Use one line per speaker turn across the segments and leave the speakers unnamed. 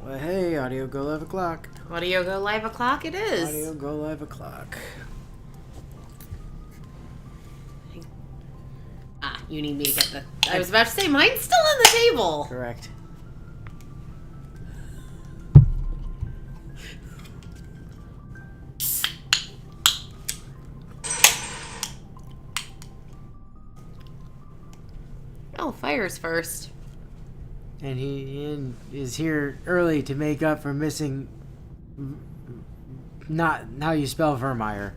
Well, hey, audio go live o'clock.
Audio go live o'clock it is.
Audio go live o'clock.
You need me to get the... I was about to say, mine's still on the table.
Correct.
Oh, fire's first.
And he is here early to make up for missing... Not how you spell Vermeer,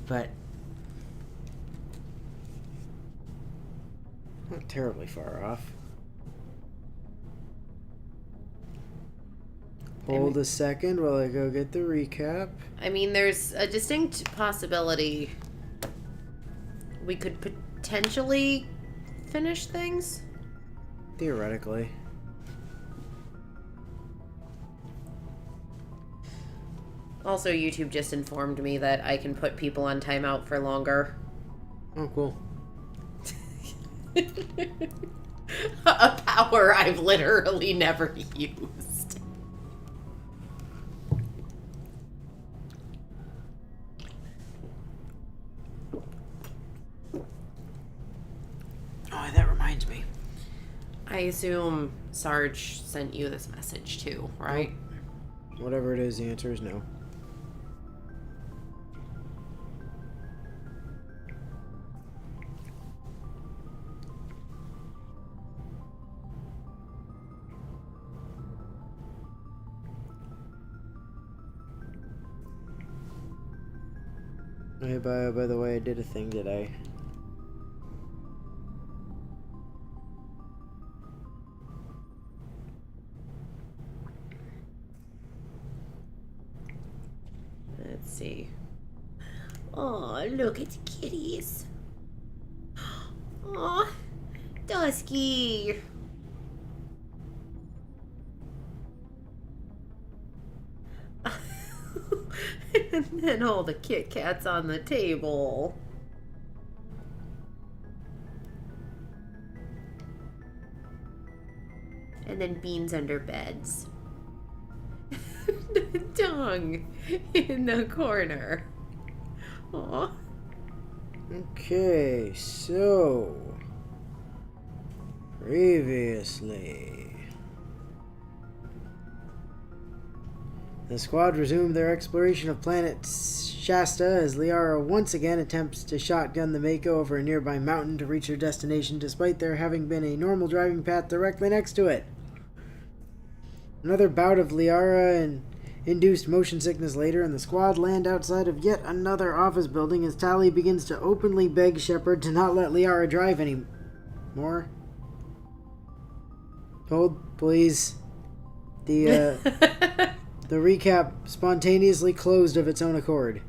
but... Not terribly far off. Hold a second while I go get the recap.
I mean, there's a distinct possibility we could potentially finish things.
Theoretically.
Also, YouTube just informed me that I can put people on timeout for longer.
Oh, cool.
A power I've literally never used.
Oh, that reminds me.
I assume Sarge sent you this message too, right?
Nope. Whatever it is, the answer is no. Hey, by the way, I did a thing today.
Let's see. Oh, look, it's kitties. Oh, Dusky. And then all the Kit Kats on the table. And then beans under beds. Tongue in the corner. Aw.
Okay, so... Previously... The squad resumed their exploration of planet Shasta as Liara once again attempts to shotgun the Mako over a nearby mountain to reach her destination despite there having been a normal driving path directly next to it. Another bout of Liara and induced motion sickness later, and the squad land outside of yet another office building as Tali begins to openly beg Shepard to not let Liara drive anymore. Hold, please. The recap spontaneously closed of its own accord.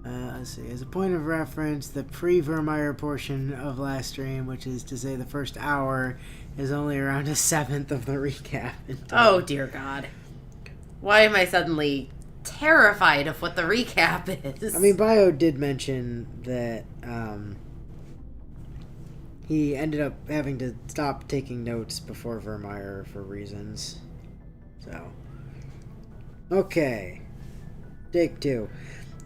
Let's see. As a point of reference, the pre-Vermeer portion of last stream, which is to say the first hour, is only around a seventh of the recap.
Oh, dear God. Why am I suddenly terrified of what the recap is?
I mean, Bio did mention that he ended up having to stop taking notes before Vermeer for reasons. So, okay. Take two.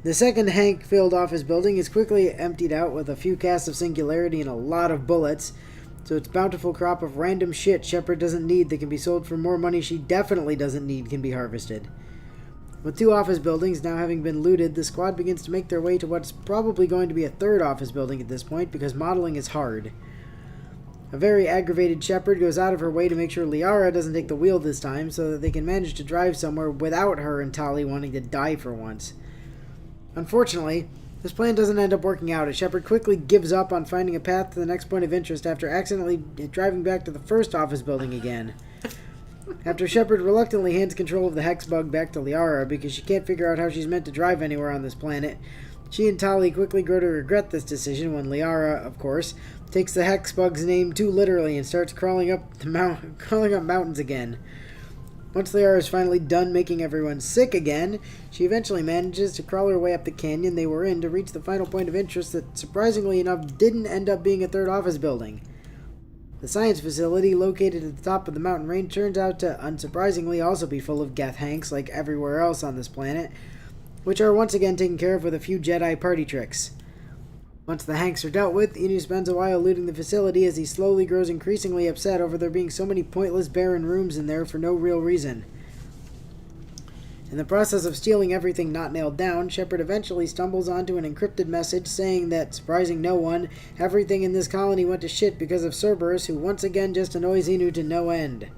The second Hank-filled office building is quickly emptied out with a few casts of Singularity and a lot of bullets, so its bountiful crop of random shit Shepard doesn't need that can be sold for more money she definitely doesn't need can be harvested. With two office buildings now having been looted, the squad begins to make their way to what's probably going to be a third office building at this point because modeling is hard. A very aggravated Shepard goes out of her way to make sure Liara doesn't take the wheel this time so that they can manage to drive somewhere without her and Tali wanting to die for once. Unfortunately, this plan doesn't end up working out as Shepard quickly gives up on finding a path to the next point of interest after accidentally driving back to the first office building again. After Shepard reluctantly hands control of the Hex Bug back to Liara because she can't figure out how she's meant to drive anywhere on this planet, she and Tali quickly grow to regret this decision when Liara, of course, takes the Hex Bug's name too literally and starts crawling up mountains again. Once Liara is finally done making everyone sick again, she eventually manages to crawl her way up the canyon they were in to reach the final point of interest that, surprisingly enough, didn't end up being a third office building. The science facility, located at the top of the mountain range, turns out to, unsurprisingly, also be full of Geth Hanks like everywhere else on this planet, which are once again taken care of with a few Jedi party tricks. Once the Hanks are dealt with, Inu spends a while looting the facility as he slowly grows increasingly upset over there being so many pointless barren rooms in there for no real reason. In the process of stealing everything not nailed down, Shepard eventually stumbles onto an encrypted message saying that, surprising no one, everything in this colony went to shit because of Cerberus, who once again just annoys Inu to no end.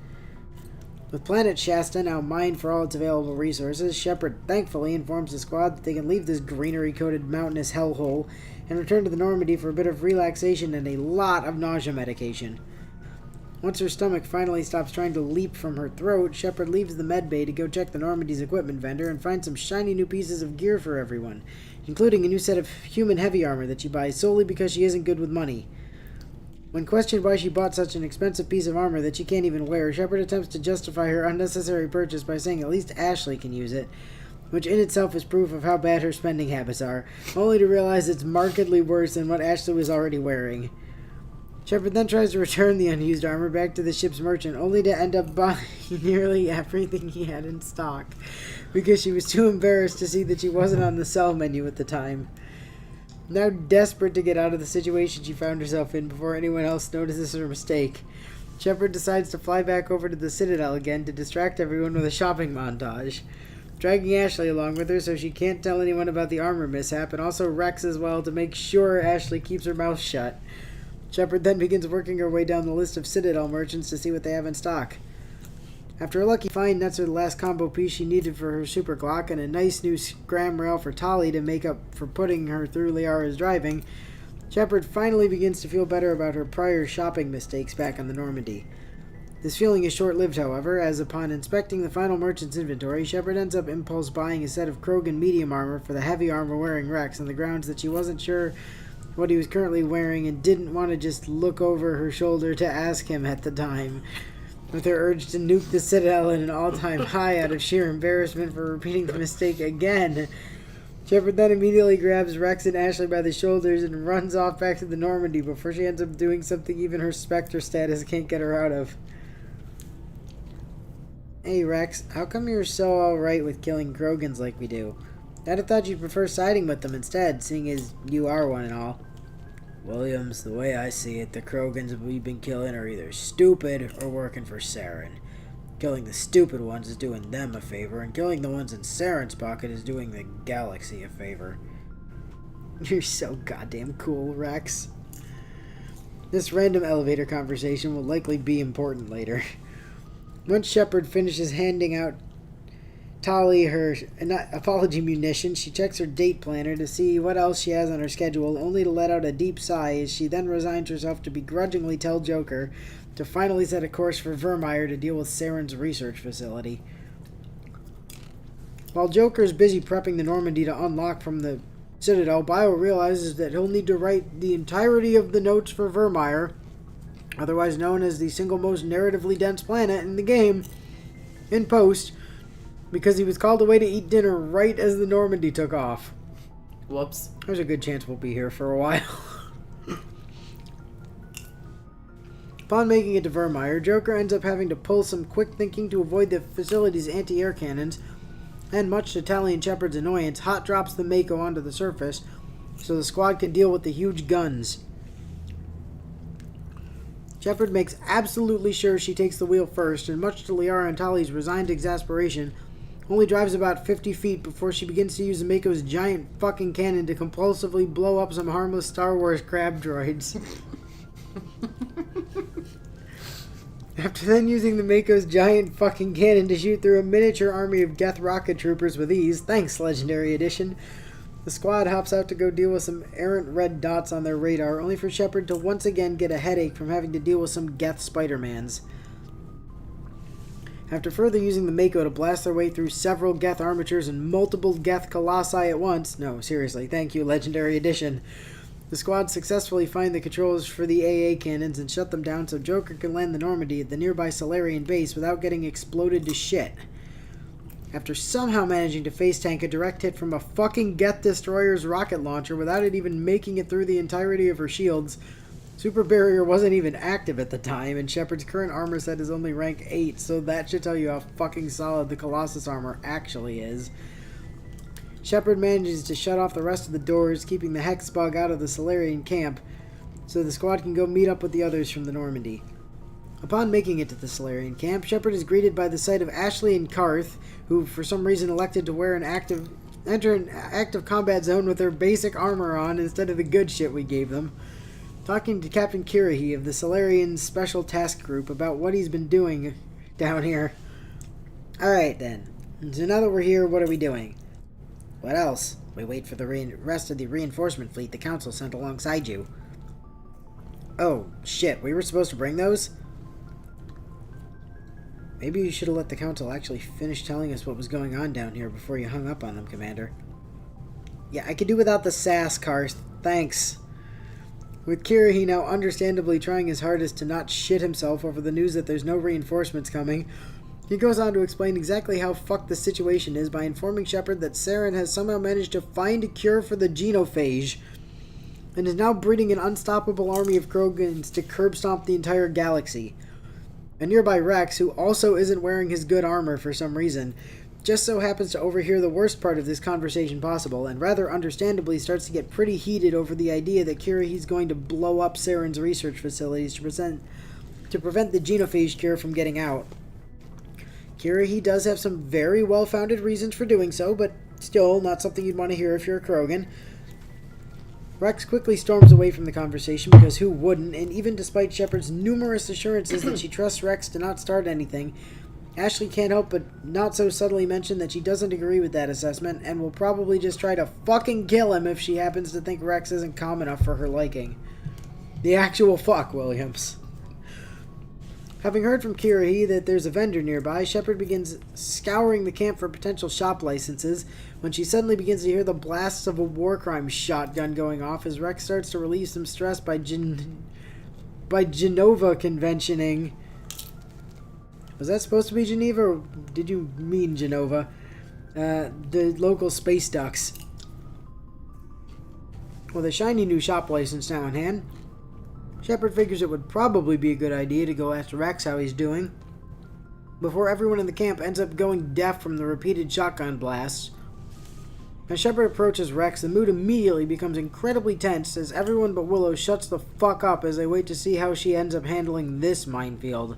With planet Shasta now mined for all its available resources, Shepard thankfully informs the squad that they can leave this greenery-coated mountainous hellhole and return to the Normandy for a bit of relaxation and a lot of nausea medication. Once her stomach finally stops trying to leap from her throat, Shepard leaves the medbay to go check the Normandy's equipment vendor and find some shiny new pieces of gear for everyone, including a new set of human heavy armor that she buys solely because she isn't good with money. When questioned why she bought such an expensive piece of armor that she can't even wear, Shepard attempts to justify her unnecessary purchase by saying at least Ashley can use it, which in itself is proof of how bad her spending habits are, only to realize it's markedly worse than what Ashley was already wearing. Shepard then tries to return the unused armor back to the ship's merchant, only to end up buying nearly everything he had in stock, because she was too embarrassed to see that she wasn't on the sell menu at the time. Now desperate to get out of the situation she found herself in before anyone else notices her mistake, Shepard decides to fly back over to the Citadel again to distract everyone with a shopping montage, dragging Ashley along with her so she can't tell anyone about the armor mishap, and also Rex as well to make sure Ashley keeps her mouth shut. Shepard then begins working her way down the list of Citadel merchants to see what they have in stock. After a lucky find nets her the last combo piece she needed for her super clock and a nice new scram rail for Tali to make up for putting her through Liara's driving, Shepard finally begins to feel better about her prior shopping mistakes back on the Normandy. This feeling is short-lived, however, as upon inspecting the final merchant's inventory, Shepard ends up impulse buying a set of Krogan medium armor for the heavy armor-wearing Rex on the grounds that she wasn't sure what he was currently wearing and didn't want to just look over her shoulder to ask him at the time, with her urge to nuke the Citadel at an all-time high out of sheer embarrassment for repeating the mistake again. Shepard then immediately grabs Rex and Ashley by the shoulders and runs off back to the Normandy before she ends up doing something even her Spectre status can't get her out of. Hey Rex, how come you're so alright with killing Krogans like we do? I'd have thought you'd prefer siding with them instead, seeing as you are one and all. Williams, the way I see it, the Krogans we've been killing are either stupid or working for Saren. Killing the stupid ones is doing them a favor, and killing the ones in Saren's pocket is doing the galaxy a favor. You're so goddamn cool, Rex. This random elevator conversation will likely be important later. Once Shepard finishes handing out Tali her apology munition, she checks her date planner to see what else she has on her schedule, only to let out a deep sigh as she then resigns herself to begrudgingly tell Joker to finally set a course for Vermeer to deal with Saren's research facility. While Joker is busy prepping the Normandy to unlock from the Citadel, Bio realizes that he'll need to write the entirety of the notes for Vermeer, otherwise known as the single most narratively dense planet in the game, in post, because he was called away to eat dinner right as the Normandy took off.
Whoops.
There's a good chance we'll be here for a while. Upon making it to Vermeer, Joker ends up having to pull some quick thinking to avoid the facility's anti-air cannons, and much to Tali and Shepard's annoyance, hot drops the Mako onto the surface so the squad can deal with the huge guns. Shepard makes absolutely sure she takes the wheel first, and much to Liara and Tali's resigned exasperation, only drives about 50 feet before she begins to use the Mako's giant fucking cannon to compulsively blow up some harmless Star Wars crab droids. After then using the Mako's giant fucking cannon to shoot through a miniature army of Geth rocket troopers with ease, thanks Legendary Edition, the squad hops out to go deal with some errant red dots on their radar, only for Shepard to once again get a headache from having to deal with some Geth Spider-Mans. After further using the Mako to blast their way through several Geth armatures and multiple Geth colossi at once, no, seriously, thank you, Legendary Edition, The squad successfully find the controls for the AA cannons and shut them down so Joker can land the Normandy at the nearby Solarian base without getting exploded to shit. After somehow managing to face tank a direct hit from a fucking Geth Destroyer's rocket launcher without it even making it through the entirety of her shields, Super Barrier wasn't even active at the time, and Shepard's current armor set is only rank 8, so that should tell you how fucking solid the Colossus armor actually is. Shepard manages to shut off the rest of the doors, keeping the Hex bug out of the Solarian camp, so the squad can go meet up with the others from the Normandy. Upon making it to the Solarian camp, Shepard is greeted by the sight of Ashley and Karth, who for some reason elected to enter an active combat zone with their basic armor on instead of the good shit we gave them. Talking to Captain Kirahi of the Solarian Special Task Group about what he's been doing down here. Alright then, so now that we're here, what are we doing? What else? We wait for the rest of the reinforcement fleet the Council sent alongside you. Oh, shit, we were supposed to bring those? Maybe you should have let the Council actually finish telling us what was going on down here before you hung up on them, Commander. Yeah, I could do without the sass, Karth. Thanks. With Kirahi now understandably trying his hardest to not shit himself over the news that there's no reinforcements coming, he goes on to explain exactly how fucked the situation is by informing Shepard that Saren has somehow managed to find a cure for the genophage and is now breeding an unstoppable army of Krogans to curb stomp the entire galaxy. A nearby Rex, who also isn't wearing his good armor for some reason, just so happens to overhear the worst part of this conversation possible, and rather understandably starts to get pretty heated over the idea that Kirahi's going to blow up Saren's research facilities to prevent the genophage cure from getting out. Kirahi does have some very well-founded reasons for doing so, but still not something you'd want to hear if you're a Krogan. Rex quickly storms away from the conversation because who wouldn't, and even despite Shepard's numerous assurances that she trusts Rex to not start anything, Ashley can't help but not so subtly mention that she doesn't agree with that assessment and will probably just try to fucking kill him if she happens to think Rex isn't calm enough for her liking. The actual fuck, Williams. Having heard from Kirahi that there's a vendor nearby, Shepard begins scouring the camp for potential shop licenses when she suddenly begins to hear the blasts of a war crime shotgun going off as Rex starts to relieve some stress by Genova conventioning. Was that supposed to be Geneva, or did you mean Genova? The local space ducks. With a shiny new shop license now in hand, Shepard figures it would probably be a good idea to go ask Rex how he's doing, before everyone in the camp ends up going deaf from the repeated shotgun blasts. As Shepard approaches Rex, the mood immediately becomes incredibly tense as everyone but Willow shuts the fuck up as they wait to see how she ends up handling this minefield.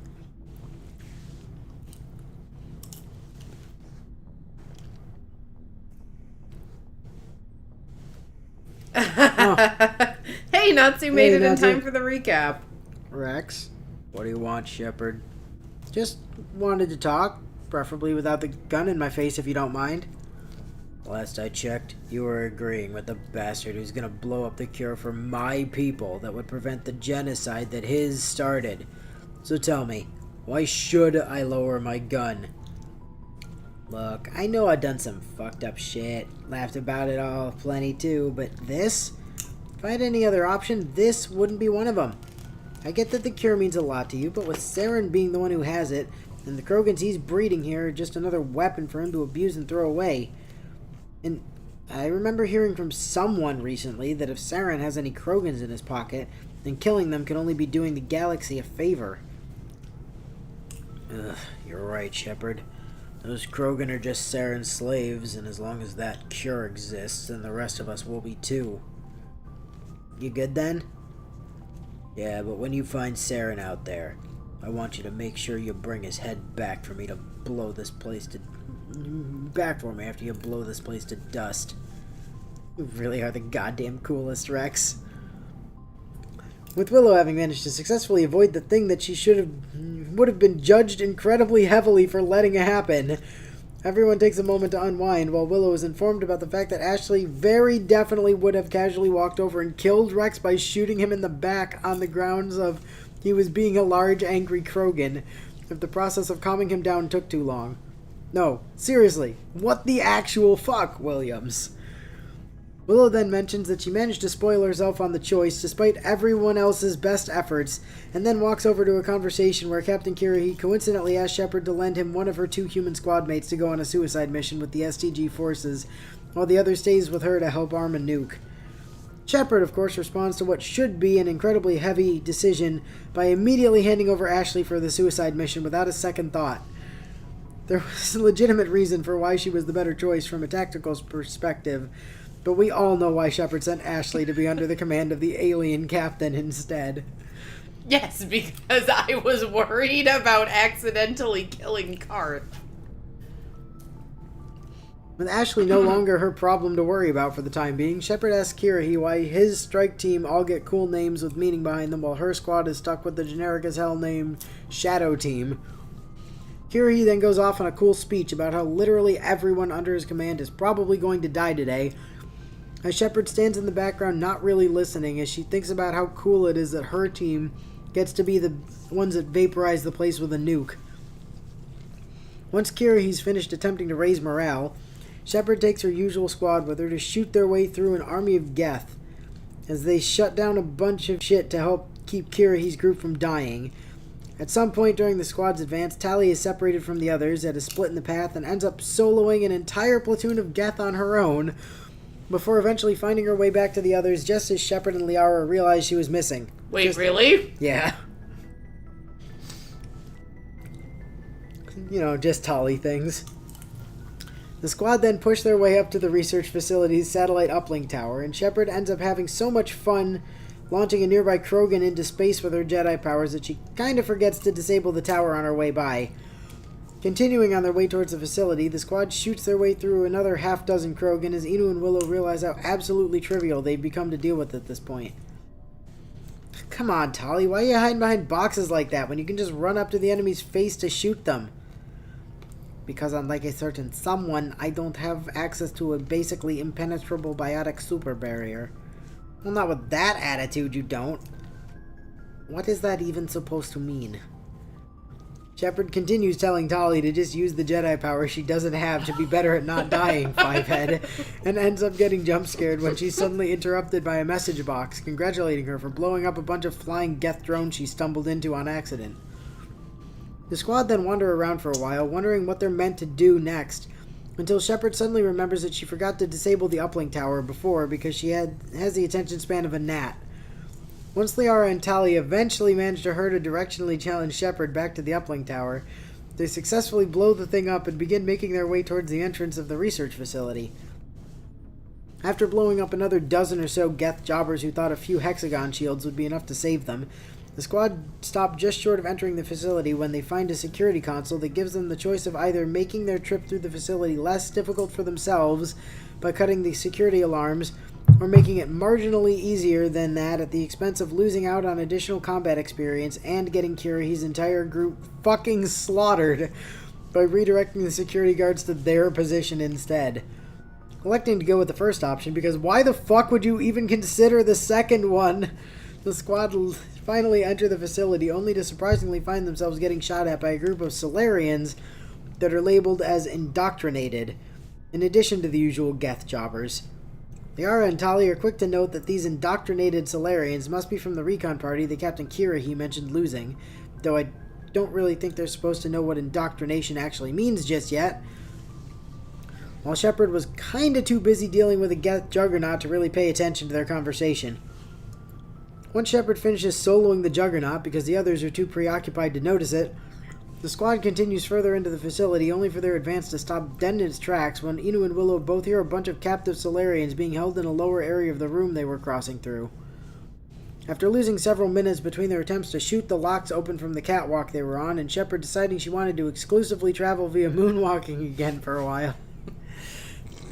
Hey, Natsu made it
Natsu.
in time for the recap.
Rex, what do you want, Shepard? Just wanted to talk, preferably without the gun in my face if you don't mind. Last I checked, you were agreeing with the bastard who's gonna blow up the cure for my people that would prevent the genocide that his started. So tell me, why should I lower my gun? Look, I know I've done some fucked up shit, laughed about it all plenty too, but this? If I had any other option, this wouldn't be one of them. I get that the cure means a lot to you, but with Saren being the one who has it, and the Krogans he's breeding here are just another weapon for him to abuse and throw away. And I remember hearing from someone recently that if Saren has any Krogans in his pocket, then killing them can only be doing the galaxy a favor. Ugh, you're right, Shepard. Those Krogan are just Saren's slaves, and as long as that cure exists, then the rest of us will be too. You good then? Yeah, but when you find Saren out there, I want you to make sure you bring his head back for me to blow this place to... back for me after you blow this place to dust. You really are the goddamn coolest, Rex. With Willow having managed to successfully avoid the thing that she would have been judged incredibly heavily for letting happen, everyone takes a moment to unwind while Willow is informed about the fact that Ashley very definitely would have casually walked over and killed Rex by shooting him in the back on the grounds of he was being a large angry Krogan if the process of calming him down took too long. No, seriously, what the actual fuck, Williams? Willow then mentions that she managed to spoil herself on the choice despite everyone else's best efforts, and then walks over to a conversation where Captain Kirrahe coincidentally asks Shepard to lend him one of her 2 human squad mates to go on a suicide mission with the STG forces, while the other stays with her to help arm a nuke. Shepard, of course, responds to what should be an incredibly heavy decision by immediately handing over Ashley for the suicide mission without a second thought. There was a legitimate reason for why she was the better choice from a tactical perspective, but we all know why Shepard sent Ashley to be under the command of the alien captain instead.
Yes, because I was worried about accidentally killing Karth.
With Ashley no longer her problem to worry about for the time being, Shepard asks Kirrahe why his strike team all get cool names with meaning behind them while her squad is stuck with the generic as hell name Shadow Team. Kirrahe then goes off on a cool speech about how literally everyone under his command is probably going to die today, as Shepard stands in the background not really listening as she thinks about how cool it is that her team gets to be the ones that vaporize the place with a nuke. Once Kirrahe's finished attempting to raise morale, Shepard takes her usual squad with her to shoot their way through an army of Geth, as they shut down a bunch of shit to help keep Kirrahe's group from dying. At some point during the squad's advance, Tali is separated from the others at a split in the path and ends up soloing an entire platoon of Geth on her own, before eventually finding her way back to the others just as Shepard and Liara realize she was missing.
Wait, really?
Yeah. You know, just Tali things. The squad then push their way up to the research facility's satellite uplink tower, and Shepard ends up having so much fun launching a nearby Krogan into space with her Jedi powers that she kind of forgets to disable the tower on her way by. Continuing on their way towards the facility, the squad shoots their way through another half-dozen Krogan as Inu and Willow realize how absolutely trivial they've become to deal with at this point. Come on, Tali, why are you hiding behind boxes like that when you can just run up to the enemy's face to shoot them? Because unlike a certain someone, I don't have access to a basically impenetrable biotic super barrier. Well, not with that attitude, you don't. What is that even supposed to mean? Shepard continues telling Tali to just use the Jedi power she doesn't have to be better at not dying, Fivehead, and ends up getting jump-scared when she's suddenly interrupted by a message box congratulating her for blowing up a bunch of flying Geth drones she stumbled into on accident. The squad then wander around for a while, wondering what they're meant to do next, until Shepard suddenly remembers that she forgot to disable the uplink tower before because she has the attention span of a gnat. Once Liara and Tali eventually manage to herd a directionally challenged Shepard back to the uplink tower, they successfully blow the thing up and begin making their way towards the entrance of the research facility. After blowing up another dozen or so Geth jobbers who thought a few hexagon shields would be enough to save them, the squad stop just short of entering the facility when they find a security console that gives them the choice of either making their trip through the facility less difficult for themselves by cutting the security alarms, or making it marginally easier than that at the expense of losing out on additional combat experience and getting Kirrahe's entire group fucking slaughtered by redirecting the security guards to their position instead. Electing to go with the first option because why the fuck would you even consider the second one? The squad finally enter the facility, only to surprisingly find themselves getting shot at by a group of Solarians that are labeled as indoctrinated, in addition to the usual Geth jobbers. Liara and Tali are quick to note that these indoctrinated Solarians must be from the recon party that Captain Kirrahe mentioned losing, though I don't really think they're supposed to know what indoctrination actually means just yet. While Shepard was kinda too busy dealing with a Geth juggernaut to really pay attention to their conversation. Once Shepard finishes soloing the Juggernaut because the others are too preoccupied to notice it, the squad continues further into the facility only for their advance to stop dead in its tracks when Inu and Willow both hear a bunch of captive Solarians being held in a lower area of the room they were crossing through. After losing several minutes between their attempts to shoot the locks open from the catwalk they were on and Shepard deciding she wanted to exclusively travel via moonwalking again for a while,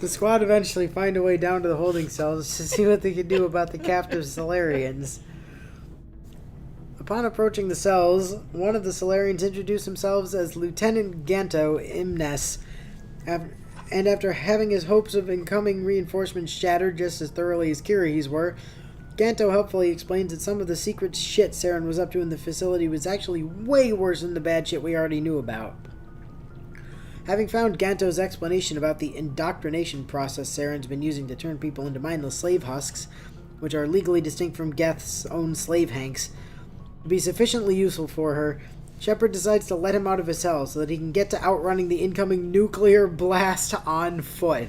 the squad eventually find a way down to the holding cells to see what they can do about the captive Solarians. Upon approaching the cells, one of the Solarians introduced themselves as Lieutenant Ganto Imnes, and after having his hopes of incoming reinforcements shattered just as thoroughly as Kirrahe's were, Ganto helpfully explains that some of the secret shit Saren was up to in the facility was actually way worse than the bad shit we already knew about. Having found Ganto's explanation about the indoctrination process Saren's been using to turn people into mindless slave husks, which are legally distinct from Geth's own slave hanks, to be sufficiently useful for her, Shepard decides to let him out of his cell so that he can get to outrunning the incoming nuclear blast on foot.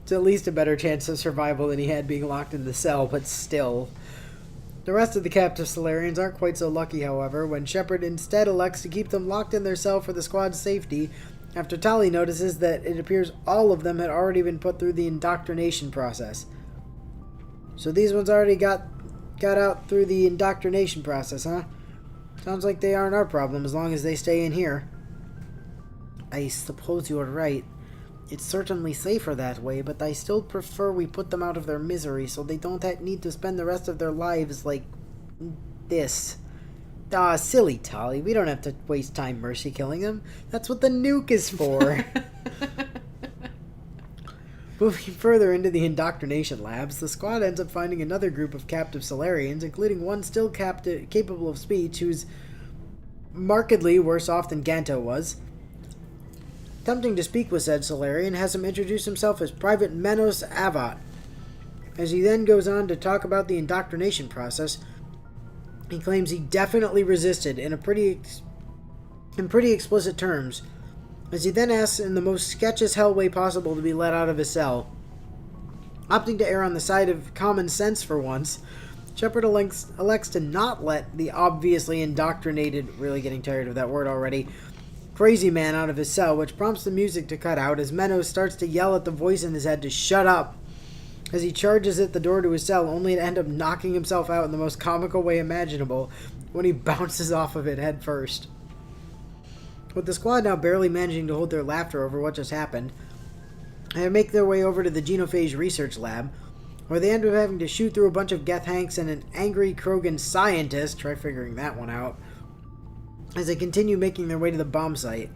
It's at least a better chance of survival than he had being locked in the cell, but still. The rest of the captive Salarians aren't quite so lucky, however, when Shepard instead elects to keep them locked in their cell for the squad's safety, after Tali notices that it appears all of them had already been put through the indoctrination process. So these ones already got out through the indoctrination process, huh? Sounds like they aren't our problem as long as they stay in here. I suppose you are right. It's certainly safer that way, but I still prefer we put them out of their misery so they don't need to spend the rest of their lives like this. Ah, silly Tali. We don't have to waste time mercy killing them. That's what the nuke is for. Moving further into the indoctrination labs, the squad ends up finding another group of captive Salarians, including one still capable of speech, who's markedly worse off than Ganto was. Attempting to speak with said Salarian has him introduce himself as Private Menos Avat. As he then goes on to talk about the indoctrination process, he claims he definitely resisted in pretty explicit terms, as he then asks in the most sketch as hell way possible to be let out of his cell. Opting to err on the side of common sense for once, Shepard elects to not let the obviously indoctrinated, really getting tired of that word already, crazy man out of his cell, which prompts the music to cut out as Menos starts to yell at the voice in his head to shut up as he charges at the door to his cell, only to end up knocking himself out in the most comical way imaginable when he bounces off of it head first. With the squad now barely managing to hold their laughter over what just happened, they make their way over to the Genophage Research Lab, where they end up having to shoot through a bunch of Geth Hanks and an angry Krogan scientist, try figuring that one out, as they continue making their way to the bomb site.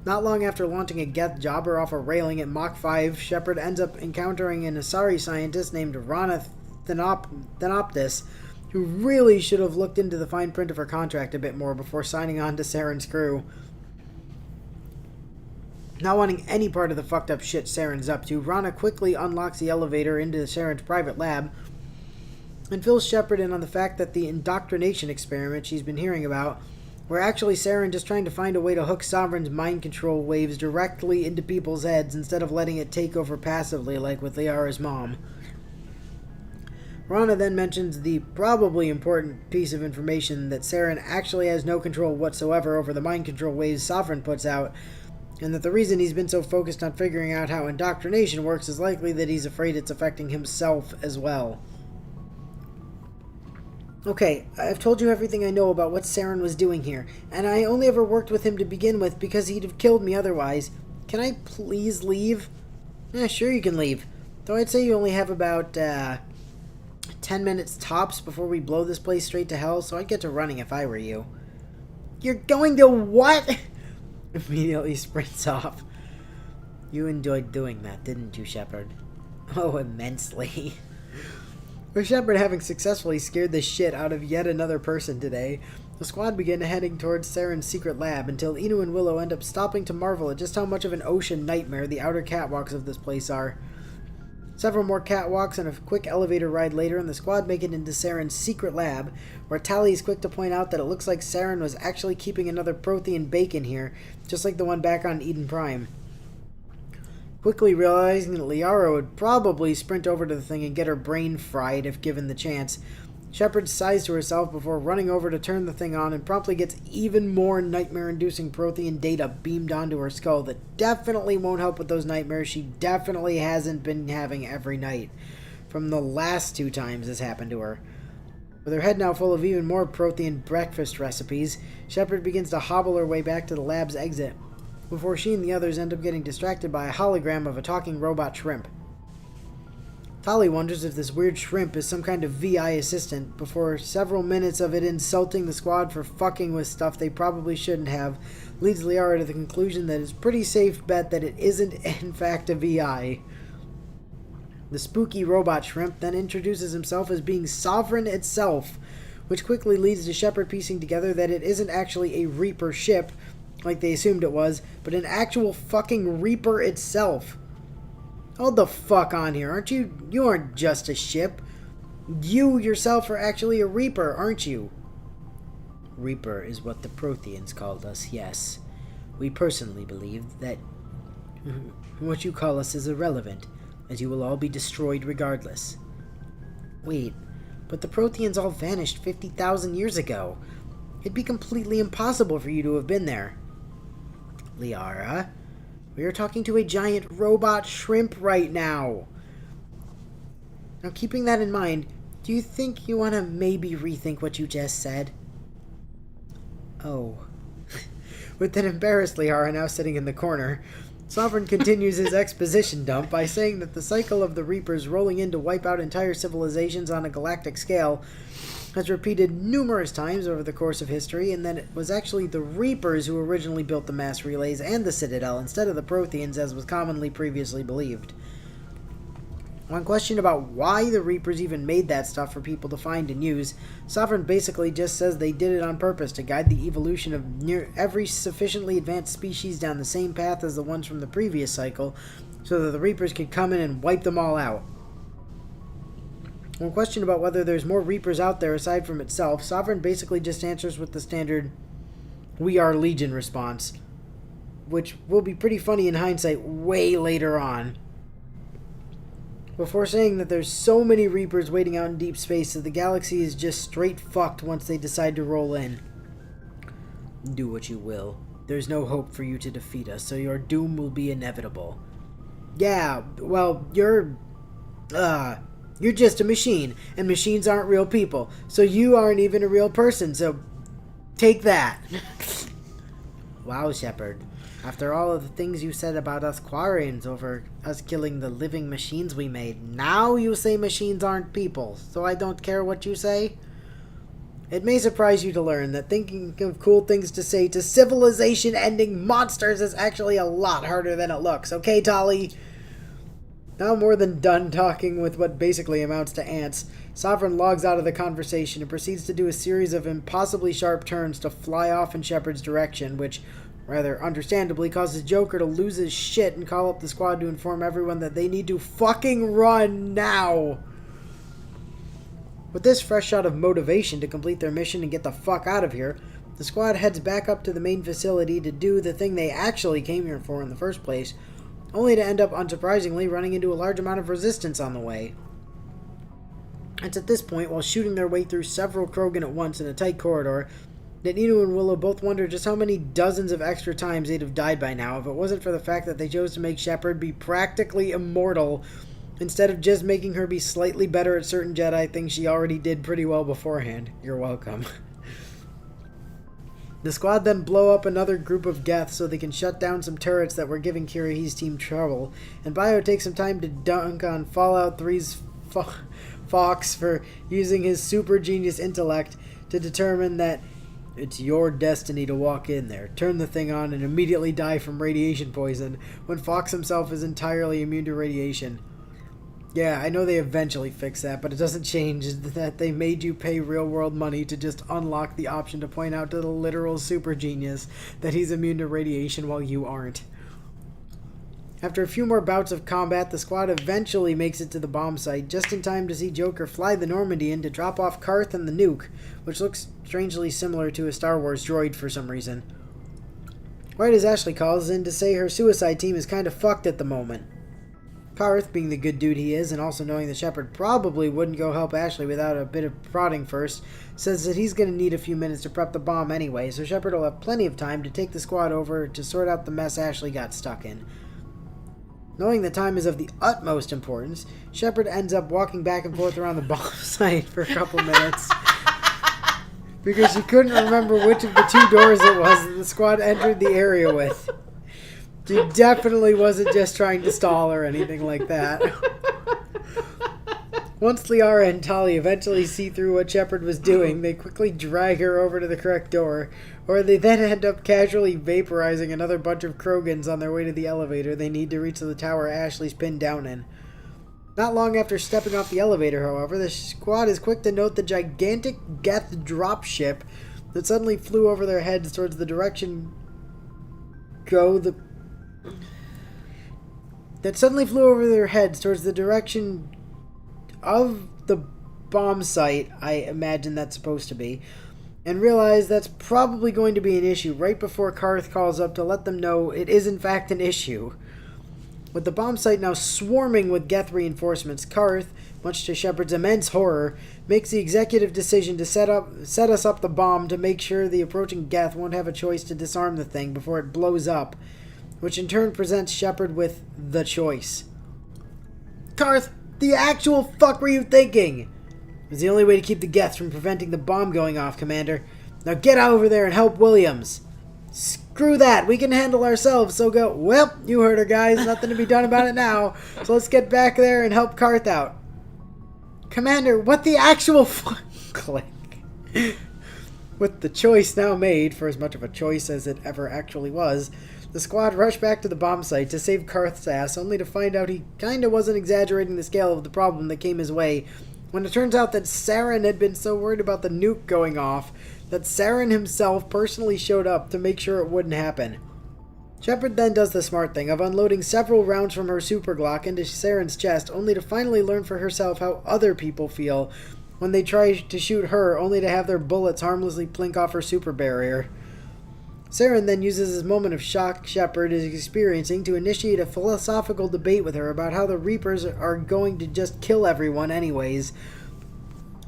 Not long after launching a Geth jobber off a railing at Mach 5, Shepard ends up encountering an Asari scientist named Rana Thanoptis, who really should have looked into the fine print of her contract a bit more before signing on to Saren's crew. Not wanting any part of the fucked up shit Saren's up to, Rana quickly unlocks the elevator into Saren's private lab and fills Shepard in on the fact that the indoctrination experiment she's been hearing about were actually Saren just trying to find a way to hook Sovereign's mind control waves directly into people's heads instead of letting it take over passively like with Liara's mom. Rana then mentions the probably important piece of information that Saren actually has no control whatsoever over the mind control waves Sovereign puts out, and that the reason he's been so focused on figuring out how indoctrination works is likely that he's afraid it's affecting himself as well. Okay, I've told you everything I know about what Saren was doing here, and I only ever worked with him to begin with because he'd have killed me otherwise. Can I please leave? Sure you can leave. Though I'd say you only have about, 10 minutes tops before we blow this place straight to hell, so I'd get to running if I were you. You're going to what? Immediately sprints off. You enjoyed doing that, didn't you, Shepard? Oh, immensely. With Shepard having successfully scared the shit out of yet another person today, the squad begin heading towards Saren's secret lab until Inu and Willow end up stopping to marvel at just how much of an ocean nightmare the outer catwalks of this place are. Several more catwalks and a quick elevator ride later, and the squad make it into Saren's secret lab, where Tali is quick to point out that it looks like Saren was actually keeping another Prothean bacon here, just like the one back on Eden Prime. Quickly realizing that Liara would probably sprint over to the thing and get her brain fried if given the chance, Shepard sighs to herself before running over to turn the thing on and promptly gets even more nightmare-inducing Prothean data beamed onto her skull that definitely won't help with those nightmares she definitely hasn't been having every night from the last 2 times this happened to her. With her head now full of even more Prothean breakfast recipes, Shepard begins to hobble her way back to the lab's exit, before she and the others end up getting distracted by a hologram of a talking robot shrimp. Tali wonders if this weird shrimp is some kind of VI assistant, before several minutes of it insulting the squad for fucking with stuff they probably shouldn't have leads Liara to the conclusion that it's pretty safe bet that it isn't in fact a VI. The spooky robot shrimp then introduces himself as being Sovereign itself, which quickly leads to Shepard piecing together that it isn't actually a Reaper ship, like they assumed it was, but an actual fucking Reaper itself. Hold the fuck on here, aren't you? You aren't just a ship. You yourself are actually a Reaper, aren't you? Reaper is what the Protheans called us, yes. We personally believe that what you call us is irrelevant, as you will all be destroyed regardless. Wait, but the Protheans all vanished 50,000 years ago. It'd be completely impossible for you to have been there. Liara, we are talking to a giant robot shrimp right now. Now, keeping that in mind, do you think you want to maybe rethink what you just said? Oh. With an embarrassed Liara now sitting in the corner, Sovereign continues his exposition dump by saying that the cycle of the Reapers rolling in to wipe out entire civilizations on a galactic scale has repeated numerous times over the course of history, and that it was actually the Reapers who originally built the mass relays and the Citadel instead of the Protheans, as was commonly previously believed. When questioned about why the Reapers even made that stuff for people to find and use, Sovereign basically just says they did it on purpose to guide the evolution of near every sufficiently advanced species down the same path as the ones from the previous cycle, so that the Reapers could come in and wipe them all out. When questioned about whether there's more Reapers out there aside from itself, Sovereign basically just answers with the standard "We are Legion" response, which will be pretty funny in hindsight way later on. Before saying that there's so many Reapers waiting out in deep space that the galaxy is just straight fucked once they decide to roll in. Do what you will. There's no hope for you to defeat us, so your doom will be inevitable. Yeah, well, you're just a machine, and machines aren't real people, so you aren't even a real person, so take that. Wow, Shepard. After all of the things you said about us Quarians over us killing the living machines we made, now you say machines aren't people, so I don't care what you say? It may surprise you to learn that thinking of cool things to say to civilization-ending monsters is actually a lot harder than it looks, okay, Tali? Now more than done talking with what basically amounts to ants, Sovereign logs out of the conversation and proceeds to do a series of impossibly sharp turns to fly off in Shepard's direction, which, rather understandably, causes Joker to lose his shit and call up the squad to inform everyone that they need to fucking run now! With this fresh shot of motivation to complete their mission and get the fuck out of here, the squad heads back up to the main facility to do the thing they actually came here for in the first place, only to end up, unsurprisingly, running into a large amount of resistance on the way. It's at this point, while shooting their way through several Krogan at once in a tight corridor, that Inu and Willow both wonder just how many dozens of extra times they'd have died by now if it wasn't for the fact that they chose to make Shepard be practically immortal instead of just making her be slightly better at certain Jedi things she already did pretty well beforehand. You're welcome. The squad then blow up another group of Geth so they can shut down some turrets that were giving Kirahi's team trouble, and Bio takes some time to dunk on Fallout 3's Fox for using his super genius intellect to determine that it's your destiny to walk in there, turn the thing on, and immediately die from radiation poison, when Fox himself is entirely immune to radiation. Yeah, I know they eventually fix that, but it doesn't change that they made you pay real-world money to just unlock the option to point out to the literal super genius that he's immune to radiation while you aren't. After a few more bouts of combat, the squad eventually makes it to the bomb site, just in time to see Joker fly the Normandy in to drop off Karth and the nuke, which looks strangely similar to a Star Wars droid for some reason. Right as Ashley calls in to say her suicide team is kind of fucked at the moment. Karth, being the good dude he is, and also knowing that Shepard probably wouldn't go help Ashley without a bit of prodding first, says that he's going to need a few minutes to prep the bomb anyway, so Shepard will have plenty of time to take the squad over to sort out the mess Ashley got stuck in. Knowing that time is of the utmost importance, Shepard ends up walking back and forth around the bomb site for a couple minutes, because she couldn't remember which of the two doors it was that the squad entered the area with. She definitely wasn't just trying to stall or anything like that. Once Liara and Tali eventually see through what Shepard was doing, they quickly drag her over to the correct door, or they then end up casually vaporizing another bunch of Krogans on their way to the elevator they need to reach the tower Ashley's pinned down in. Not long after stepping off the elevator, however, the squad is quick to note the gigantic Geth dropship that suddenly flew over their heads towards the direction go, that suddenly flew over their heads towards the direction of the bomb site, I imagine that's supposed to be, and realize that's probably going to be an issue right before Karth calls up to let them know it is in fact an issue. With the bomb site now swarming with Geth reinforcements, Karth, much to Shepard's immense horror, makes the executive decision to set us up the bomb to make sure the approaching Geth won't have a choice to disarm the thing before it blows up, which in turn presents Shepard with the choice. Karth, the actual fuck were you thinking? It was the only way to keep the Geths from preventing the bomb going off, Commander. Now get over there and help Williams. Screw that, we can handle ourselves, so go. Well, you heard her, guys. Nothing to be done about it now. So let's get back there and help Karth out. Commander, what the actual fuck? Click. With the choice now made, for as much of a choice as it ever actually was, the squad rushed back to the bomb site to save Karth's ass, only to find out he kinda wasn't exaggerating the scale of the problem that came his way, when it turns out that Saren had been so worried about the nuke going off that Saren himself personally showed up to make sure it wouldn't happen. Shepard then does the smart thing of unloading several rounds from her super Glock into Saren's chest, only to finally learn for herself how other people feel when they try to shoot her, only to have their bullets harmlessly plink off her super barrier. Saren then uses this moment of shock Shepard is experiencing to initiate a philosophical debate with her about how the Reapers are going to just kill everyone anyways.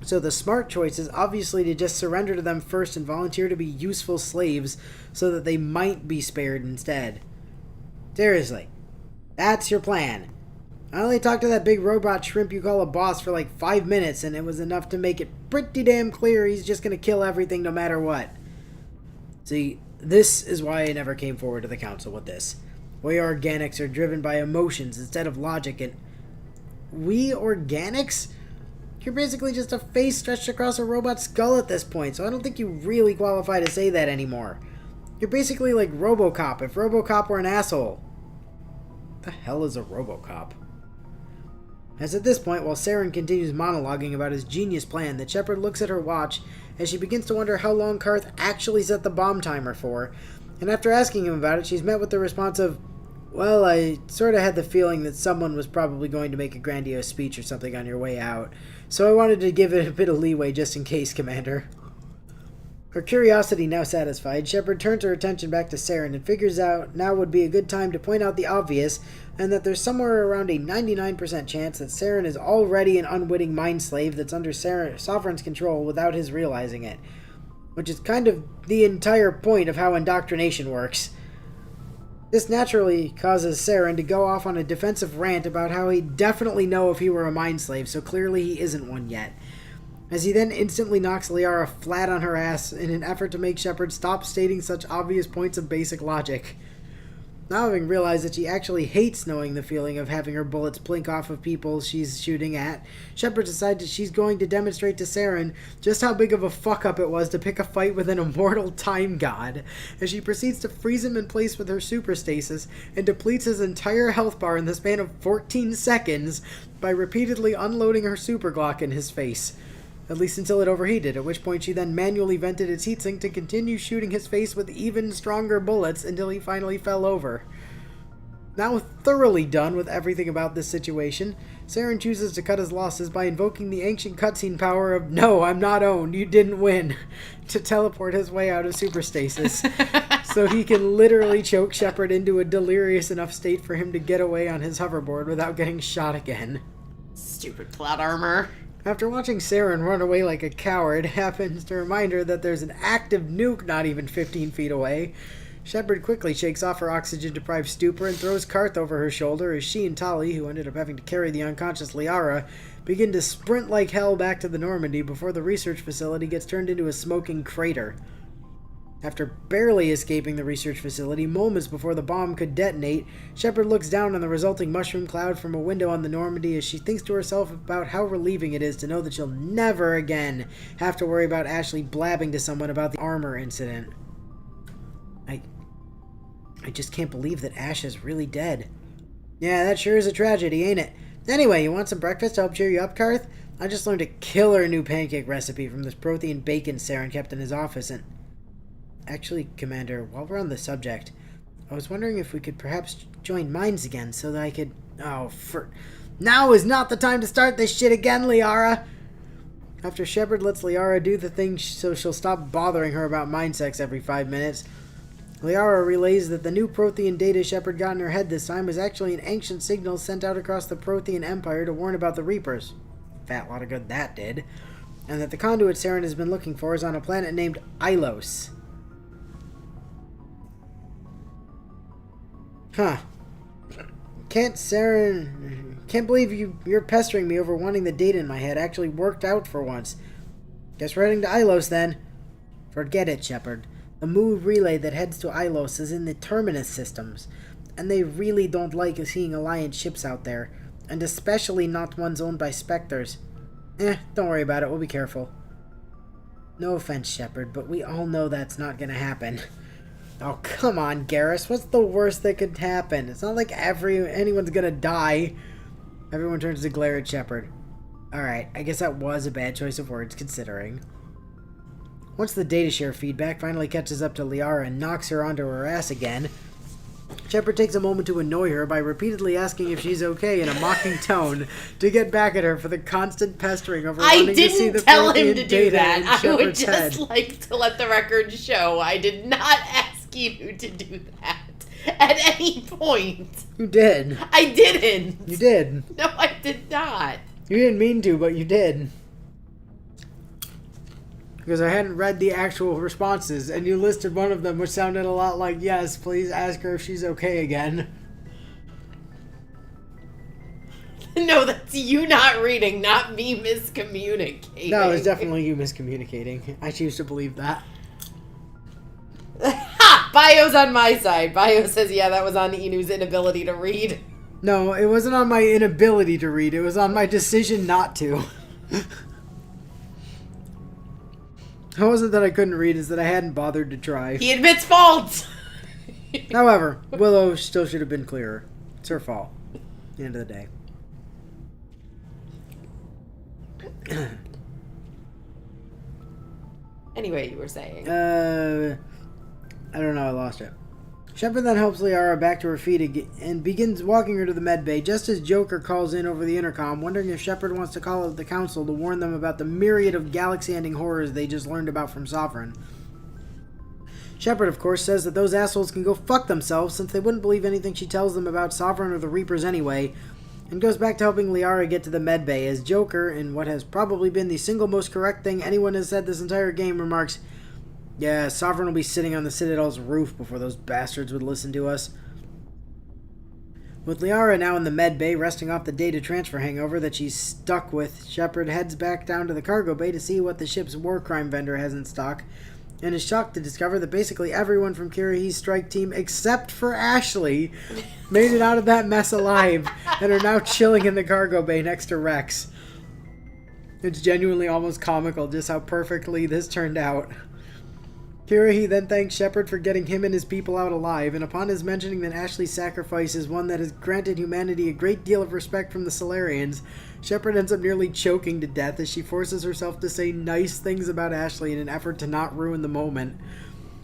So the smart choice is obviously to just surrender to them first and volunteer to be useful slaves so that they might be spared instead. Seriously, that's your plan. I only talked to that big robot shrimp you call a boss for like 5 minutes, and it was enough to make it pretty damn clear he's just going to kill everything no matter what. See, this is why I never came forward to the council with this. We organics are driven by emotions instead of logic, and we organics? You're basically just a face stretched across a robot's skull at this point, so I don't think you really qualify to say that anymore. You're basically like RoboCop if RoboCop were an asshole. What the hell is a RoboCop? As at this point, while Saren continues monologuing about his genius plan, that Shepard looks at her watch as she begins to wonder how long Karth actually set the bomb timer for, and after asking him about it, she's met with the response of, well, I sort of had the feeling that someone was probably going to make a grandiose speech or something on your way out, so I wanted to give it a bit of leeway just in case, Commander. Her curiosity now satisfied, Shepard turns her attention back to Saren and figures out now would be a good time to point out the obvious, and that there's somewhere around a 99% chance that Saren is already an unwitting mind slave that's under Sovereign's control without his realizing it, which is kind of the entire point of how indoctrination works. This naturally causes Saren to go off on a defensive rant about how he'd definitely know if he were a mind slave, so clearly he isn't one yet, as he then instantly knocks Liara flat on her ass in an effort to make Shepard stop stating such obvious points of basic logic. Now having realized that she actually hates knowing the feeling of having her bullets blink off of people she's shooting at, Shepard decides that she's going to demonstrate to Saren just how big of a fuck-up it was to pick a fight with an immortal time god, as she proceeds to freeze him in place with her super stasis and depletes his entire health bar in the span of 14 seconds by repeatedly unloading her super Glock in his face. At least until it overheated, at which point she then manually vented its heatsink to continue shooting his face with even stronger bullets until he finally fell over. Now thoroughly done with everything about this situation, Saren chooses to cut his losses by invoking the ancient cutscene power of "No, I'm not owned, you didn't win," to teleport his way out of superstasis, so he can literally choke Shepard into a delirious enough state for him to get away on his hoverboard without getting shot again.
Stupid plot armor.
After watching Saren run away like a coward happens to remind her that there's an active nuke not even 15 feet away, Shepard quickly shakes off her oxygen-deprived stupor and throws Karth over her shoulder as she and Tali, who ended up having to carry the unconscious Liara, begin to sprint like hell back to the Normandy before the research facility gets turned into a smoking crater. After barely escaping the research facility moments before the bomb could detonate, Shepard looks down on the resulting mushroom cloud from a window on the Normandy as she thinks to herself about how relieving it is to know that she'll never again have to worry about Ashley blabbing to someone about the armor incident. I just can't believe that Ash is really dead. Yeah, that sure is a tragedy, ain't it? Anyway, you want some breakfast to help cheer you up, Karth? I just learned a killer new pancake recipe from this protein bacon Saren kept in his office, and... Actually, Commander, while we're on the subject, I was wondering if we could perhaps join minds again so that I could... Now is not the time to start this shit again, Liara! After Shepard lets Liara do the thing so she'll stop bothering her about mind sex every 5 minutes, Liara relays that the new Prothean data Shepard got in her head this time was actually an ancient signal sent out across the Prothean Empire to warn about the Reapers. Fat lot of good that did. And that the conduit Saren has been looking for is on a planet named Ilos. Huh. Can't believe you're pestering me over wanting the data in my head actually worked out for once. Guess we're heading to Ilos then. Forget it, Shepard. The Mu relay that heads to Ilos is in the Terminus systems, and they really don't like seeing Alliance ships out there, and especially not ones owned by Spectres. Don't worry about it, we'll be careful. No offense, Shepard, but we all know that's not gonna happen. Oh, come on, Garrus. What's the worst that could happen? It's not like anyone's gonna die. Everyone turns to glare at Shepard. Alright, I guess that was a bad choice of words, considering. Once the data share feedback finally catches up to Liara and knocks her onto her ass again, Shepard takes a moment to annoy her by repeatedly asking if she's okay in a mocking tone to get back at her for the constant pestering over wanting to see the
tell him
Prothean
to do
data
that.
in
I would
Shepard's
just
head.
like to let the record show I did not ask you to do that at any point.
You did.
I didn't.
You did.
No, I did not.
You didn't mean to, but you did. Because I hadn't read the actual responses, and you listed one of them, which sounded a lot like, yes, please ask her if she's okay again.
No, that's you not reading, not me miscommunicating.
No, it's definitely you miscommunicating. I choose to believe that.
Ha! Bio's on my side. Bio says, yeah, that was on Inu's inability to read.
No, it wasn't on my inability to read. It was on my decision not to. It wasn't that I couldn't read, it's that I hadn't bothered to try.
He admits fault!
However, Willow still should have been clearer. It's her fault. At the end of the day.
Anyway, you were saying.
I don't know, I lost it. Shepard then helps Liara back to her feet and begins walking her to the medbay just as Joker calls in over the intercom, wondering if Shepard wants to call out the Council to warn them about the myriad of galaxy-ending horrors they just learned about from Sovereign. Shepard, of course, says that those assholes can go fuck themselves since they wouldn't believe anything she tells them about Sovereign or the Reapers anyway, and goes back to helping Liara get to the medbay as Joker, in what has probably been the single most correct thing anyone has said this entire game, remarks, "Yeah, Sovereign will be sitting on the Citadel's roof before those bastards would listen to us." With Liara now in the medbay, resting off the data transfer hangover that she's stuck with, Shepard heads back down to the cargo bay to see what the ship's war crime vendor has in stock, and is shocked to discover that basically everyone from Kirahi's strike team, except for Ashley, made it out of that mess alive, and are now chilling in the cargo bay next to Rex. It's genuinely almost comical just how perfectly this turned out. Kirahi then thanks Shepard for getting him and his people out alive, and upon his mentioning that Ashley's sacrifice is one that has granted humanity a great deal of respect from the Solarians, Shepard ends up nearly choking to death as she forces herself to say nice things about Ashley in an effort to not ruin the moment.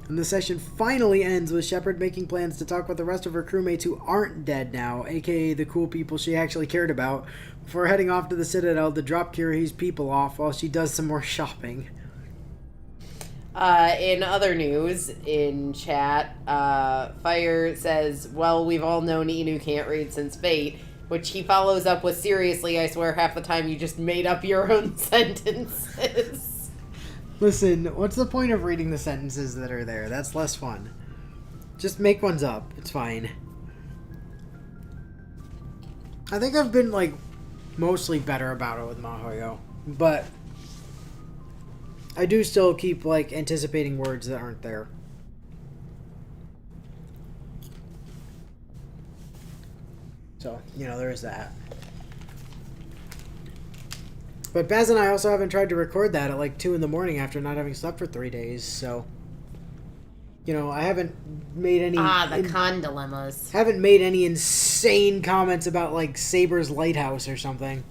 And the session finally ends with Shepard making plans to talk with the rest of her crewmates who aren't dead now, aka the cool people she actually cared about, before heading off to the Citadel to drop Kirahi's people off while she does some more shopping.
In other news, in chat, Fire says, well, we've all known Inu can't read since Fate, which he follows up with, seriously, I swear half the time you just made up your own sentences.
Listen, what's the point of reading the sentences that are there? That's less fun. Just make ones up. It's fine. I think I've been, mostly better about it with Mahoyo, but I do still keep, anticipating words that aren't there. So, there is that. But Baz and I also haven't tried to record that at 2 in the morning after not having slept for 3 days, so I haven't made any...
the con dilemmas.
Haven't made any insane comments about, Saber's Lighthouse or something.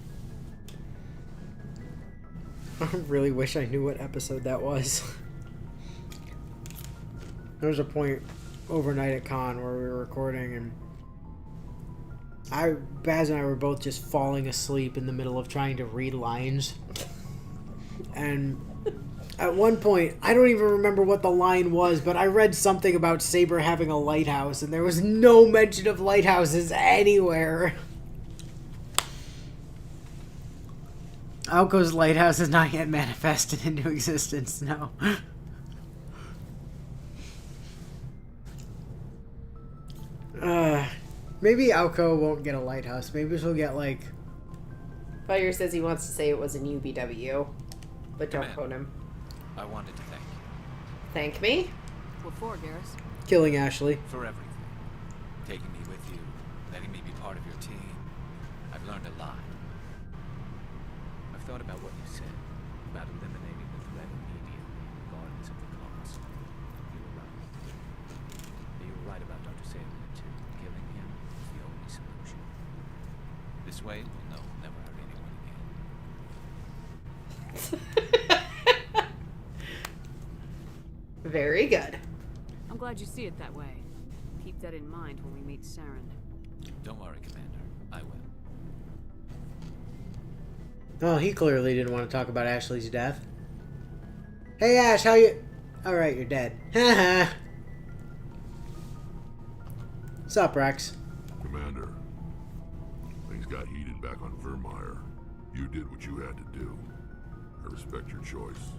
I really wish I knew what episode that was. There was a point overnight at con where we were recording, and Baz and I were both just falling asleep in the middle of trying to read lines. And at one point, I don't even remember what the line was, but I read something about Saber having a lighthouse, and there was no mention of lighthouses anywhere. Alco's lighthouse is not yet manifested into existence, no. Maybe Alco won't get a lighthouse. Maybe she'll get, like...
Fire says he wants to say it was an UBW, but don't quote him.
I wanted to thank you.
Thank me?
What for, Garrus?
Killing Ashley.
For everything. Taking me with you, letting me be part of your team. I've learned a lot. I've thought about what you said, about eliminating the threat immediately, regardless of the cost. You were right. You were right about Dr. Saber, too. Killing him is the only solution. This way, we'll know we'll never hurt anyone again.
Very good.
I'm glad you see it that way. Keep that in mind when we meet Saren.
Don't worry, Commander. I will.
Oh, he clearly didn't want to talk about Ashley's death. Hey, Ash, how you... Alright, you're dead. Haha. What's up, Rex?
Commander, things got heated back on Vermeer. You did what you had to do. I respect your choice.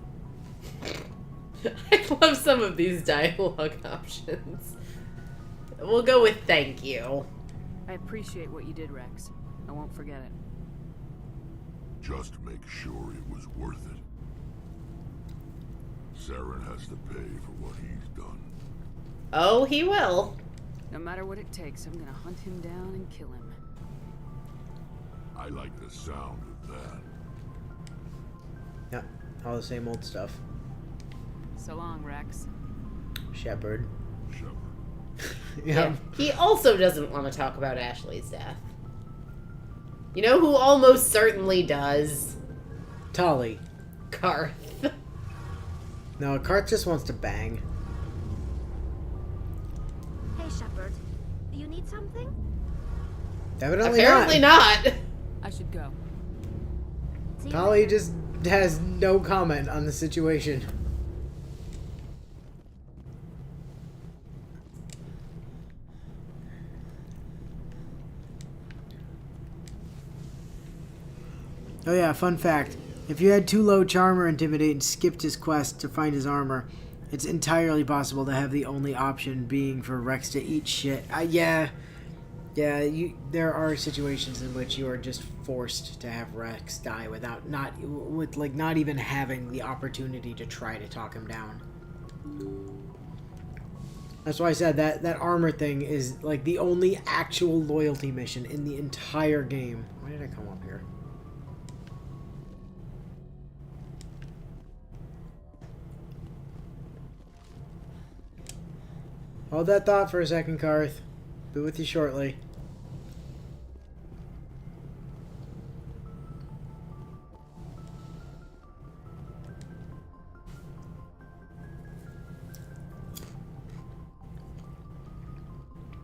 I love some of these dialogue options. We'll go with thank you.
I appreciate what you did, Rex. I won't forget it.
Just make sure it was worth it. Saren has to pay for what he's done.
Oh, he will.
No matter what it takes, I'm gonna hunt him down and kill him.
I like the sound of that.
Yep, all the same old stuff.
So long, Rex.
Shepard.
Shepard.
Yeah. He also doesn't want to talk about Ashley's death. You know who almost certainly does?
Tali.
Karth.
No, Karth just wants to bang.
Hey, Shepard. You need something?
Evidently
Apparently not.
I should go.
See you
Tali
later.
just has no comment on the situation. Oh yeah, fun fact. If you had too low charm or intimidate and skipped his quest to find his armor, it's entirely possible to have the only option being for Rex to eat shit. Yeah, there are situations in which you are just forced to have Rex die without not even having the opportunity to try to talk him down. That's why I said that armor thing is like the only actual loyalty mission in the entire game. Why did I come up here? Hold that thought for a second, Karth. Be with you shortly.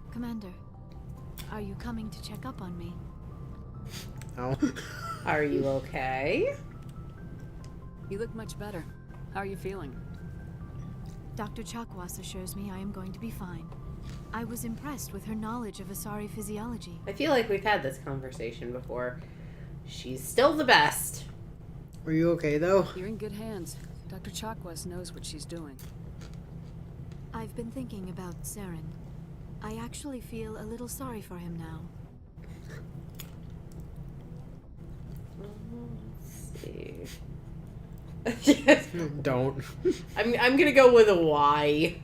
Commander, are you coming to check up on me?
Oh.
Are you okay?
You look much better. How are you feeling?
Dr. Chakwas assures me I am going to be fine. I was impressed with her knowledge of Asari physiology.
I feel like we've had this conversation before. She's still the best.
Were you okay, though?
You're in good hands. Dr. Chakwas knows what she's doing.
I've been thinking about Saren. I actually feel a little sorry for him now.
Let's see.
Don't.
I'm gonna go with a Y.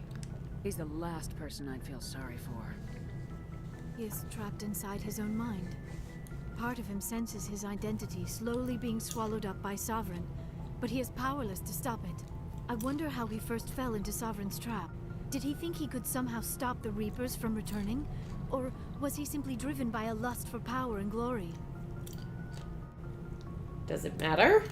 He's the last person I'd feel sorry for.
He is trapped inside his own mind. Part of him senses his identity slowly being swallowed up by Sovereign, but he is powerless to stop it. I wonder how he first fell into Sovereign's trap. Did he think he could somehow stop the Reapers from returning? Or was he simply driven by a lust for power and glory?
Does it matter?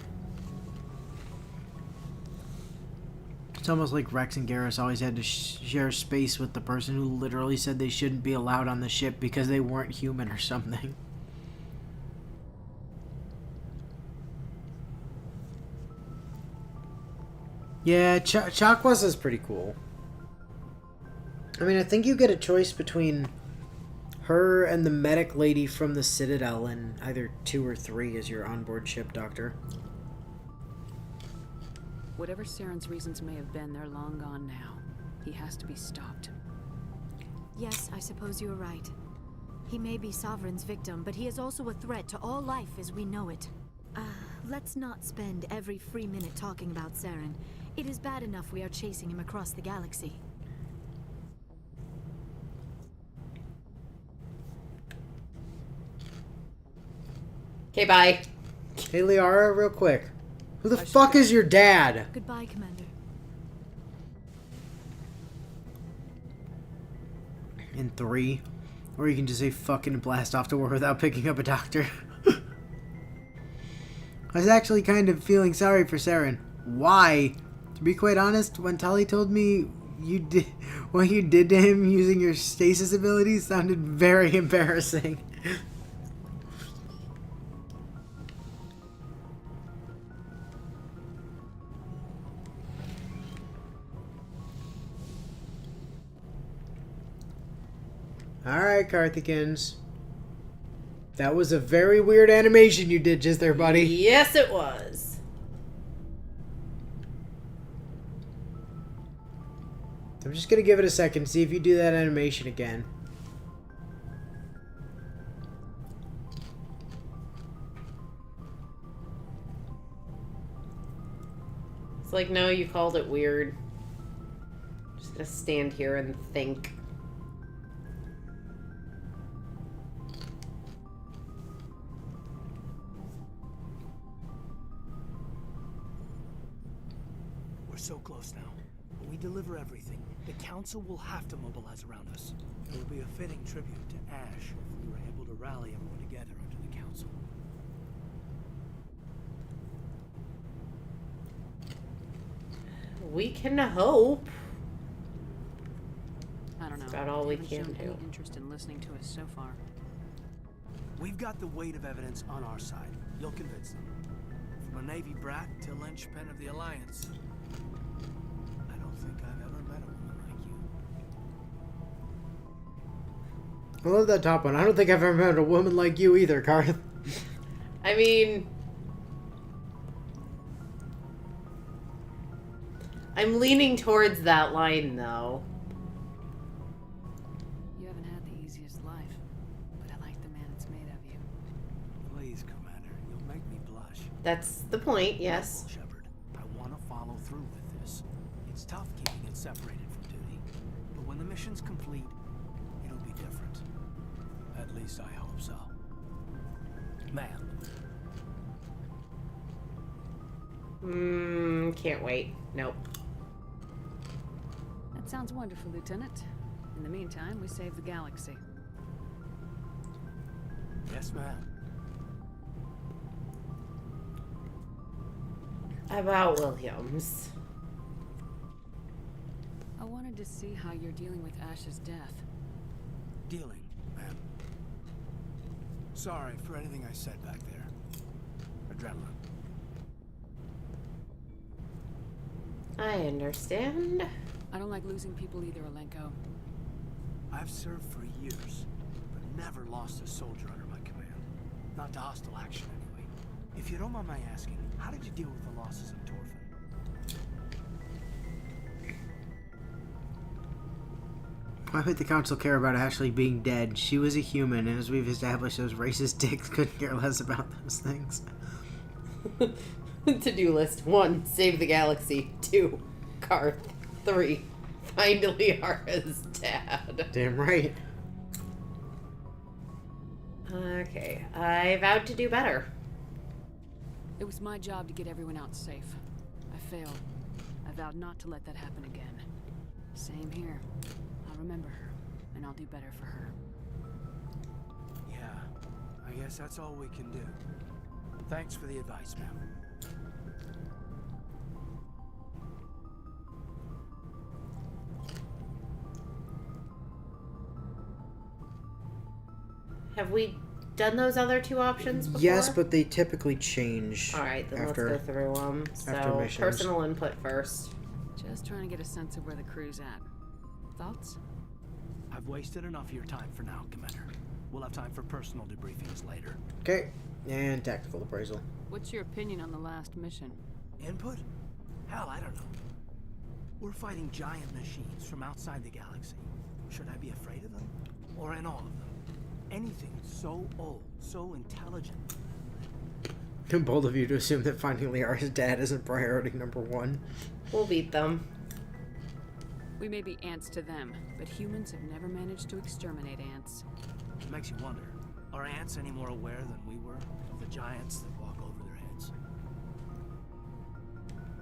It's almost like Rex and Garrus always had to share space with the person who literally said they shouldn't be allowed on the ship because they weren't human or something. Yeah, Chakwas is pretty cool. I mean, I think you get a choice between her and the medic lady from the Citadel in either 2 or 3 as your onboard ship doctor.
Whatever Saren's reasons may have been, they're long gone now. He has to be stopped.
Yes, I suppose you're right. He may be Sovereign's victim, but he is also a threat to all life as we know it. Let's not spend every free minute talking about Saren. It is bad enough we are chasing him across the galaxy.
Okay, bye.
Hey, Liara, real quick. Who the fuck is your dad?
Goodbye, Commander.
In 3. Or you can just say fucking and blast off to war without picking up a doctor. I was actually kind of feeling sorry for Saren. Why? To be quite honest, when Tali told me what you did to him using your stasis abilities sounded very embarrassing. Alright, Karthikins. That was a very weird animation you did just there, buddy.
Yes, it was.
I'm just gonna give it a second, see if you do that animation again.
It's like, no, you called it weird. Just gonna stand here and think.
We're so close now. When we deliver everything, the Council will have to mobilize around us. It will be a fitting tribute to Ash if we were able to rally everyone together under the Council.
We can hope.
I don't know.
About all we
They
can
haven't shown
do.
any interest in listening to us so far.
We've got the weight of evidence on our side. You'll convince them. From a Navy brat to linchpin of the Alliance. I don't think I've ever met a woman like you.
I love that top one. I don't think I've ever met a woman like you either, Karth.
I mean, I'm leaning towards that line, though.
You haven't had the easiest life, but I like the man it's made of you.
Please, Commander, you'll make me blush.
That's the point, yes.
Shepard, I want to follow through with this. It's tough keeping it separated from duty, but when the mission's complete, it'll be different. At least I hope so. Ma'am.
Can't wait. Nope.
That sounds wonderful, Lieutenant. In the meantime, we save the galaxy.
Yes, ma'am.
About Williams.
I wanted to see how you're dealing with Ash's death.
Dealing, ma'am. Sorry for anything I said back there. Adrenaline.
I understand.
I don't like losing people either, Alenko.
I've served for years, but never lost a soldier under my command. Not to hostile action, anyway. If you don't mind my asking, how did you deal with the losses in Torfin?
Why would the council care about Ashley being dead? She was a human, and as we've established, those racist dicks couldn't care less about those things.
To-do list. 1. Save the galaxy. 2. Karth. 3. Find Liara's dad.
Damn right.
Okay. I vowed to do better.
It was my job to get everyone out safe. I failed. I vowed not to let that happen again. Same here. I'll remember her, and I'll do better for her.
Yeah, I guess that's all we can do. Thanks for the advice, ma'am.
Have we done those other 2 options before?
Yes, but they typically change.
Alright, then
after,
let's go through them.
after
So,
missions.
personal input first.
Just trying to get a sense of where the crew's at. Thoughts?
I've wasted enough of your time for now, Commander. We'll have time for personal debriefings later.
Okay, and tactical appraisal.
What's your opinion on the last mission?
Input? Hell, I don't know. We're fighting giant machines from outside the galaxy. Should I be afraid of them? Or in all of them? Anything so old, so intelligent.
Bold of you to assume that finding Liara's dad isn't priority number 1.
We'll beat them.
We may be ants to them, but humans have never managed to exterminate ants.
It makes you wonder, are ants any more aware than we were of the giants that walk over their heads?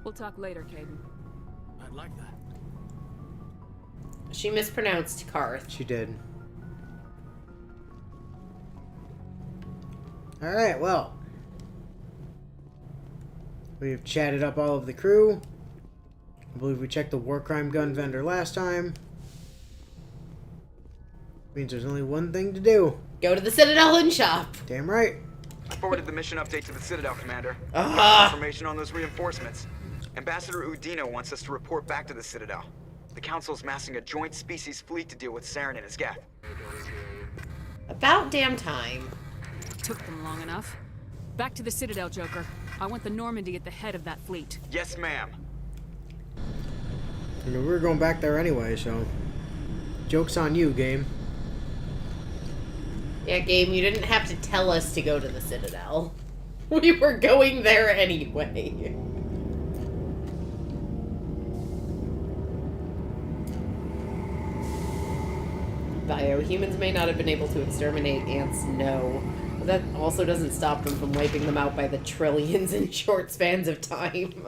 We'll talk later, Caden.
I'd like that.
She mispronounced Karth.
She did. Alright, well. We've chatted up all of the crew. I believe we checked the war crime gun vendor last time. Means there's only one thing to do.
Go to the Citadel and shop.
Damn right.
I forwarded the mission update to the Citadel, Commander.
Ah.
Information on those reinforcements. Ambassador Udina wants us to report back to the Citadel. The Council's massing a joint species fleet to deal with Saren and his geth.
About damn time.
Took them long enough. Back to the Citadel, Joker. I want the Normandy at the head of that fleet.
Yes, ma'am.
I mean, we were going back there anyway, so... Joke's on you, game.
Yeah, game, you didn't have to tell us to go to the Citadel. We were going there anyway. Biohumans may not have been able to exterminate ants, no. But that also doesn't stop them from wiping them out by the trillions in short spans of time.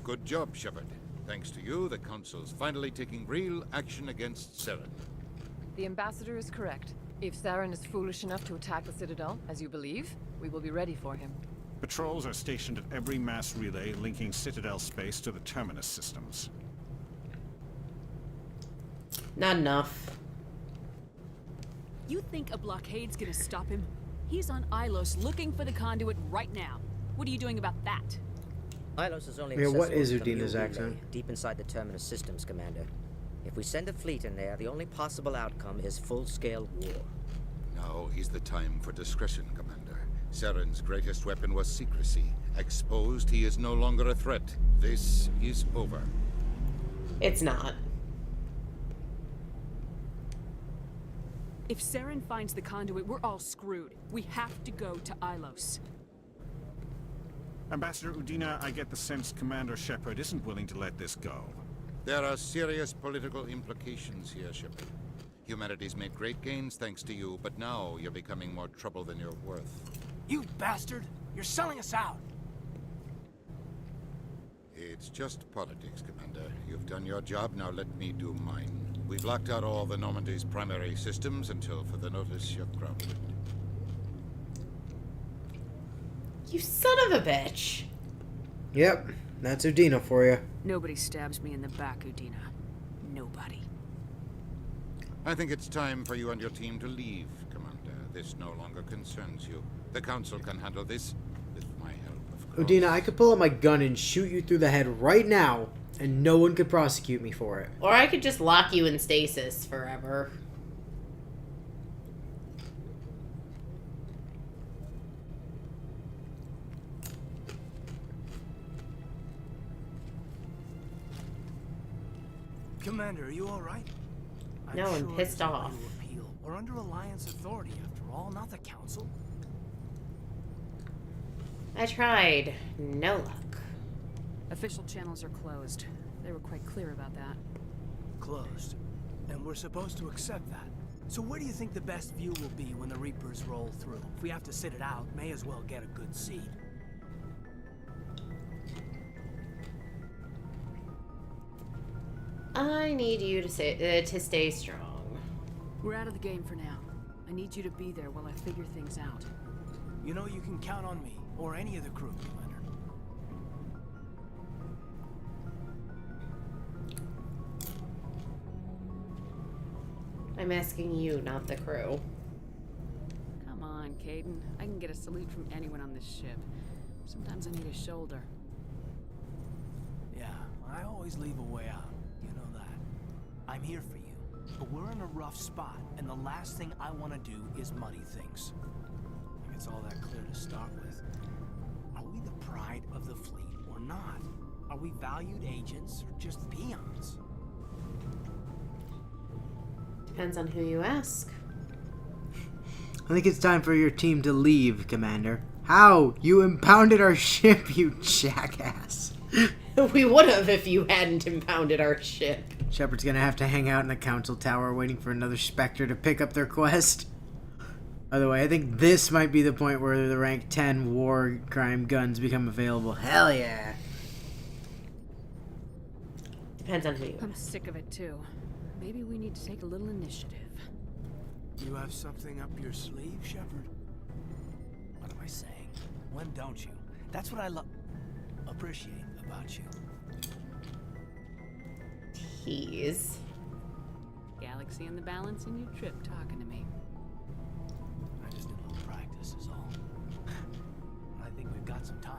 Good job, Shepard. Thanks to you, the Council's finally taking real action against Saren.
The Ambassador is correct. If Saren is foolish enough to attack the Citadel, as you believe, we will be ready for him.
Patrols are stationed at every mass relay linking Citadel space to the Terminus systems.
Not enough.
You think a blockade's gonna stop him? He's on Ilos looking for the conduit right now. What are you doing about that?
Ilos is only
Yeah, what
accessible
is
from
Udina's
your relay,
accent?
deep inside the Terminus systems, Commander. If we send a fleet in there, the only possible outcome is full-scale war.
Now is the time for discretion, Commander. Saren's greatest weapon was secrecy. Exposed, he is no longer a threat. This is over.
It's not.
If Saren finds the conduit, we're all screwed. We have to go to Ilos.
Ambassador Udina, I get the sense Commander Shepard isn't willing to let this go.
There are serious political implications here, Shepard. Humanity's made great gains thanks to you, but now you're becoming more trouble than you're worth.
You bastard! You're selling us out!
It's just politics, Commander. You've done your job, now let me do mine. We've locked out all the Normandy's primary systems until further notice you're grounded.
You son of a bitch.
Yep, that's Udina for you.
Nobody stabs me in the back, Udina. Nobody.
I think it's time for you and your team to leave, Commander. This no longer concerns you. The Council can handle this with my help, of course.
Udina, I could pull out my gun and shoot you through the head right now, and no one could prosecute me for it.
Or I could just lock you in stasis forever.
Commander, are you alright?
No, I'm
sure
pissed
there's a way
off.
to appeal. We're under Alliance authority, after all, not the Council.
I tried. No luck.
Official channels are closed. They were quite clear about that.
Closed. And we're supposed to accept that. So where do you think the best view will be when the Reapers roll through? If we have to sit it out, may as well get a good seat.
I need you to stay strong.
We're out of the game for now. I need you to be there while I figure things out.
You know you can count on me, or any of the crew, Commander.
I'm asking you, not the crew.
Come on, Caden. I can get a salute from anyone on this ship. Sometimes I need a shoulder.
Yeah, I always leave a way out. You know that. I'm here for you. But we're in a rough spot, and the last thing I want to do is muddy things. I think it's all that clear to start with. Are we the pride of the fleet or not? Are we valued agents or just peons?
Depends on who you ask.
I think it's time for your team to leave, Commander. How? You impounded our ship, you jackass.
We would have if you hadn't impounded our ship.
Shepard's gonna have to hang out in the council tower waiting for another Spectre to pick up their quest. By the way, I think this might be the point where the rank 10 war crime guns become available. Hell yeah.
Depends on who you
I'm
ask.
sick of it too. Maybe we need to take a little initiative.
You have something up your sleeve, Shepard? What am I saying? When don't you? That's what I appreciate about you.
Tease.
Galaxy in the balance and you trip talking to me.
I just need a little practice is all. I think we've got some time.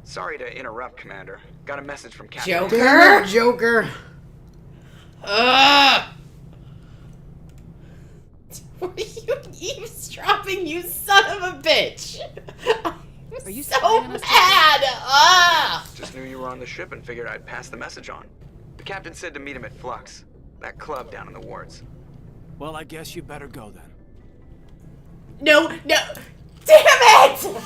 Sorry to interrupt, Commander. Got a message from Captain.
Joker?
Damn it, Joker!
Ugh! Were you eavesdropping, you son of a bitch?
Are you
so
spying on us?
mad! Ugh!
Just knew you were on the ship and figured I'd pass the message on. The captain said to meet him at Flux, that club down in the wards.
Well, I guess you better go then.
No, no! Damn it!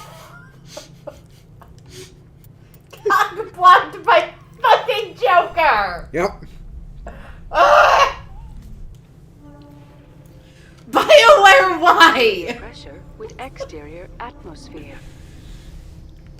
God blocked by fucking Joker!
Yep.
Ugh! BioWare, why?
Pressure with exterior atmosphere.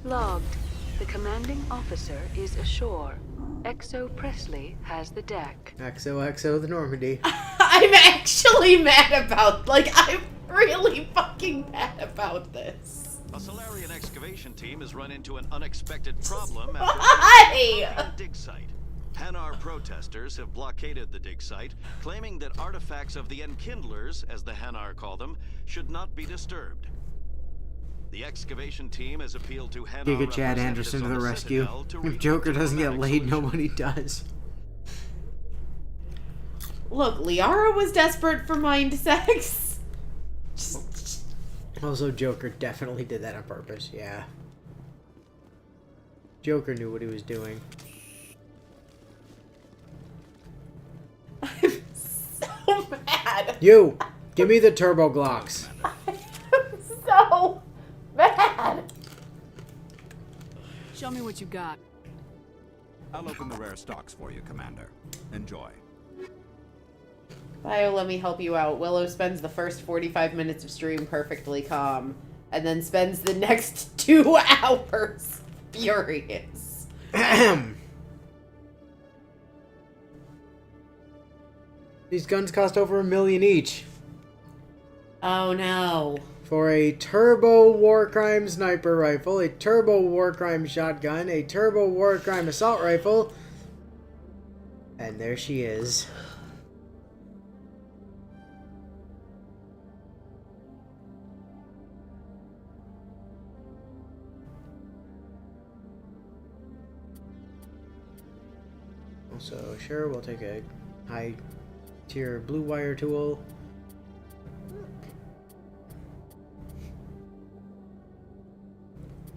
Logged. The commanding officer is ashore. Exo Presley has the deck.
XOXO the Normandy.
I'm actually mad about, I'm really fucking mad about this.
A Solarian excavation team has run into an unexpected problem after
Why?
a dig site. Hanar protesters have blockaded the dig site, claiming that artifacts of the Enkindlers, as the Hanar call them, should not be disturbed. The excavation team has appealed to Hanar
Giga Chad Anderson to the rescue. If Joker doesn't get laid, nobody does.
Look, Liara was desperate for mind sex.
Also, Joker definitely did that on purpose, yeah. Joker knew what he was doing.
I'm so mad.
You! Give me the Turbo Glocks.
I'm so mad.
Show me what you got.
I'll open the rare stocks for you, Commander. Enjoy.
Bio, let me help you out. Willow spends the first 45 minutes of stream perfectly calm, and then spends the next 2 hours furious.
These guns cost over $1 million each.
Oh no.
For a turbo war crime sniper rifle, a turbo war crime shotgun, a turbo war crime assault rifle, and there she is. Also, sure, we'll take a high tier blue wire tool.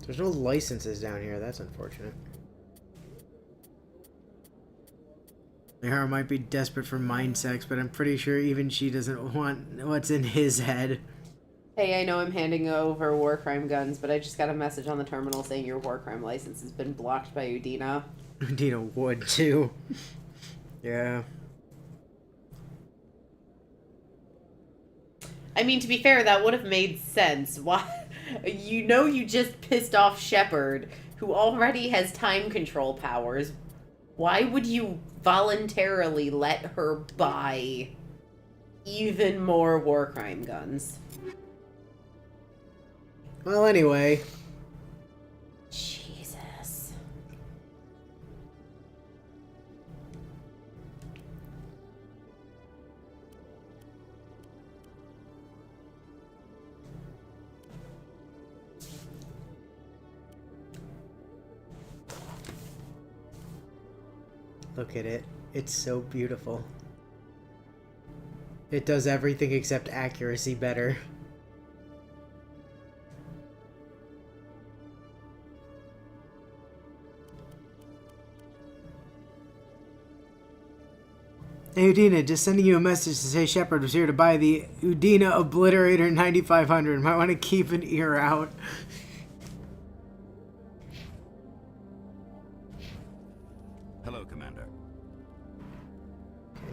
There's no licenses down here, that's unfortunate. Liara might be desperate for mind sex, but I'm pretty sure even she doesn't want what's in his head.
Hey, I know I'm handing over war crime guns, but I just got a message on the terminal saying your war crime license has been blocked by Udina.
Udina would too. Yeah.
I mean, to be fair, that would have made sense. Why? You know you just pissed off Shepard, who already has time control powers. Why would you voluntarily let her buy even more war crime guns.
Well, anyway.
Jesus.
Look at it. It's so beautiful. It does everything except accuracy better. Hey Udina, just sending you a message to say Shepard was here to buy the Udina Obliterator 9500. Might want to keep an ear out.
Hello, Commander.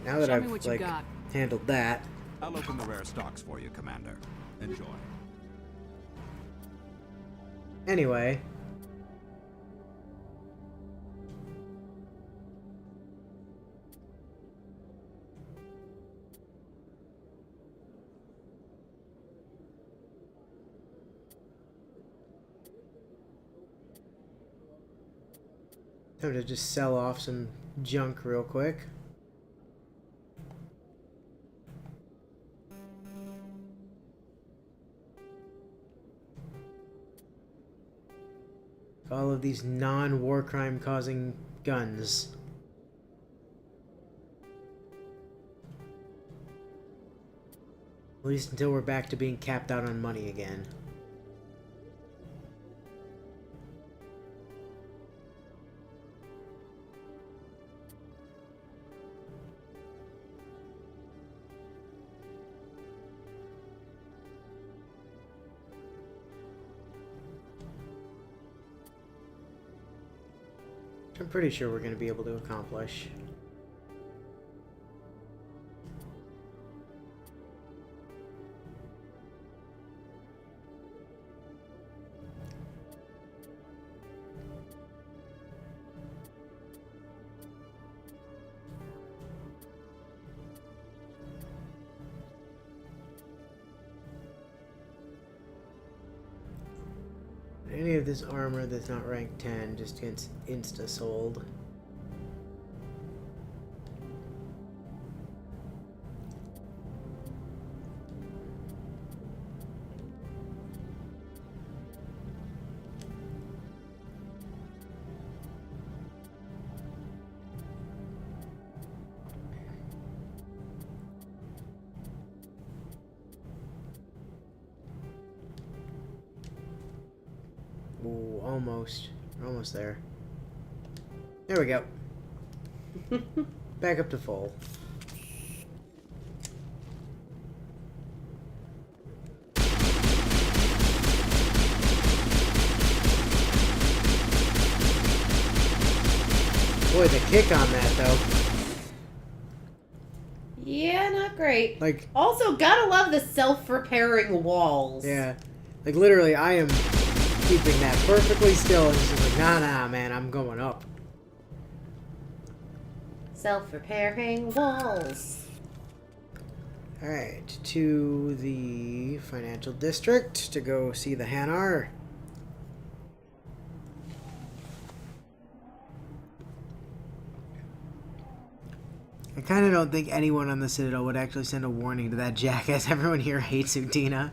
Now that
Show me
I've,
what you
like,
got.
handled that.
I'll open the rare stocks for you, Commander. Enjoy.
Anyway. Time to just sell off some junk real quick. All of these non-war crime causing guns. At least until we're back to being capped out on money again. I'm pretty sure we're going to be able to accomplish. Any of this armor that's not rank 10 just gets insta-sold. Ooh, almost. We're almost there. There we go. Back up to full. Boy, the kick on that, though.
Yeah, not great.
Like,
also, gotta love the self-repairing walls.
yeah. Like, literally, I am keeping that perfectly still, and it's just like, nah, man, I'm going up.
Self-repairing walls.
Alright, to the financial district to go see the Hanar. I kind of don't think anyone on the Citadel would actually send a warning to that jackass. Everyone here hates Udina.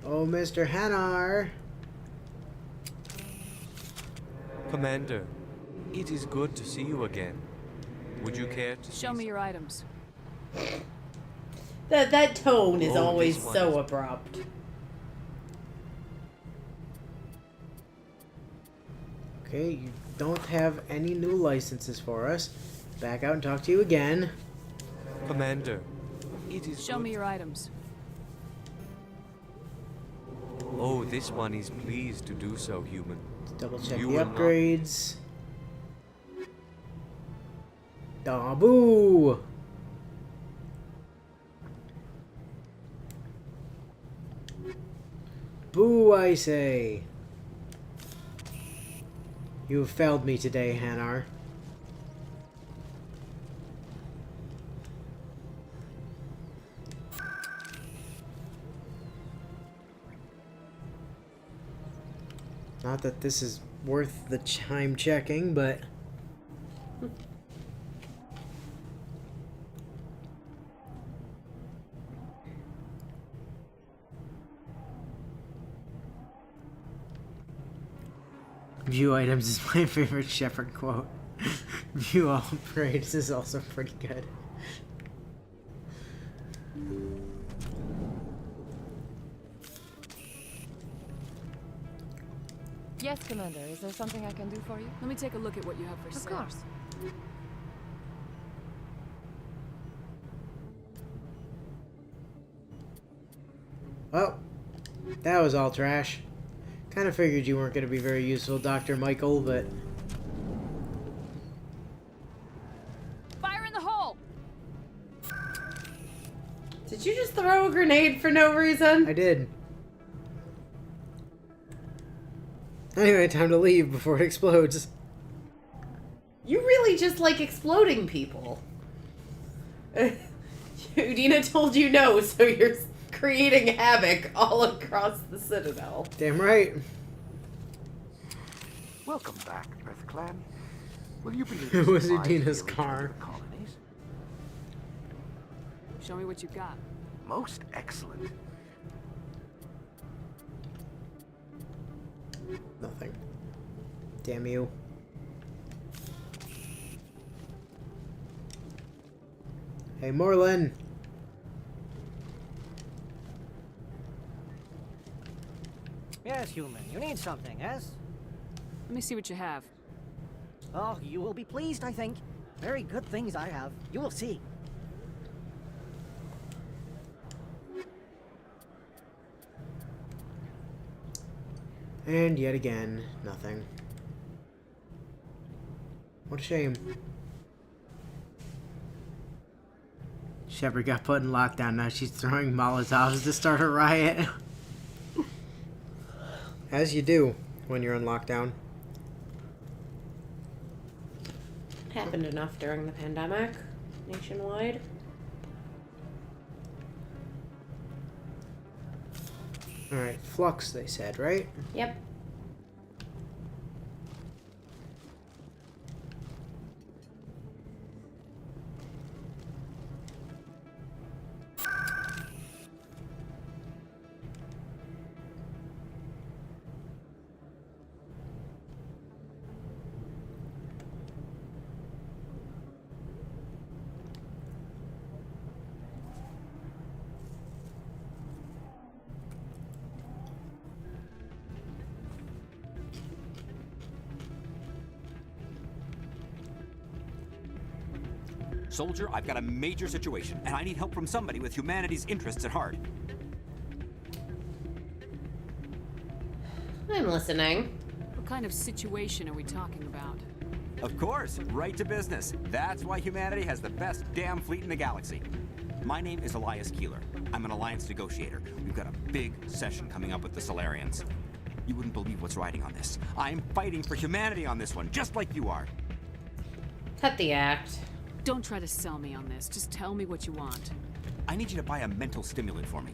Oh, Mr. Hanar.
Commander, it is good to see you again. Would you care to
Show me your items.
That tone is
Oh,
always
this one
so
is-
abrupt.
Okay, you don't have any new licenses for us. Back out and talk to you again.
Commander, it is
Show
good.
me your items.
Oh, this one is pleased to do so, human.
Let's double check
You
the
will not-
upgrades. Dabu! do I say? You have failed me today, Hanar. Not that this is worth the time checking, but... View items is my favorite Shepard quote. View all parades is also pretty good.
Yes, Commander. Is there something I can do for you?
Let me take a look at what you have for sale.
Of course.
Well, that was all trash. Kind of figured you weren't going to be very useful, Dr. Michael, but...
Fire in the hole!
Did you just throw a grenade for no reason?
I did. Anyway, time to leave before it explodes.
You really just like exploding people. Udina told you no, so you're creating havoc all across the Citadel.
Damn right.
Welcome back, EarthClan. Will you believe
It was
supplies
Udina's
daily to
car.
the colonies?
Show me what you got.
Most excellent.
Nothing. Damn you. Hey, Morlin.
Yes, human. You need something, yes?
Let me see what you have.
Oh, you will be pleased, I think. Very good things I have. You will see.
And yet again, nothing. What a shame. Shepard got put in lockdown, now she's throwing Molotovs to start a riot. As you do when you're in lockdown.
Happened enough during the pandemic, nationwide.
Alright, flux, they said, right?
Yep.
Soldier, I've got a major situation, and I need help from somebody with humanity's interests at heart.
I'm listening.
What kind of situation are we talking about?
Of course, right to business. That's why humanity has the best damn fleet in the galaxy. My name is Elias Keeler. I'm an alliance negotiator. We've got a big session coming up with the Solarians. You wouldn't believe what's riding on this. I'm fighting for humanity on this one, just like you are.
Cut the act.
Don't try to sell me on this. Just tell me what you want.
I need you to buy a mental stimulant for me.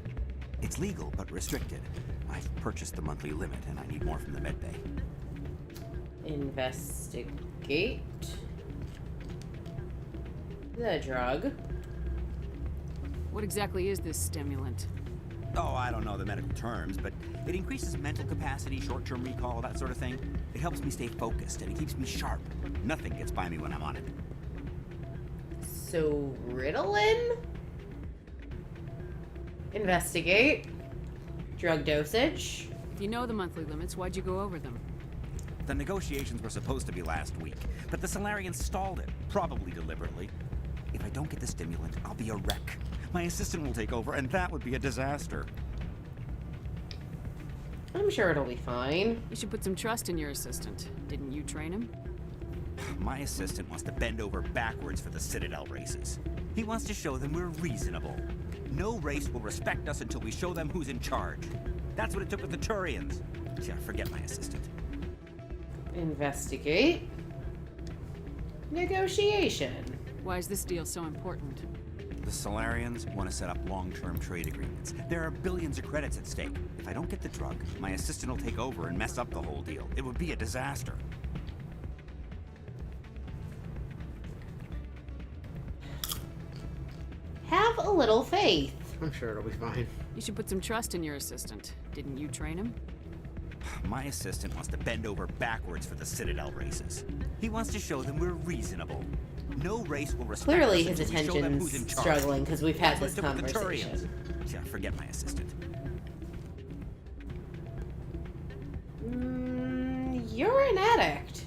It's legal, but restricted. I've purchased the monthly limit, and I need more from the medbay.
Investigate the drug.
What exactly is this stimulant?
Oh, I don't know the medical terms, but it increases mental capacity, short-term recall, that sort of thing. It helps me stay focused, and it keeps me sharp. Nothing gets by me when I'm on it.
So, Ritalin? Investigate. Drug dosage.
If you know the monthly limits, why'd you go over them?
The negotiations were supposed to be last week, but the Solarians stalled it, probably deliberately. If I don't get the stimulant, I'll be a wreck. My assistant will take over, and that would be a disaster.
I'm sure it'll be fine.
You should put some trust in your assistant. Didn't you train him?
My assistant wants to bend over backwards for the Citadel races. He wants to show them we're reasonable. No race will respect us until we show them who's in charge. That's what it took with the Turians. Yeah, forget my assistant.
Investigate. Negotiation.
Why is this deal so important?
The Solarians want to set up long-term trade agreements. There are billions of credits at stake. If I don't get the drug, my assistant will take over and mess up the whole deal. It would be a disaster.
Have a little faith.
I'm sure it'll be fine.
You should put some trust in your assistant. Didn't you train him?
My assistant wants to bend over backwards for the Citadel races. He wants to show them we're reasonable. No race will respect
Clearly
us
his
until we show them
attention's
who's in charge.
struggling because we've had
That's
this
what it took with the
conversation.
Turians. Yeah, forget my assistant.
You're an addict.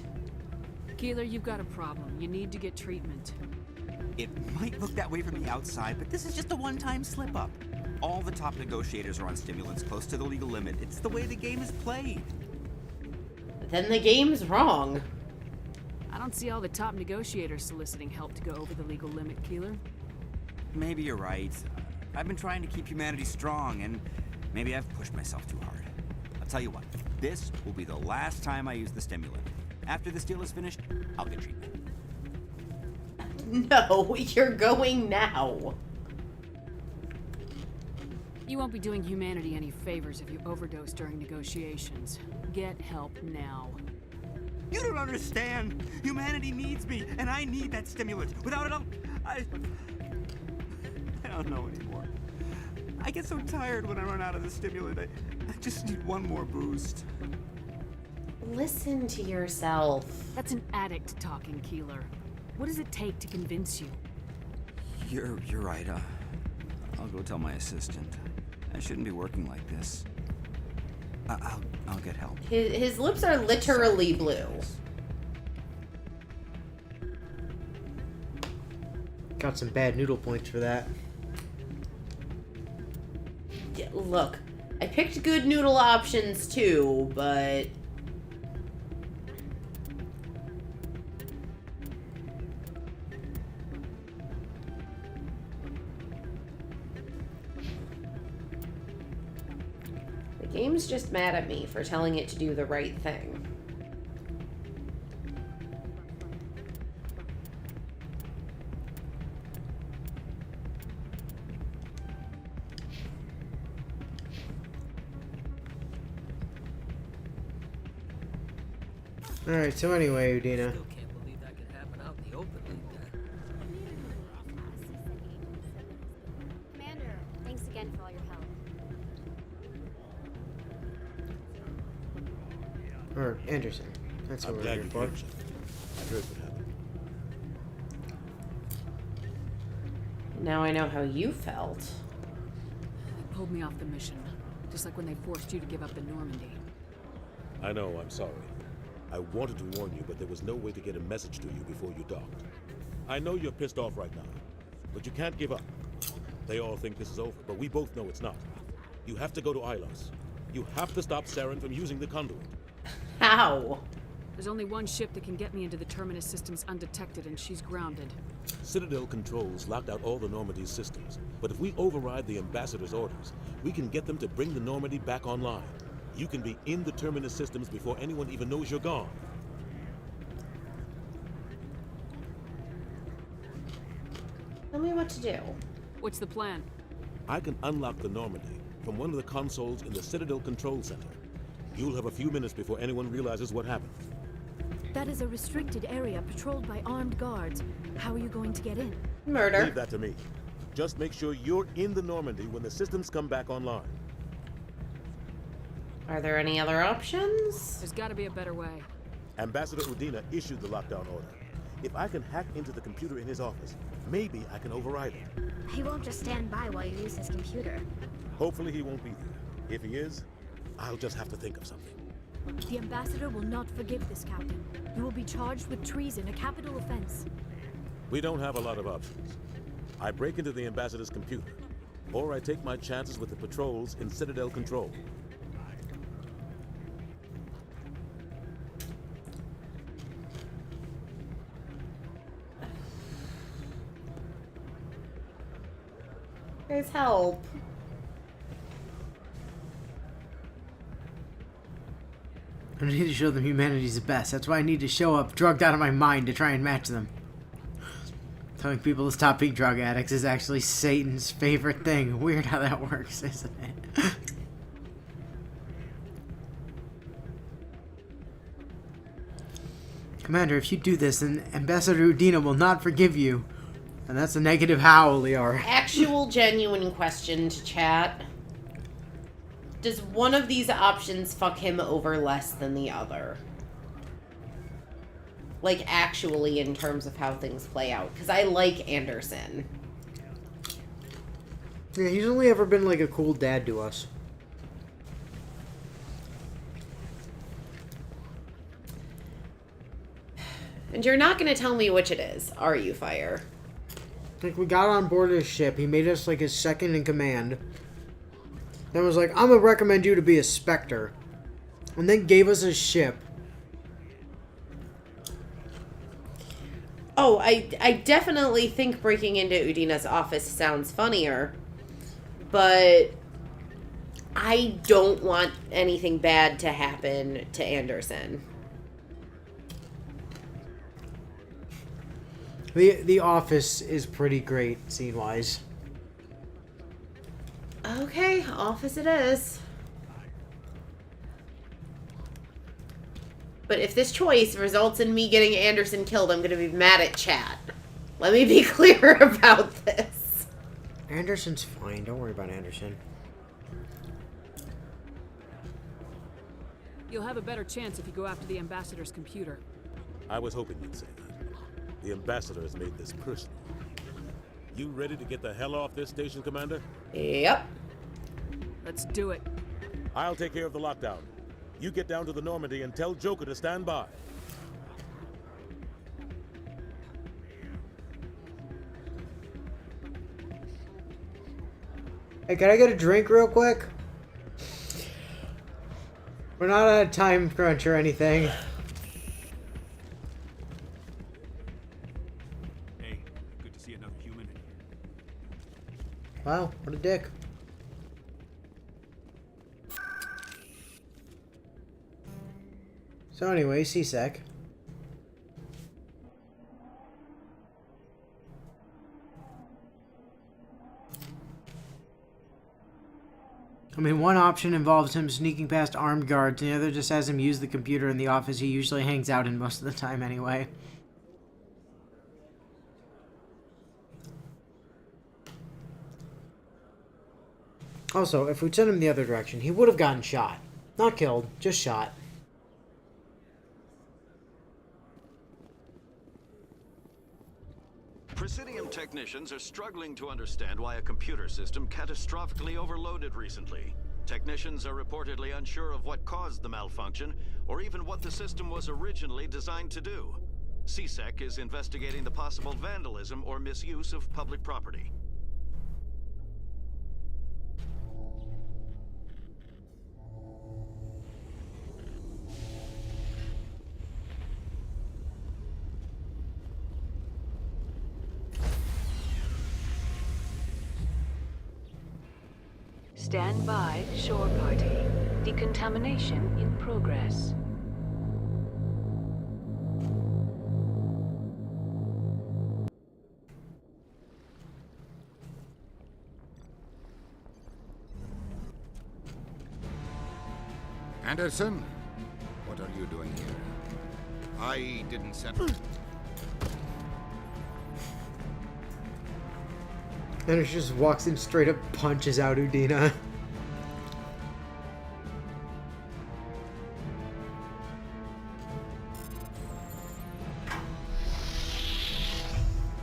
Keeler, you've got a problem. You need to get treatment.
It might look that way from the outside, but this is just a one-time slip-up. All the top negotiators are on stimulants close to the legal limit. It's the way the game is played.
Then the game's wrong.
I don't see all the top negotiators soliciting help to go over the legal limit, Keeler.
Maybe you're right. I've been trying to keep humanity strong, and maybe I've pushed myself too hard. I'll tell you what, this will be the last time I use the stimulant. After this deal is finished, I'll get treatment.
No, you're going now.
You won't be doing humanity any favors if you overdose during negotiations. Get help now.
You don't understand. Humanity needs me, and I need that stimulant. Without it, I don't know anymore. I get so tired when I run out of the stimulant. I just need one more boost.
Listen to yourself.
That's an addict talking, Keeler. What does it take to convince you?
You're right. I'll go tell my assistant. I shouldn't be working like this. I'll get help.
His lips are literally blue.
Got some bad noodle points for that.
Yeah, look, I picked good noodle options too, but the game's just mad at me for telling it to do the right thing.
Alright, so anyway, Udina.
Can't believe that could happen out in the open like that.
Commander, thanks again for all your help.
Or Anderson. That's what we're here for.
I heard what happened.
Now I know how you felt.
They pulled me off the mission, just like when they forced you to give up the Normandy.
I know, I'm sorry. I wanted to warn you, but there was no way to get a message to you before you docked. I know you're pissed off right now, but you can't give up. They all think this is over, but we both know it's not. You have to go to Ilos. You have to stop Saren from using the conduit.
How?
There's only one ship that can get me into the Terminus systems undetected, and she's grounded.
Citadel controls locked out all the Normandy's systems, but if we override the Ambassador's orders, we can get them to bring the Normandy back online. You can be in the Terminus systems before anyone even knows you're gone.
Tell me what to do.
What's the plan?
I can unlock the Normandy from one of the consoles in the Citadel Control Center. You'll have a few minutes before anyone realizes what happened.
That is a restricted area patrolled by armed guards. How are you going to get in?
Murder.
Leave that to me. Just make sure you're in the Normandy when the systems come back online.
Are there any other options?
There's got to be a better way.
Ambassador Udina issued the lockdown order. If I can hack into the computer in his office, maybe I can override it.
He won't just stand by while you use his computer.
Hopefully he won't be there. If he is, I'll just have to think of something.
The Ambassador will not forgive this, Captain. You will be charged with treason, a capital offense.
We don't have a lot of options. I break into the Ambassador's computer, or I take my chances with the patrols in Citadel Control.
Guys, help.
I need to show them humanity's the best. That's why I need to show up drugged out of my mind to try and match them. Telling people to stop being drug addicts is actually Satan's favorite thing. Weird how that works, isn't it? Commander, if you do this, then Ambassador Udina will not forgive you. And that's a negative howl, Liara.
Actual genuine question to chat. Does one of these options fuck him over less than the other? Like, actually, in terms of how things play out. Because I like Anderson.
Yeah, he's only ever been like a cool dad to us.
And you're not going to tell me which it is, are you, Fire?
Like, we got on board his ship. He made us like his second in command. Then was like, I'm gonna recommend you to be a Spectre. And then gave us his ship.
Oh, I definitely think breaking into Udina's office sounds funnier. But I don't want anything bad to happen to Anderson.
The office is pretty great, scene-wise.
Okay, office it is. But if this choice results in me getting Anderson killed, I'm going to be mad at chat. Let me be clear about this.
Anderson's fine. Don't worry about Anderson.
You'll have a better chance if you go after the Ambassador's computer.
I was hoping you'd say that. The Ambassador has made this personal. You ready to get the hell off this station, Commander?
Yep.
Let's do it.
I'll take care of the lockdown. You get down to the Normandy and tell Joker to stand by.
Hey, can I get a drink real quick? We're not on a time crunch or anything.
Hey, good to see another human in here.
Wow, what a dick. So anyway, CSEC. I mean, one option involves him sneaking past armed guards, and the other just has him use the computer in the office he usually hangs out in most of the time anyway. Also, if we'd sent him the other direction, he would have gotten shot. Not killed, just shot.
Presidium technicians are struggling to understand why a computer system catastrophically overloaded recently. Technicians are reportedly unsure of what caused the malfunction, or even what the system was originally designed to do. CSEC is investigating the possible vandalism or misuse of public property.
Stand by, shore party. Decontamination in progress.
Anderson, what are you doing here? I didn't send...
And it just walks in straight up, punches out Udina.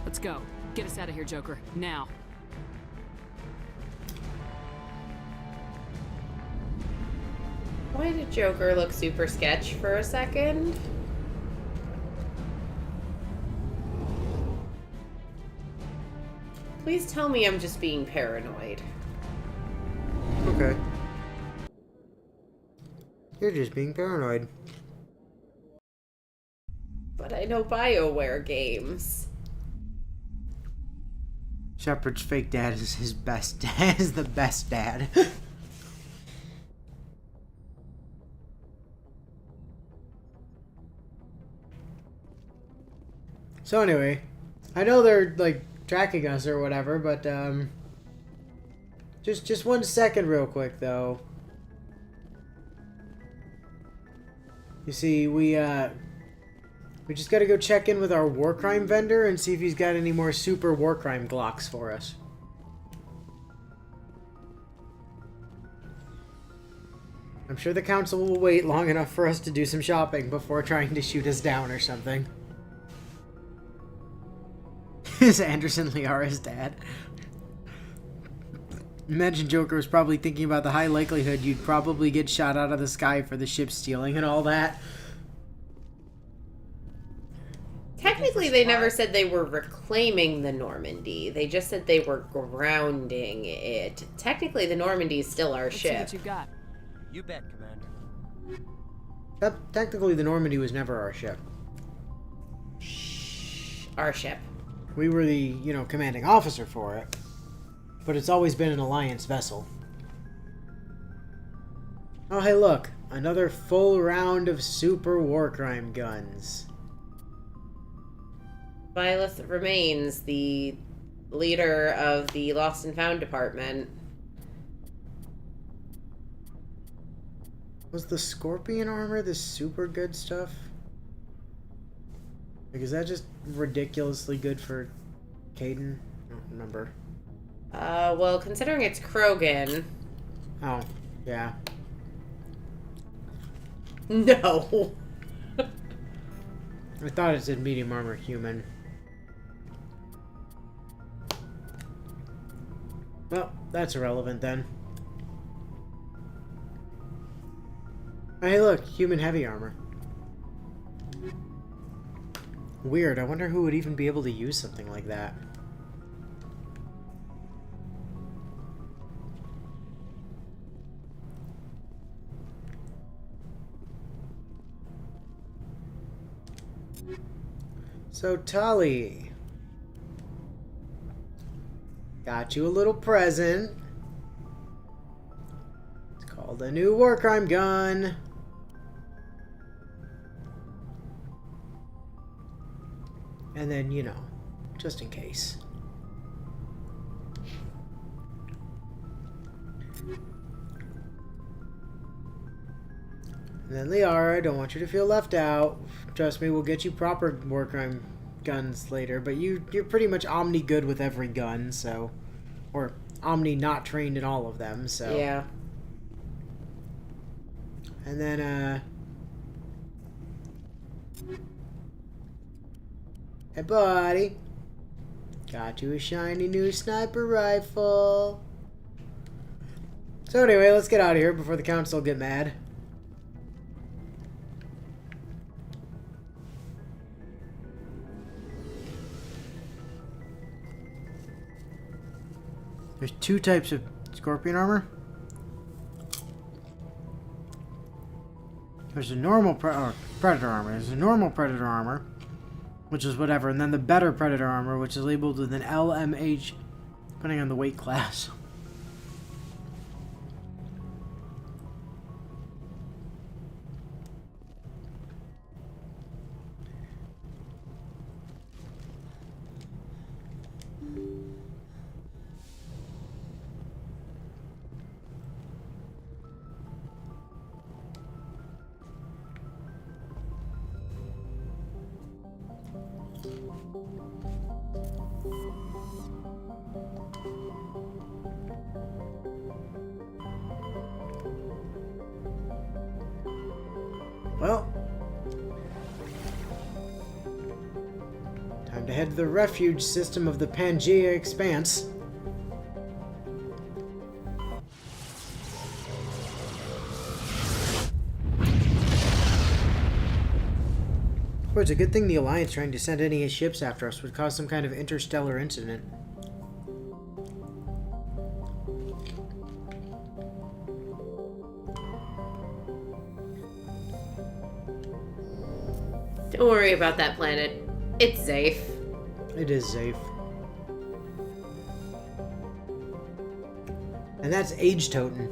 Let's go. Get us out of here, Joker. Now.
Why did Joker look super sketch for a second? Please tell me I'm just being paranoid.
Okay. You're just being paranoid.
But I know BioWare games.
Shepard's fake dad is his best dad, is the best dad. So anyway, I know they're like tracking us or whatever, but just 1 second real quick though. You see, we just gotta go check in with our war crime vendor and see if he's got any more super war crime Glocks for us. I'm sure the council will wait long enough for us to do some shopping before trying to shoot us down or something. Is Anderson Liara's dad? Imagine Joker was probably thinking about the high likelihood you'd probably get shot out of the sky for the ship stealing and all that.
Technically, they never said they were reclaiming the Normandy. They just said they were grounding it. Technically, the Normandy is still our ship.
Let's see what you got.
You bet, Commander.
Technically, the Normandy was never our ship.
Our ship.
We were the, you know, commanding officer for it. But it's always been an Alliance vessel. Oh, hey, look. Another full round of super war crime guns.
Violet remains the leader of the Lost and Found department.
Was the Scorpion armor the super good stuff? Like, is that just ridiculously good for Kaidan? I don't remember.
Well, considering it's Krogan.
Oh, yeah.
No.
I thought it said medium armor human. Well, that's irrelevant then. Oh, hey, look, human heavy armor. Weird, I wonder who would even be able to use something like that. So, Tali, got you a little present. It's called a new war crime gun. And then, you know, just in case. And then Liara, I don't want you to feel left out. Trust me, we'll get you proper war crime guns later, but you're pretty much Omni good with every gun, so... Or Omni not trained in all of them, so...
Yeah.
And then, hey, buddy. Got you a shiny new sniper rifle. So anyway, let's get out of here before the council get mad. There's two types of Scorpion armor. There's a normal Predator armor. There's a normal Predator armor, which is whatever, and then the better Predator armor, which is labeled with an LMH, depending on the weight class. Well, time to head to the refuge system of the Pangea Expanse. Well, it's a good thing the Alliance trying to send any ships after us would cause some kind of interstellar incident.
Don't worry about that planet. It's safe.
It is safe. And that's Age Toten.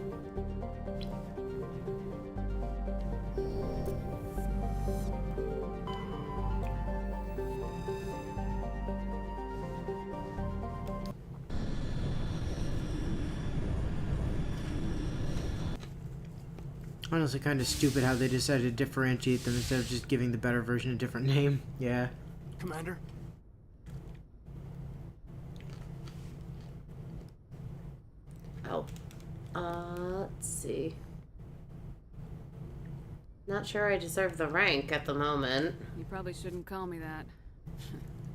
Honestly, kind of stupid how they decided to differentiate them instead of just giving the better version a different name. Yeah.
Commander?
Oh. Let's see. Not sure I deserve the rank at the moment.
You probably shouldn't call me that.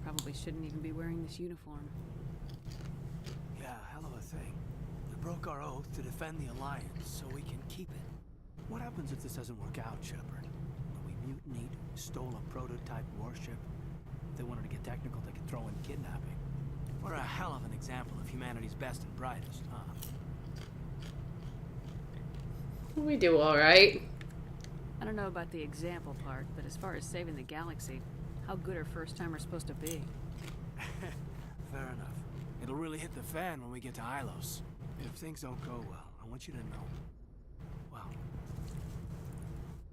Probably shouldn't even be wearing this uniform.
Yeah, hell of a thing. We broke our oath to defend the Alliance so we can keep it. What happens if this doesn't work out, Shepard? We mutinied, stole a prototype warship. If they wanted to get technical, they could throw in kidnapping. We're a hell of an example of humanity's best and brightest, huh?
We do alright.
I don't know about the example part, but as far as saving the galaxy, how good are first-timers supposed to be?
Fair enough. It'll really hit the fan when we get to Hylos. If things don't go well, I want you to know. Well,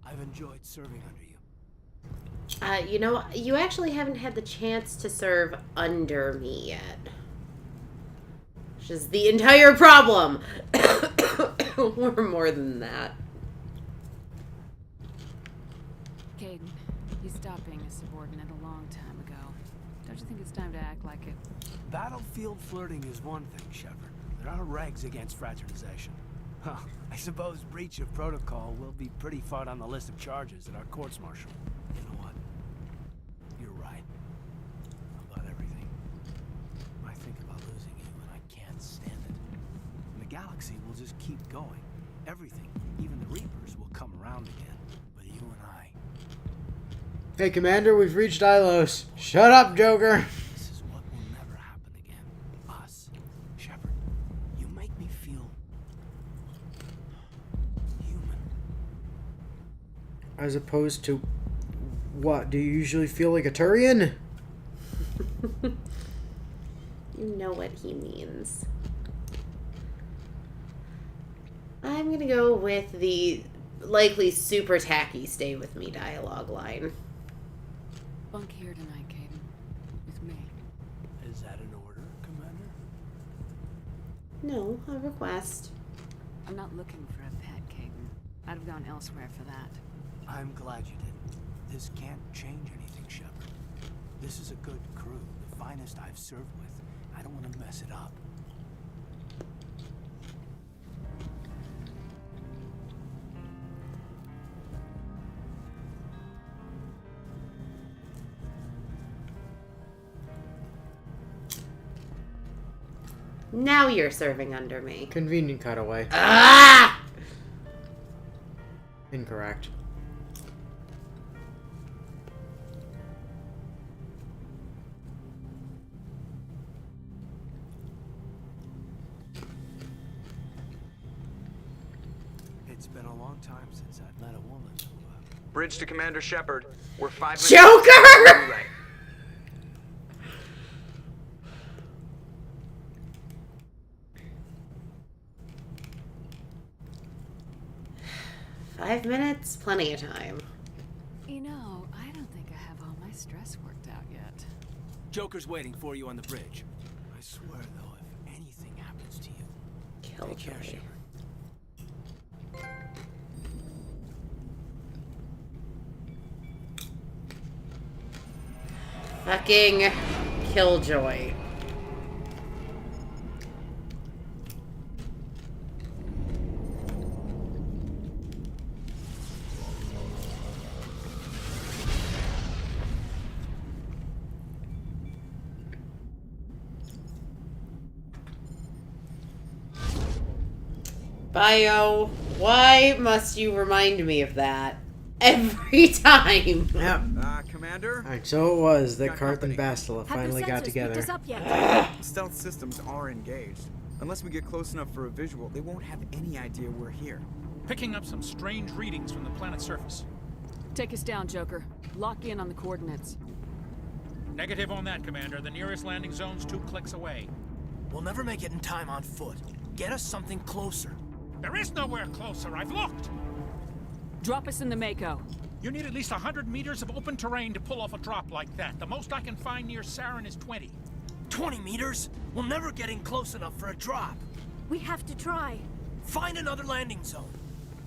I've enjoyed serving under you.
You know, you actually haven't had the chance to serve under me yet. Which is the entire problem. Or more than that.
Kaidan, you stopped being a subordinate a long time ago. Don't you think it's time to act like it?
Battlefield flirting is one thing, Shepard. There are regs against fraternization. Huh. I suppose breach of protocol will be pretty far on the list of charges at our courts-martial. You know what? You're right. About everything. I think about losing you and I can't stand it. And the galaxy will just keep going. Everything, even the Reapers, will come around again. But you and I...
Hey, Commander, we've reached Hylos. Shut up, Joker.
This is what will never happen again. Us. Shepard, you make me feel... human.
As opposed to... what? Do you usually feel like a Turian?
You know what he means. I'm gonna go with the likely super tacky stay with me dialogue line.
Bunk here tonight, Kaidan. With me.
Is that an order, Commander?
No, a request.
I'm not looking for a pet, Kaidan. I'd have gone elsewhere for that.
I'm glad you didn't. This can't change anything, Shepard. This is a good crew, the finest I've served with. I don't want to mess it up.
Now you're serving under me.
Convenient cutaway.
Ah!
Incorrect.
It's been a long time since I've met a woman who,
Bridge to Commander Shepard. We're 5 minutes.
Joker! 5 minutes? Plenty of time.
You know, I don't think I have all my stress worked out yet.
Joker's waiting for you on the bridge. I swear, though, if anything happens to you, take care, Shepard.
Fucking Killjoy. Bio, why must you remind me of that every time?
Yep.
Commander?
Alright, so it was that Karth and Bastila finally got together.
Stealth systems are engaged. Unless we get close enough for a visual, they won't have any idea we're here.
Picking up some strange readings from the planet's surface.
Take us down, Joker. Lock in on the coordinates.
Negative on that, Commander. The nearest landing zone's 2 clicks away.
We'll never make it in time on foot. Get us something closer.
There is nowhere closer. I've looked.
Drop us in the Mako.
You need at least 100 meters of open terrain to pull off a drop like that. The most I can find near Saren is 20.
20 meters? We'll never get in close enough for a drop.
We have to try.
Find another landing zone.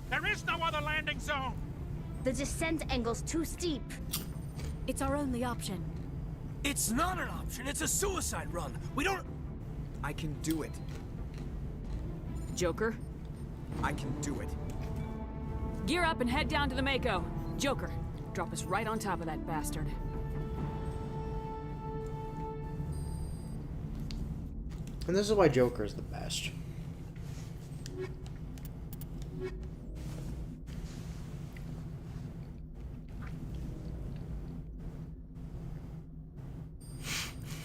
There is no other landing zone.
The descent angle's too steep.
It's our only option.
It's not an option. It's a suicide run. We don't...
I can do it.
Joker,
I can do it.
gear up and head down to the Mako. Joker, drop us right on top of that bastard.
And this is why Joker's the best.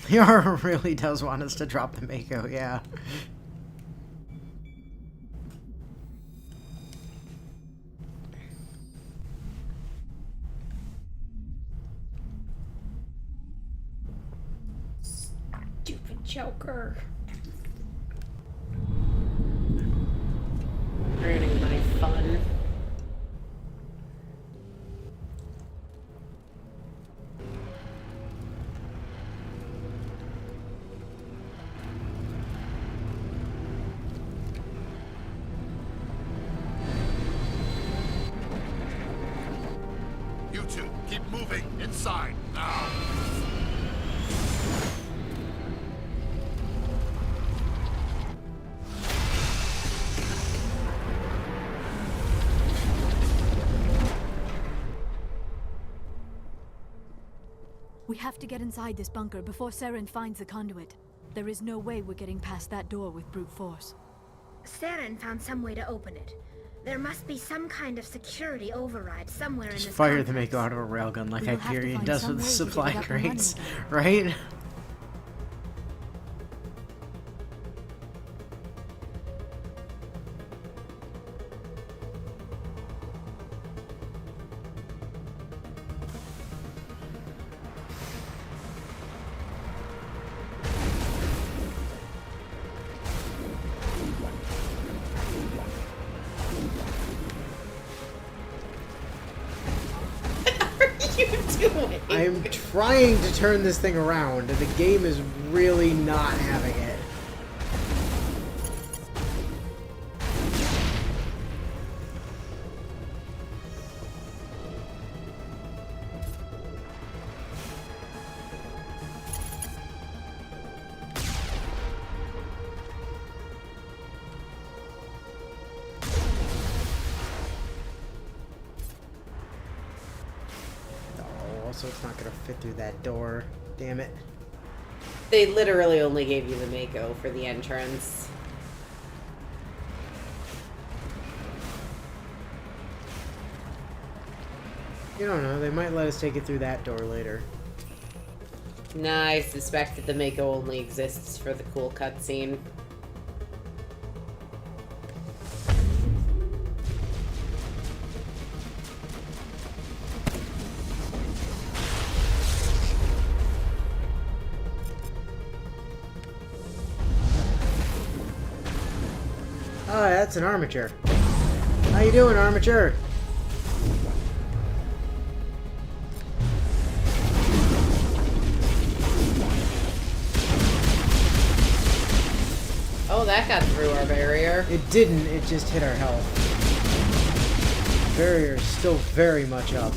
Yara really does want us to drop the Mako, yeah.
Stupid Joker. Ruining my fun.
You two, keep moving inside now.
We have to get inside this bunker before Saren finds the conduit. There is no way we're getting past that door with brute force.
Saren found some way to open it. There must be some kind of security override somewhere in
Just
this
fire the
complex.
Mako out of a railgun like
We will have to
Hyperion
find
does
some
with the
way to get
supply
it up and running
crates,
again.
right?
Doing?
I'm trying to turn this thing around, and the game is really not having it. Also, it's not gonna fit through that door. Damn it.
They literally only gave you the Mako for the entrance.
You don't know, they might let us take it through that door later.
Nah, I suspect that the Mako only exists for the cool cutscene.
Oh, that's an armature. How you doing, armature?
Oh, that got through our barrier.
It didn't, it just hit our health. Barrier's still very much up.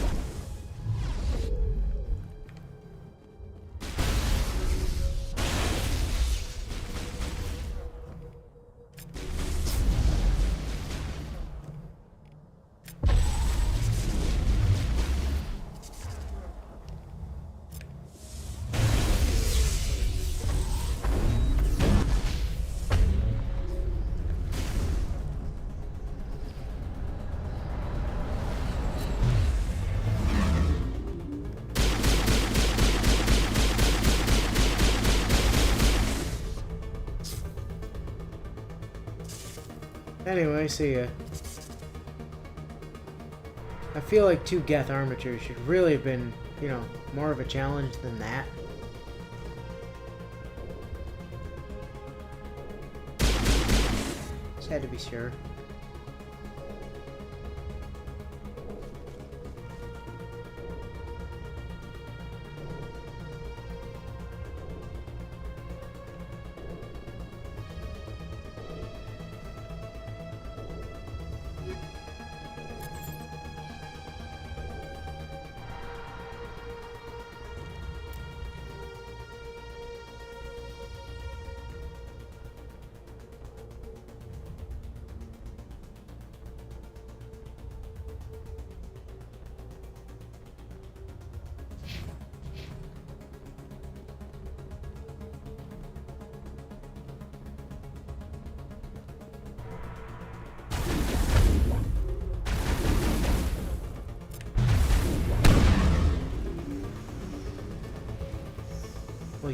Anyway, see ya. I feel like 2 Geth armatures should really have been, you know, more of a challenge than that. Just had to be sure.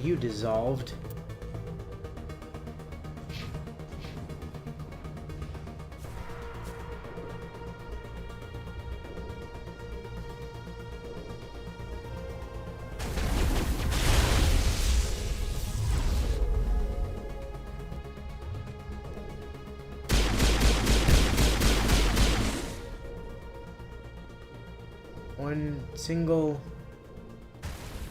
you dissolved. One single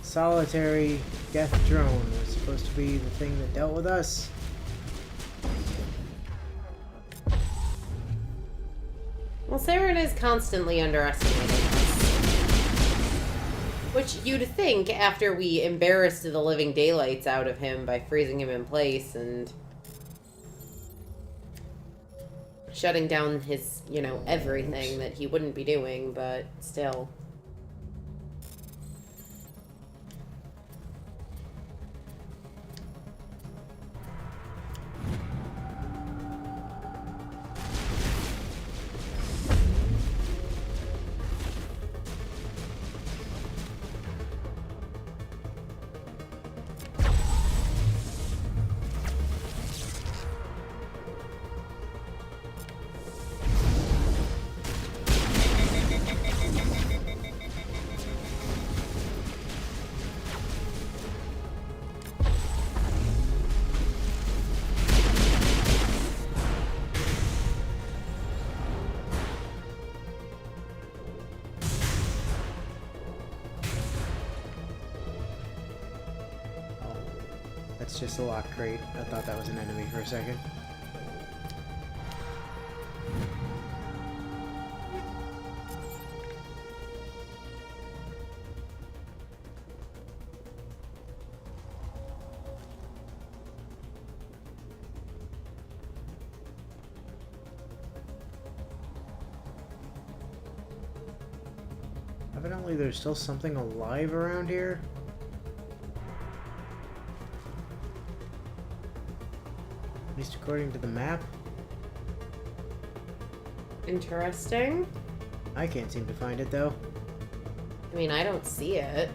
solitary death drone was supposed to be the thing that dealt with us.
Well, Saren is constantly underestimating us. Which you'd think after we embarrassed the living daylights out of him by freezing him in place and shutting down his, you know, everything that he wouldn't be doing, but still.
That's just a lock crate. I thought that was an enemy for a second. Evidently there's still something alive around here. At least according to the map.
Interesting.
I can't seem to find it though.
I mean, I don't see it.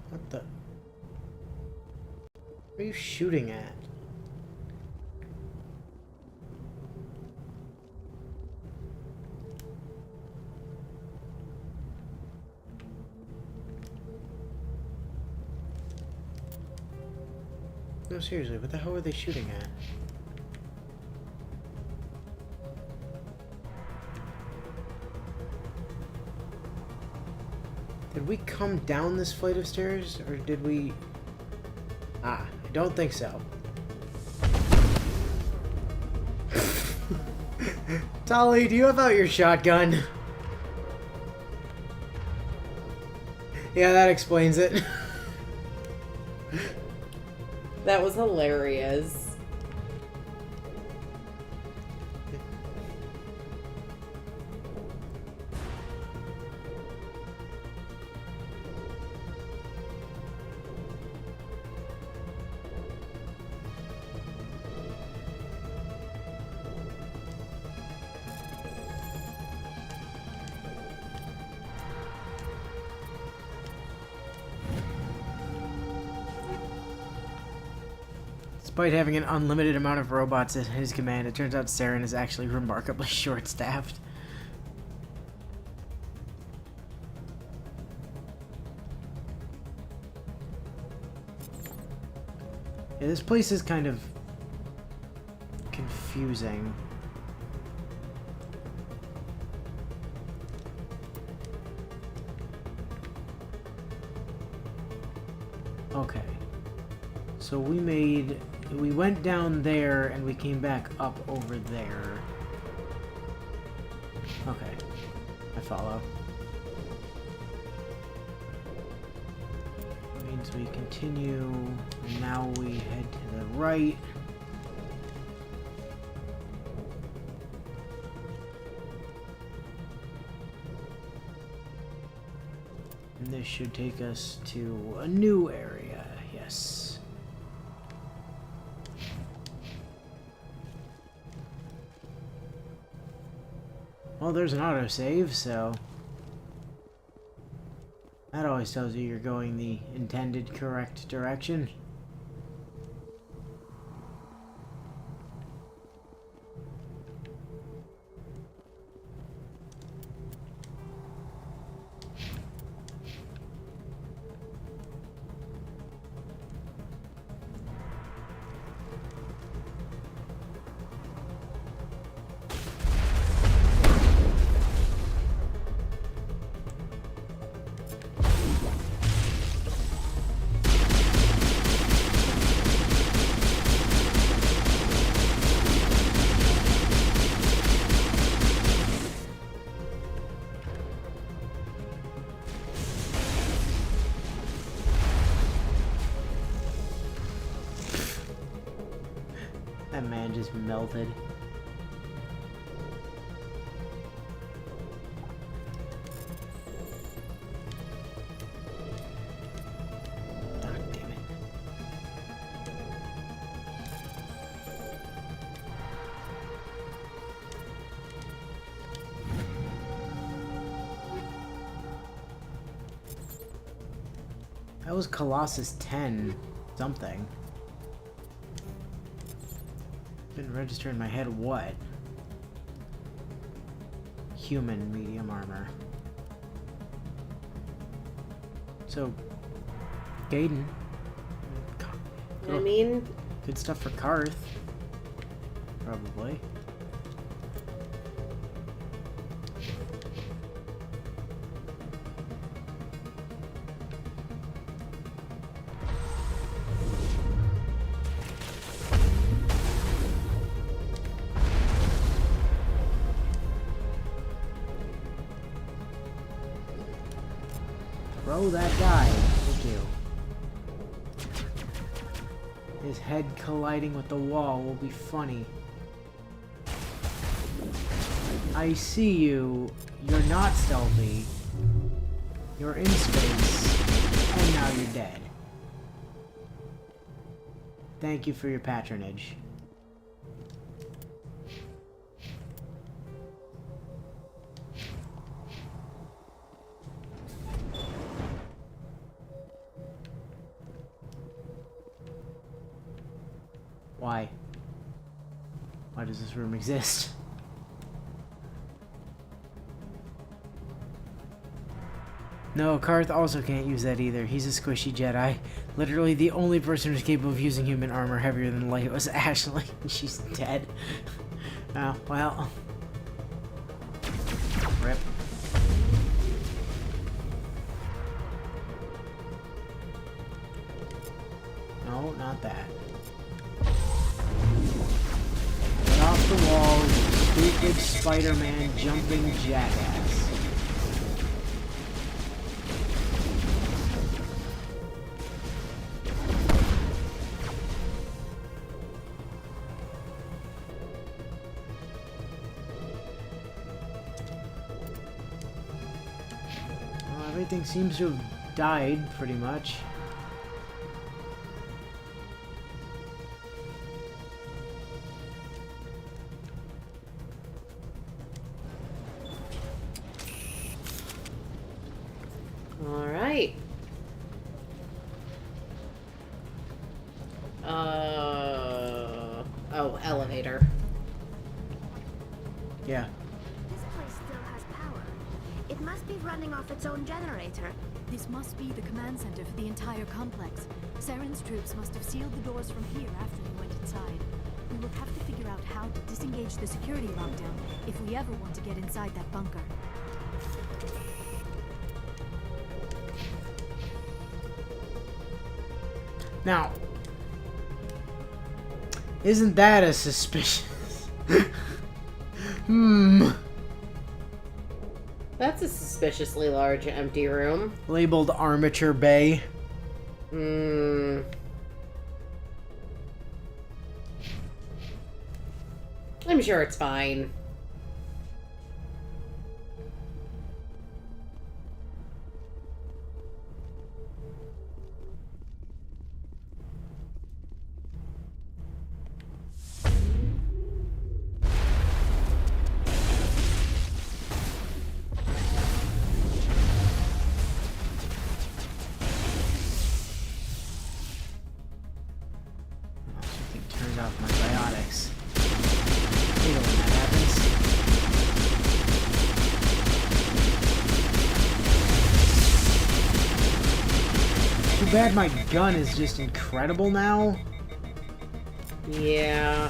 What the? What are you shooting at? No, seriously, what the hell are they shooting at? Did we come down this flight of stairs, or did we... Ah, I don't think so. Tali, do you have out your shotgun? Yeah, that explains it.
That was hilarious.
Despite having an unlimited amount of robots at his command, it turns out Saren is actually remarkably short-staffed. Yeah, this place is kind of confusing. Okay. So we went down there and we came back up over there. Okay. I follow. means we continue, and now we head to the right. And this should take us to a new area, yes. Well, there's an autosave, so that always tells you you're going the intended correct direction. That man just melted. God damn it. That was Colossus 10 something. Didn't register in my head what? Human medium armor. So, Gaiden.
I mean,
good stuff for Karth. Probably. Throw that guy. Thank you. His head colliding with the wall will be funny. I see you. You're not stealthy. You're in space. And now you're dead. Thank you for your patronage. Why? Why does this room exist? No, Karth also can't use that either. He's a squishy Jedi. Literally the only person who's capable of using human armor heavier than light was Ashley, and she's dead. Oh, well. Rip. No, not that. Get off the wall, you stupid Spider-Man jumping jackass. Well, everything seems to have died, pretty much.
Alright. Oh, elevator.
Yeah.
This place still has power. It must be running off its own generator.
This must be the command center for the entire complex. Saren's troops must have sealed the doors from here after we went inside. We will have to figure out how to disengage the security lockdown if we ever want to get inside that bunker.
Now, isn't that a suspicious?
That's a suspiciously large empty room.
Labeled Armature Bay.
I'm sure it's fine.
Turns off my biotics. Hate it when that happens. Too bad my gun is just incredible now.
Yeah.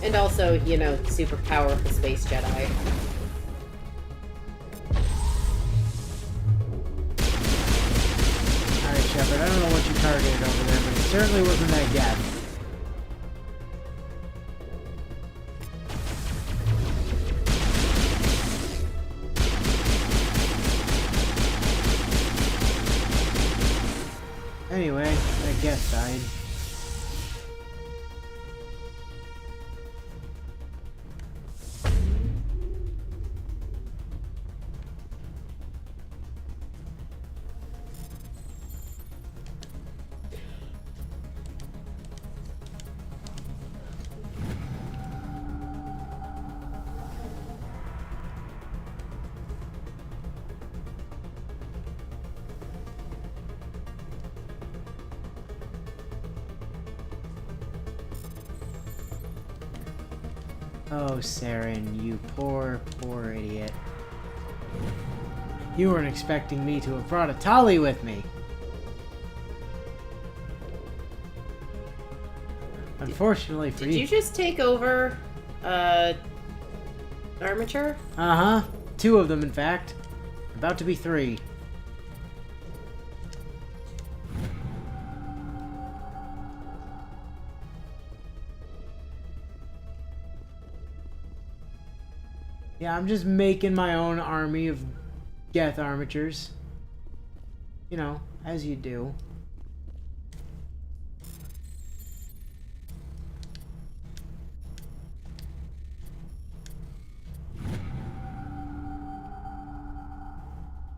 And also, you know, super powerful space Jedi.
Alright, Shepard, I don't know what you targeted over there, but it certainly wasn't that gap. Anyway, that guest died. Oh, Saren, you poor, poor idiot. You weren't expecting me to have brought a Tali with me. Unfortunately for you.
Did you just take over, armature?
Uh-huh. 2 of them, in fact. About to be 3. Yeah, I'm just making my own army of Geth armatures. You know, as you do.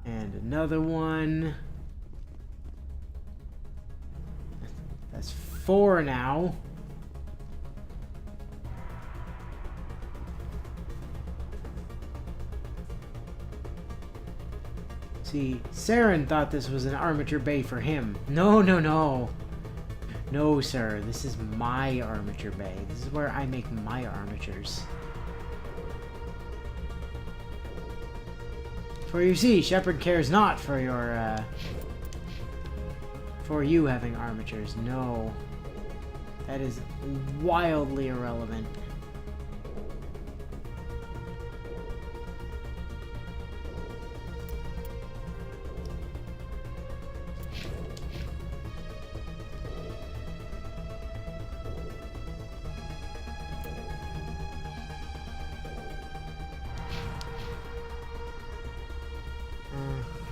And another one. That's 4 now. See, Saren thought this was an armature bay for him. No, no, no. No, sir. This is my armature bay. This is where I make my armatures. For you see, Shepard cares not for your, for you having armatures. No. That is wildly irrelevant.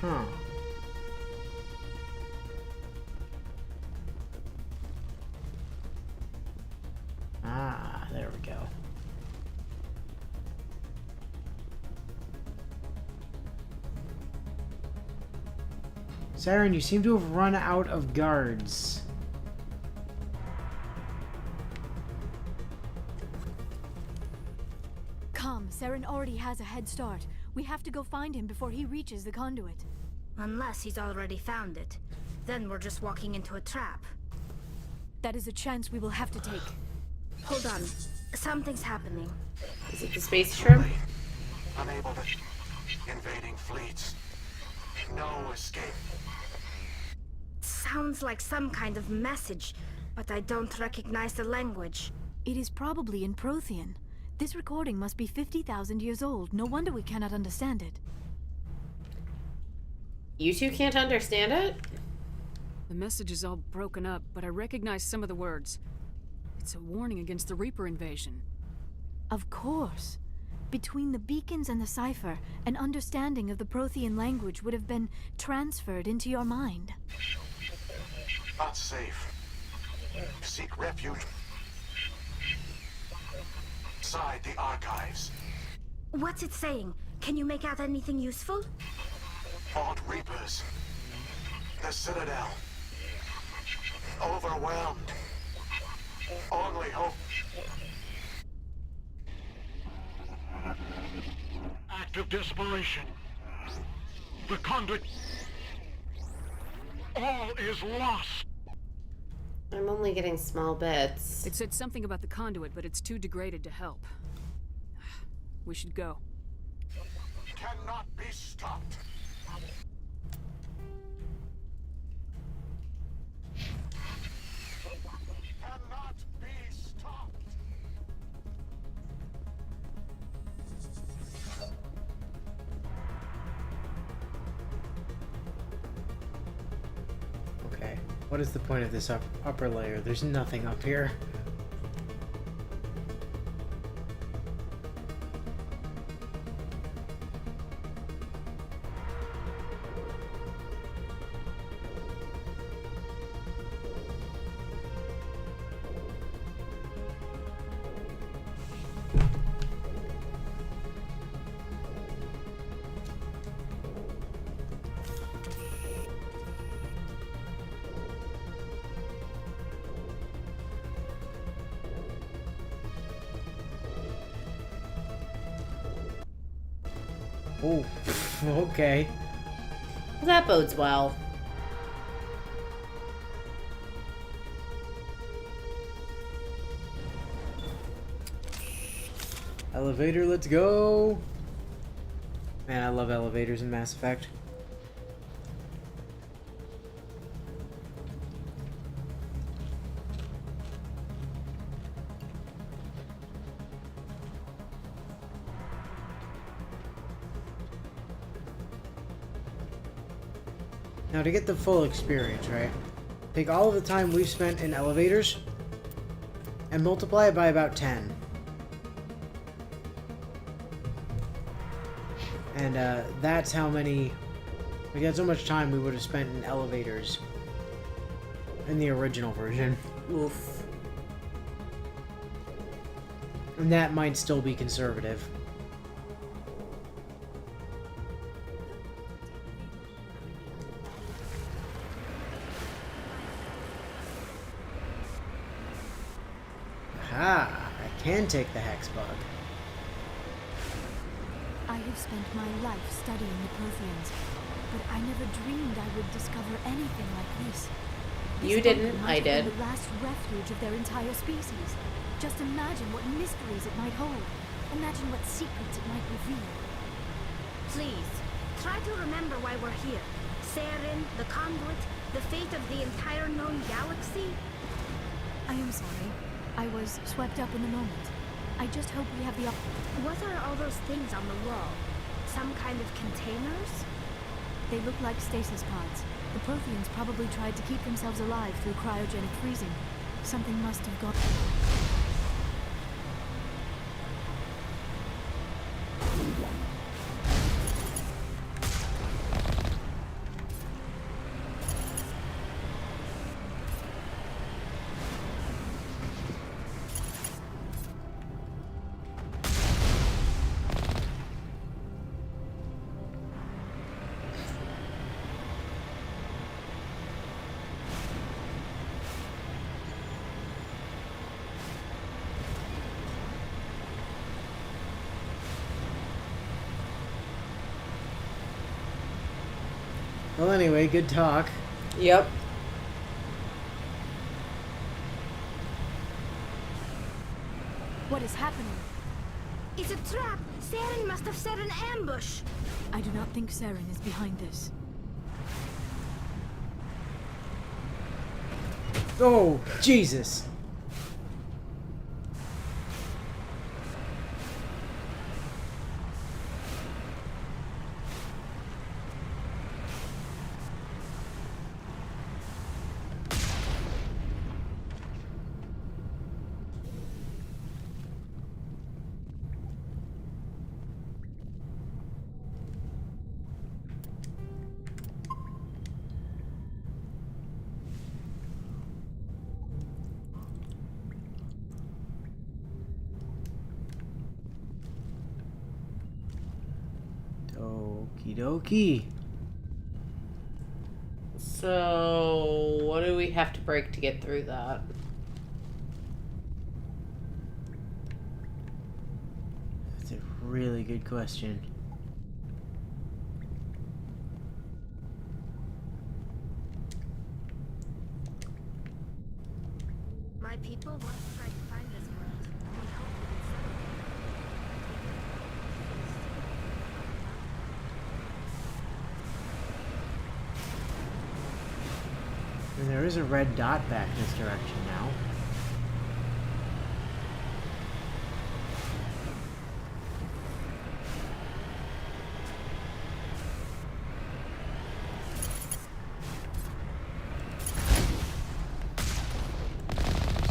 Huh. Ah, there we go. Saren, you seem to have run out of guards.
Come, Saren already has a head start. We have to go find him before he reaches the conduit.
Unless he's already found it. Then we're just walking into a trap.
That is a chance we will have to take.
Hold on. Something's happening.
Is it the space shrimp?
Unable to... Invading fleets. No escape.
Sounds like some kind of message, but I don't recognize the language.
It is probably in Prothean. This recording must be 50,000 years old. No wonder we cannot understand it.
You two can't understand it?
The message is all broken up, but I recognize some of the words. It's a warning against the Reaper invasion.
Of course. Between the beacons and the cipher, an understanding of the Prothean language would have been transferred into your mind.
Not safe. Seek refuge inside the archives.
What's it saying? Can you make out anything useful?
Vault Reapers. The Citadel. Overwhelmed. Only hope. Act of desperation. The conduit. All is lost.
I'm only getting small bits.
It said something about the conduit, but it's too degraded to help. We should go.
Cannot be stopped. Cannot be stopped.
Okay. What is the point of this upper layer? There's nothing up here. Oh, okay.
That bodes well.
Elevator, let's go! Man, I love elevators in Mass Effect. Now, to get the full experience, right? Take all of the time we've spent in elevators and multiply it by about 10. And that's how many... Like, that's how much time we would have spent in elevators in the original version.
Oof.
And that might still be conservative. Aha! I can take the hex bug.
I have spent my life studying the Protheans, but I never dreamed I would discover anything like this.
You didn't, I did.
The last refuge of their entire species. Just imagine what mysteries it might hold. Imagine what secrets it might reveal.
Please, try to remember why we're here. Saren, the conduit, the fate of the entire known galaxy.
I am sorry. I was swept up in the moment. I just hope we have the
What are all those things on the wall? Some kind of containers?
They look like stasis pods. The Protheans probably tried to keep themselves alive through cryogenic freezing. Something must have gone...
Well, anyway, good talk.
Yep.
What is happening?
It's a trap! Saren must have set an ambush!
I do not think Saren is behind this.
Oh, Jesus! Okie dokie.
So, what do we have to break to get through that?
That's a really good question.
My people once tried to find this world. We hope
And there is a red dot back this direction now.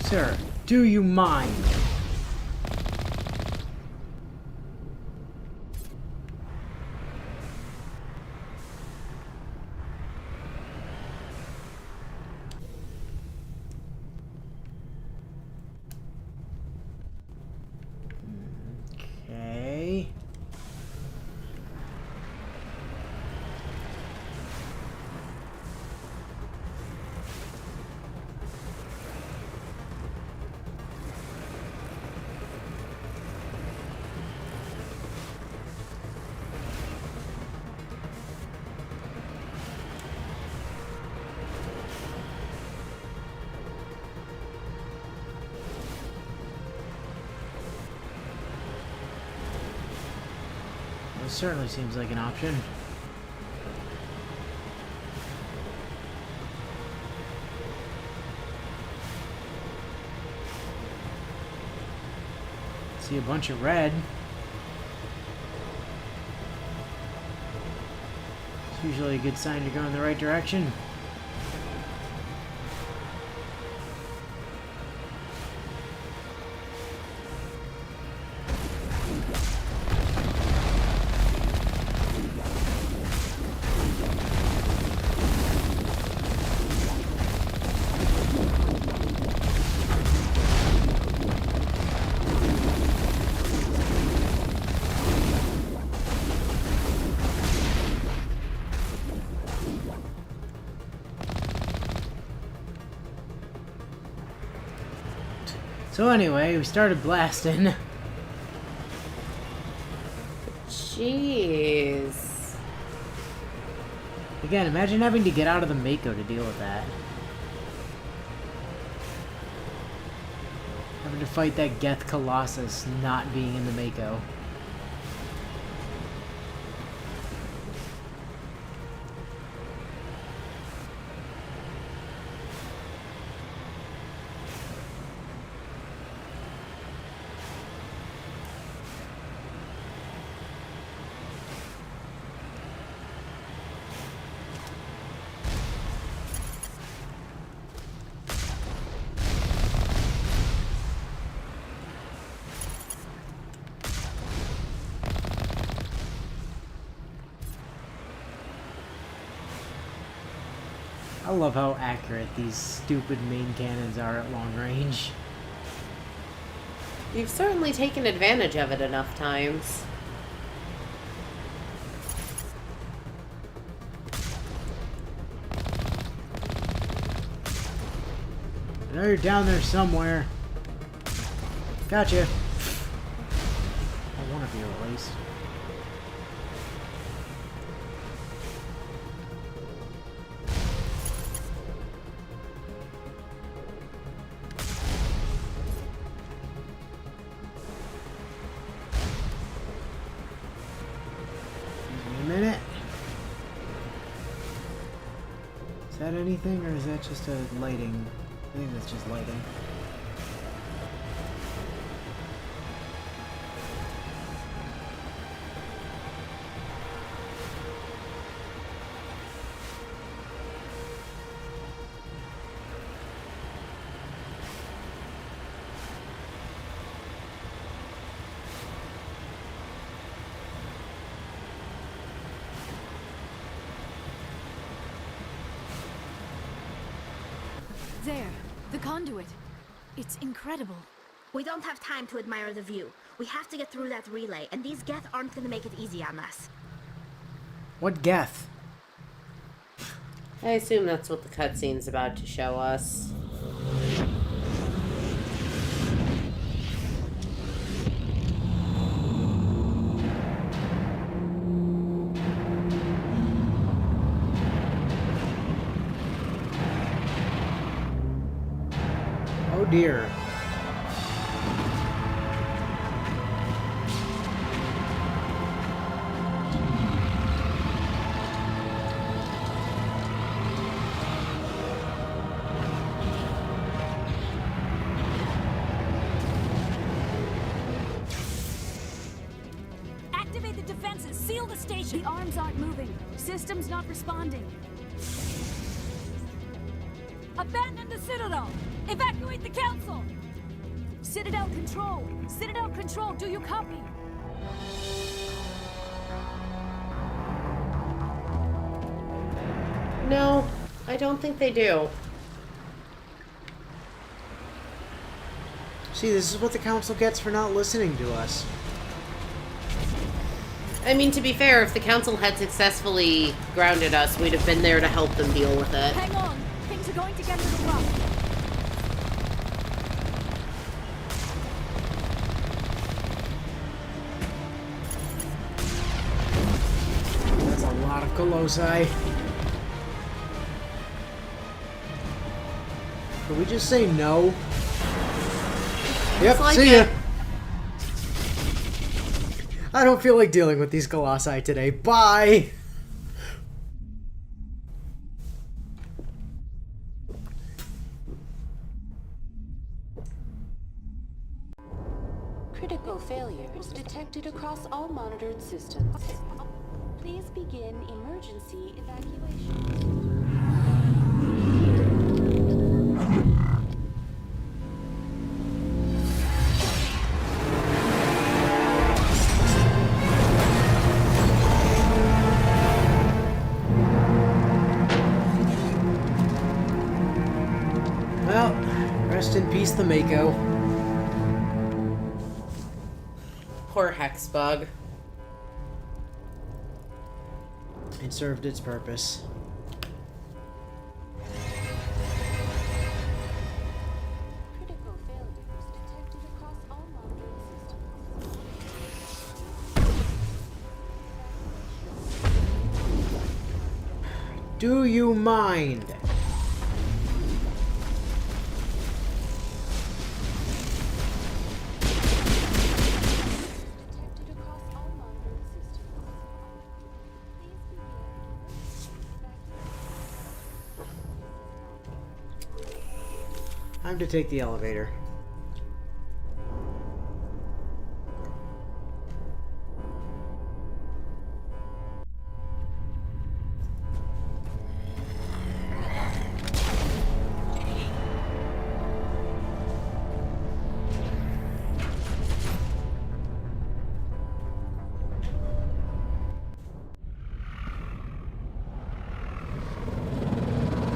Sir, do you mind? Okay. This certainly seems like an option. See a bunch of red. It's usually a good sign to go in the right direction. So anyway, we started blasting.
Jeez.
Again, imagine having to get out of the Mako to deal with that. Having to fight that Geth Colossus not being in the Mako. I love how accurate these stupid main cannons are at long range.
You've certainly taken advantage of it enough times.
I know you're down there somewhere. Gotcha. I want to be released. Is that anything, or is that just a lighting? I think that's just lighting.
There, the conduit. It's incredible.
We don't have time to admire the view. We have to get through that relay, and these Geth aren't gonna make it easy on us.
What Geth?
I assume that's what the cutscene's about to show us.
Oh dear.
Activate the defenses. Seal the station. The arms aren't moving. Systems not responding. Abandon the Citadel. Evacuate the Council. Citadel Control. Citadel Control, do you copy?
No, I don't think they do.
See, this is what the council gets for not listening to us.
I mean, to be fair, if the council had successfully grounded us, we'd have been there to help them deal with it.
Hang on. Things are going to get a little rough.
That's a lot of Colossi. Could we just say no? Yep,
like
see ya.
it.
I don't feel like dealing with these Colossi today. Bye!
Critical failures detected across all monitored systems. Please begin emergency evacuation.
Well, rest in peace, the Mako.
Poor Hexbug.
It served its purpose.
Critical failures detected across all monitored systems.
Do you mind? Time to take the elevator.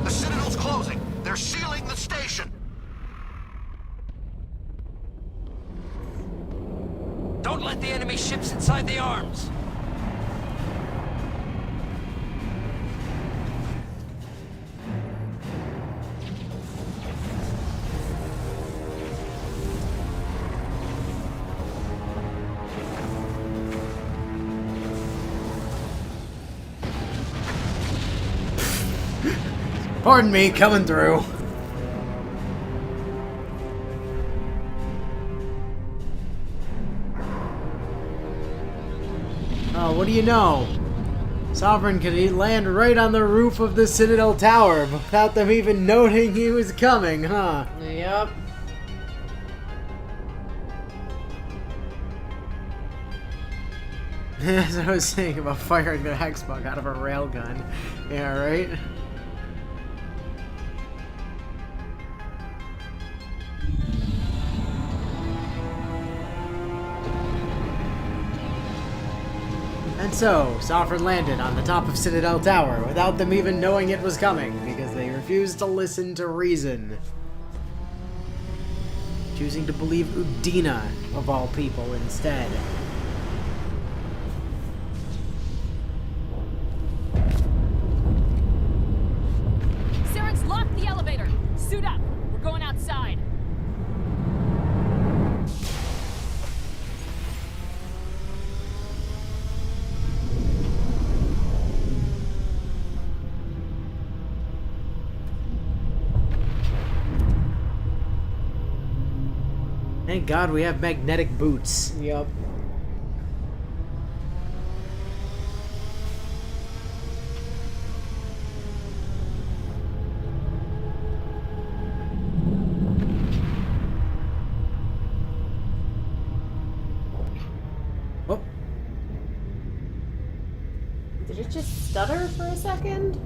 The Citadel's closing. They're sealing the station.
Don't let the enemy ships inside the arms.
Pardon me, coming through. Oh, what do you know? Sovereign could land right on the roof of the Citadel Tower without them even noting he was coming, huh?
Yep.
As I was saying about firing the Hexbug out of a railgun. Yeah, right? And so, Sovereign landed on the top of Citadel Tower without them even knowing it was coming, because they refused to listen to reason. Choosing to believe Udina, of all people, instead. Thank God we have magnetic boots.
Yep.
Oh.
Did it just stutter for a second?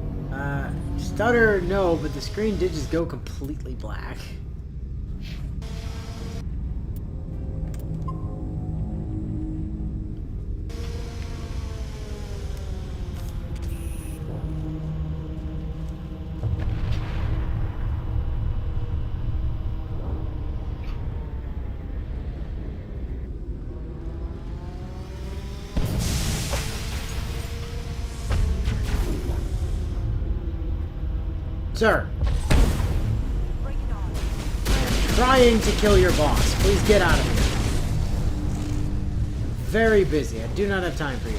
Stutter, no, but the screen did just go completely black. Sir, I am trying to kill your boss. Please get out of here. Very busy. I do not have time for you.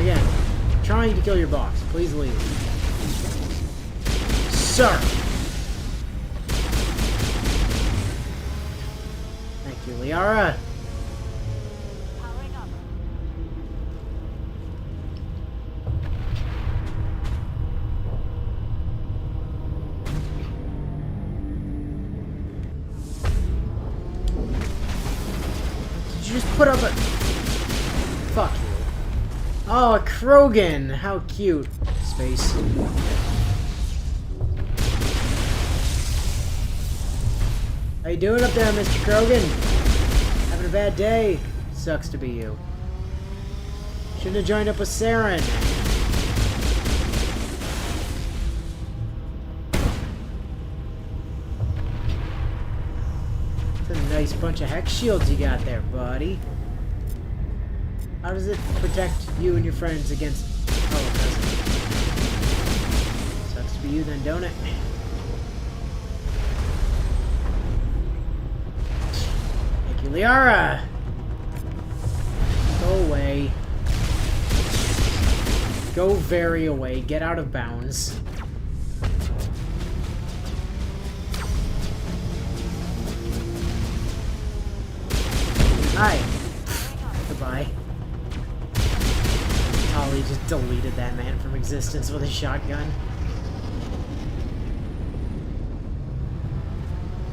Again, trying to kill your boss. Please leave. Sir! Thank you, Liara. Did you just put up a... Fuck you. Oh, a Krogan! How cute. Space. How you doing up there, Mr. Krogan? Having a bad day? Sucks to be you. Shouldn't have joined up with Saren. It's a nice bunch of hex shields you got there, buddy. How does it protect you and your friends against... Oh, it doesn't. Sucks to be you then, don't it? Liara! Go away. Go very away. Get out of bounds. Hi. Goodbye. Ollie just deleted that man from existence with a shotgun.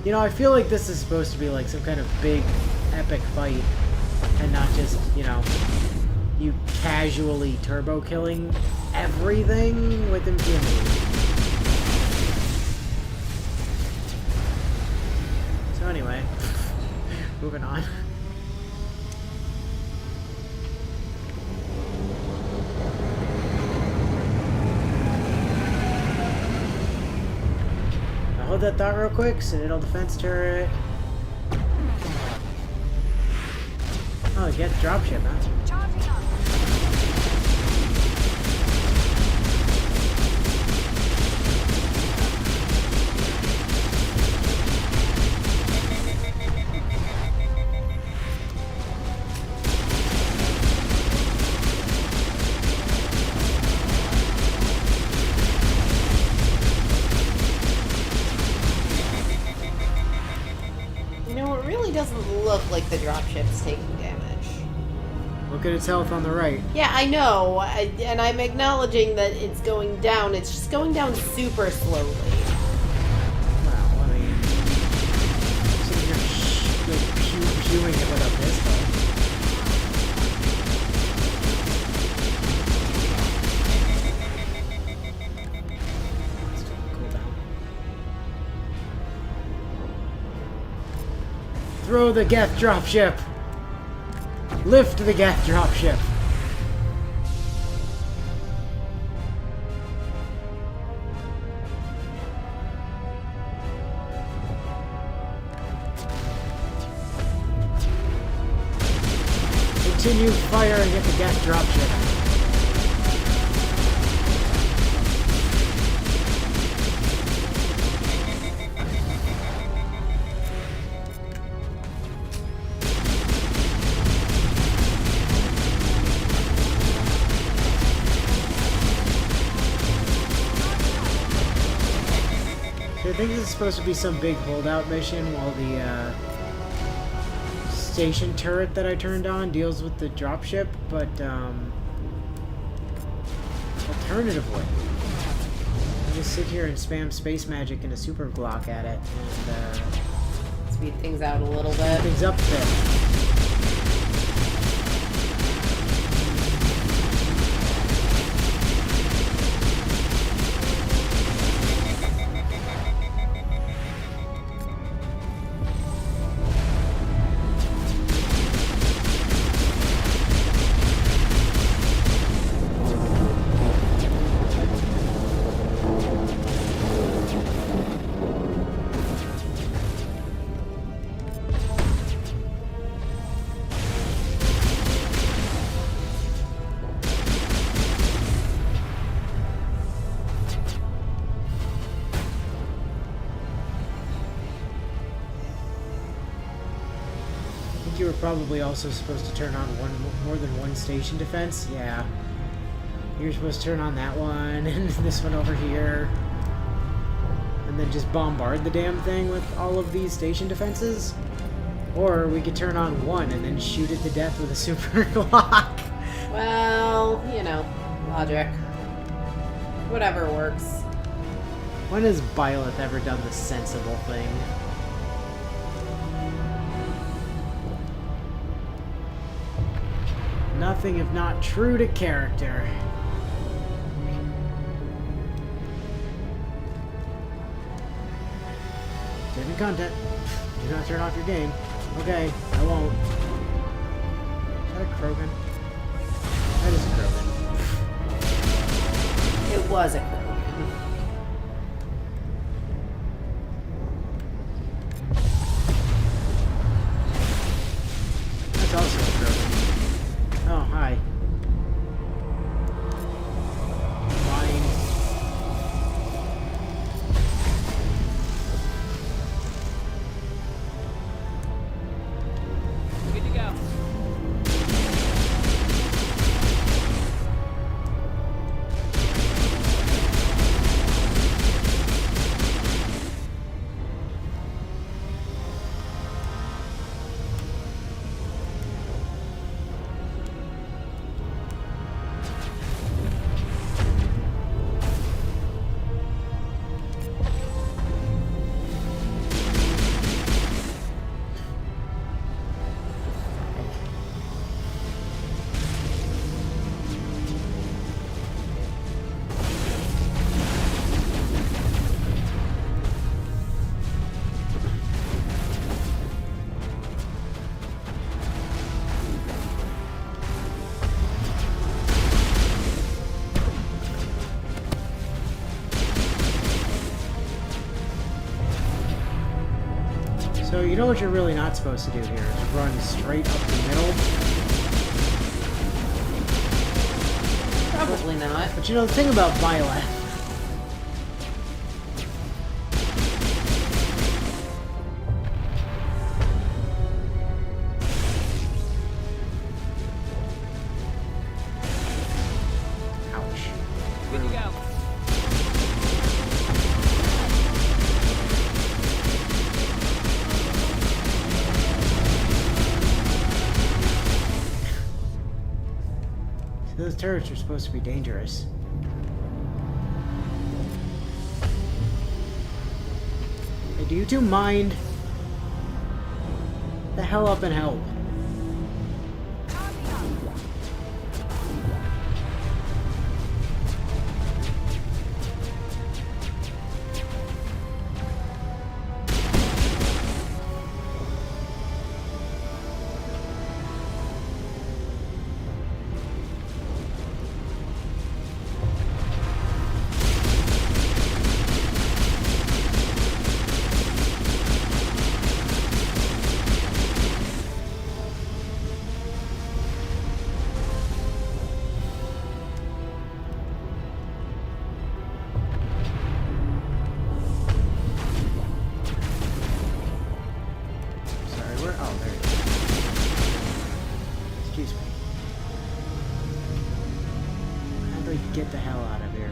You know, I feel like this is supposed to be like some kind of big, epic fight, and not just, you know, you casually turbo killing everything with impunity. So anyway, moving on. Hold that thought real quick. Citadel defense turret. Oh, get dropship, huh?
Doesn't look like the dropship's taking damage.
Look at its health on the right.
Yeah, I know, and I'm acknowledging that it's going down. It's just going down super slowly.
Well, I mean, so you're pewing it without this though. Throw the Geth dropship! Lift the Geth dropship! Continue firing at the Geth dropship. think this is supposed to be some big holdout mission while the station turret that I turned on deals with the dropship, but alternatively, I just sit here and spam space magic and a super Glock at it and
speed things out a little bit.
Speed things up a bit. You were probably also supposed to turn on more than one station defense. Yeah. You're supposed to turn on that one and this one over here. And then just bombard the damn thing with all of these station defenses. Or we could turn on one and then shoot it to death with a super Glock.
Well, you know, logic. Whatever works.
When has Byleth ever done the sensible thing? Nothing if not true to character. Saving content. Do not turn off your game. Okay, I won't. Is that a Krogan? That is a Krogan.
It was a Krogan.
That's also a Krogan. Oh, hi. Fine.
Good to go.
So you know what you're really not supposed to do here is run straight up the middle.
Probably not.
But you know the thing about Byleth. Ouch.
Good to go.
Those turrets are supposed to be dangerous. Hey, do you two mind? The hell up and help. Get the hell out of here.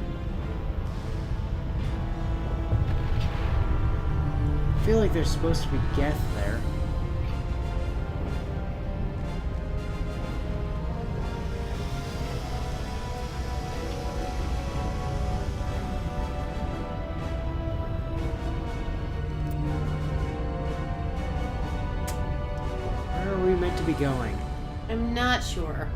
feel like there's supposed to be Geth there. Where are we meant to be going?
I'm not sure.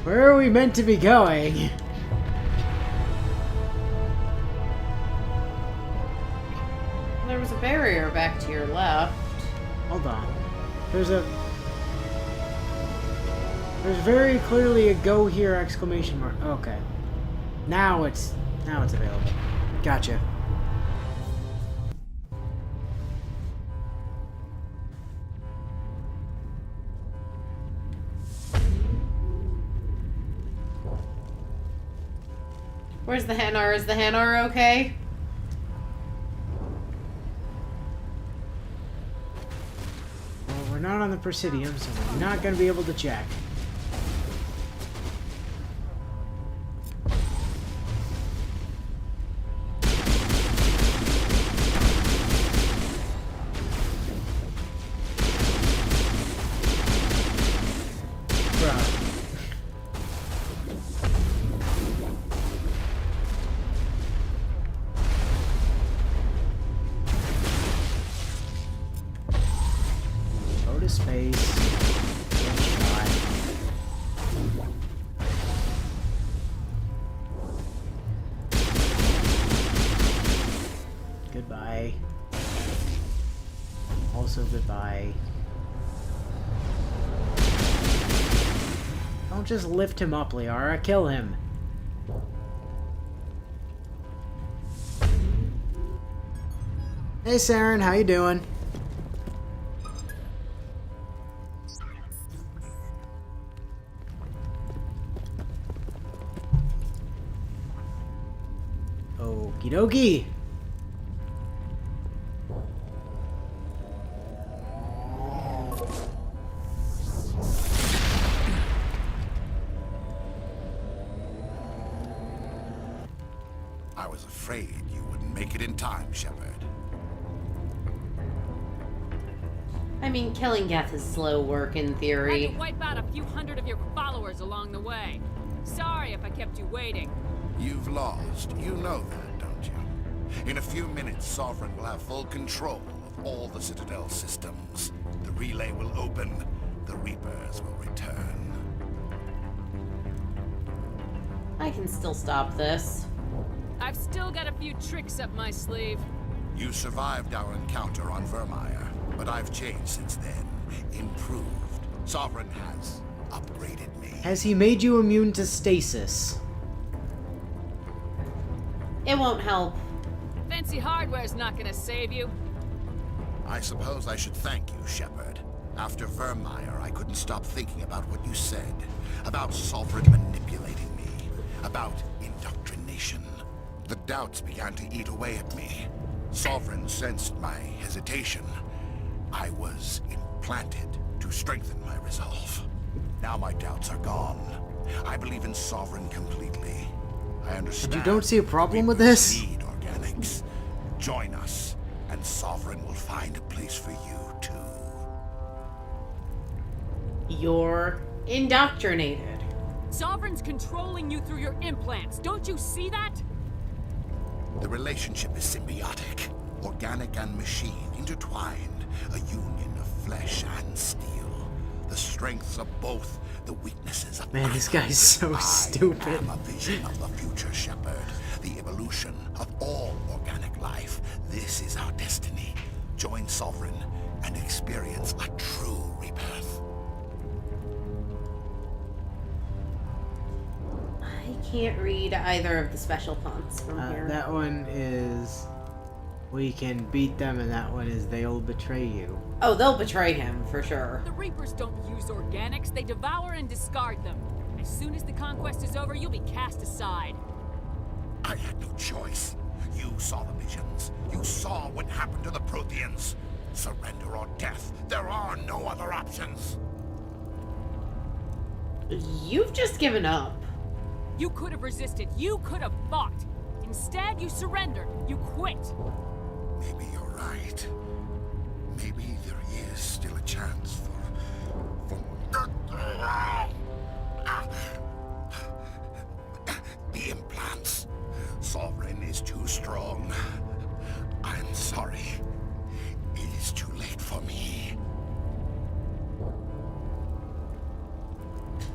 Where are we meant to be going?
There was a barrier back to your left.
Hold on. There's very clearly a go here exclamation mark. Okay. Now it's available. Gotcha.
Where's the Hanar? Is the Hanar okay?
Well, we're not on the Presidium, so we're not going to be able to check. Space. Goodbye. Also goodbye. Don't just lift him up, Liara. Kill him. Hey, Saren. How you doing? Okie dokie.
I was afraid you wouldn't make it in time, Shepard.
I mean, killing Geth is slow work in theory.
Had to wipe out a few hundred of your followers along the way. Sorry if I kept you waiting.
You've lost. You know that, don't you? In a few minutes, Sovereign will have full control of all the Citadel systems. The relay will open. The Reapers will return.
I can still stop this.
I've still got a few tricks up my sleeve.
You survived our encounter on Vermeer, but I've changed since then. Improved. Sovereign has upgraded me.
Has he made you immune to stasis?
It won't help.
Fancy hardware's not gonna save you.
I suppose I should thank you, Shepard. After Vermeer, I couldn't stop thinking about what you said. About Sovereign manipulating me. About indoctrination. The doubts began to eat away at me. Sovereign sensed my hesitation. I was implanted to strengthen my resolve. Now my doubts are gone. I believe in Sovereign completely. I understand.
And you don't see a problem with this?
Need organics. Join us, and Sovereign will find a place for you too.
You're indoctrinated.
Sovereign's controlling you through your implants. Don't you see that?
The relationship is symbiotic, organic and machine intertwined, a union of flesh and steel. The strengths of both, the weaknesses of
Man, this guy's so stupid.
I am a vision of the future, Shepard. The evolution of all organic life. This is our destiny. Join Sovereign and experience a true rebirth.
I can't read either of the special fonts from here.
That one is we can beat them, and that one is they'll betray you.
Oh, they'll betray him, for sure.
The Reapers don't use organics, they devour and discard them. As soon as the conquest is over, you'll be cast aside.
I had no choice. You saw the visions. You saw what happened to the Protheans. Surrender or death. There are no other options.
You've just given up.
You could have resisted. You could have fought. Instead, you surrendered. You quit.
Maybe you're right. Maybe there is still a chance for the implants. Sovereign is too strong. I'm sorry. It is too late for me.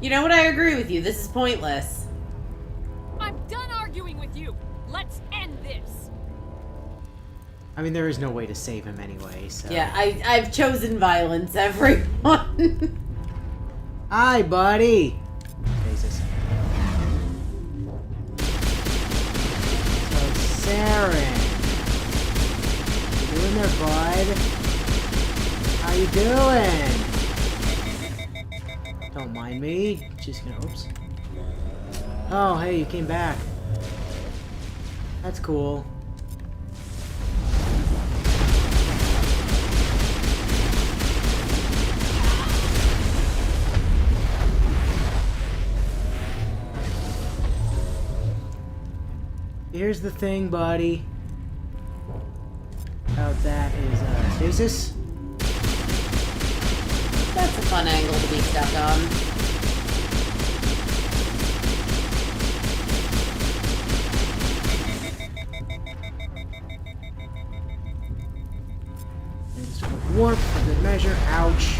You know what? I agree with you. This is pointless.
I'm done arguing with you. Let's end this.
I mean, there is no way to save him anyway, so...
Yeah, I've chosen violence, everyone.
Hi, buddy! Jesus. So, Saren. You doing there, bud? How you doing? Don't mind me. Just gonna... Oops. Oh, hey, you came back. That's cool. Here's the thing, buddy. About that is, stasis.
That's a fun angle to be stuck on.
Warp for good measure. Ouch.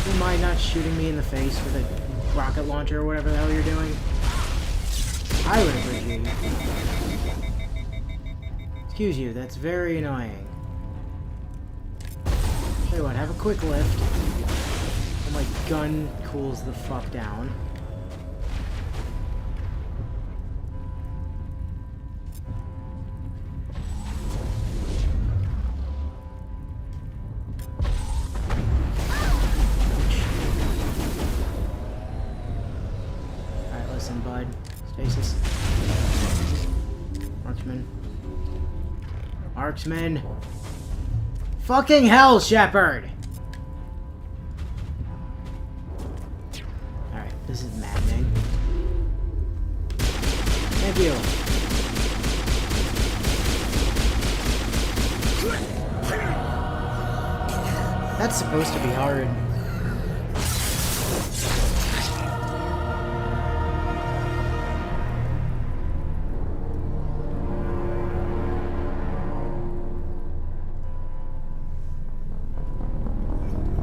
You mind not shooting me in the face with a rocket launcher or whatever the hell you're doing? I would appreciate it. Excuse you, that's very annoying. Tell you what, have a quick lift. And my gun cools the fuck down. Alright, listen, bud. Stasis. Marksman. Marksman. Fucking hell, Shepard! Alright, this is maddening. Thank you. That's supposed to be hard.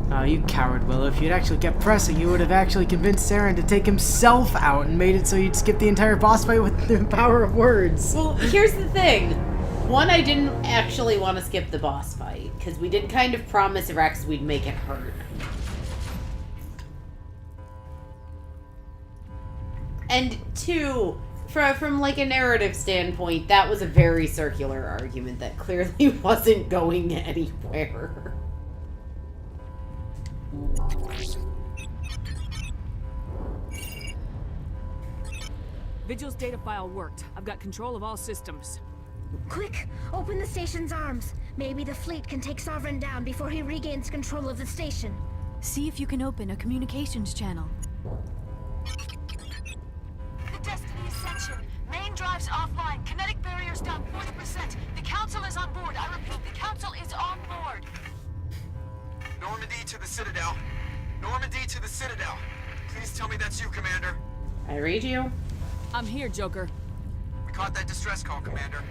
Oh, you coward, Willow. If you'd actually kept pressing, you would have actually convinced Saren to take himself out and made it so you'd skip the entire boss fight with the power of words.
Well, here's the thing. One, I didn't actually want to skip the boss fight, because we did kind of promise Rex we'd make it hurt. And two, from like a narrative standpoint, that was a very circular argument that clearly wasn't going anywhere.
Vigil's data file worked. I've got control of all systems.
Quick! Open the station's arms. Maybe the fleet can take Sovereign down before he regains control of the station.
See if you can open a communications channel.
The Destiny Ascension. Main drives offline. Kinetic barriers down 40%. The Council is on board. I repeat, the Council is on board.
Normandy to the Citadel. Normandy to the Citadel. Please tell me that's you, Commander.
I read you.
I'm here, Joker.
We caught that distress call, Commander.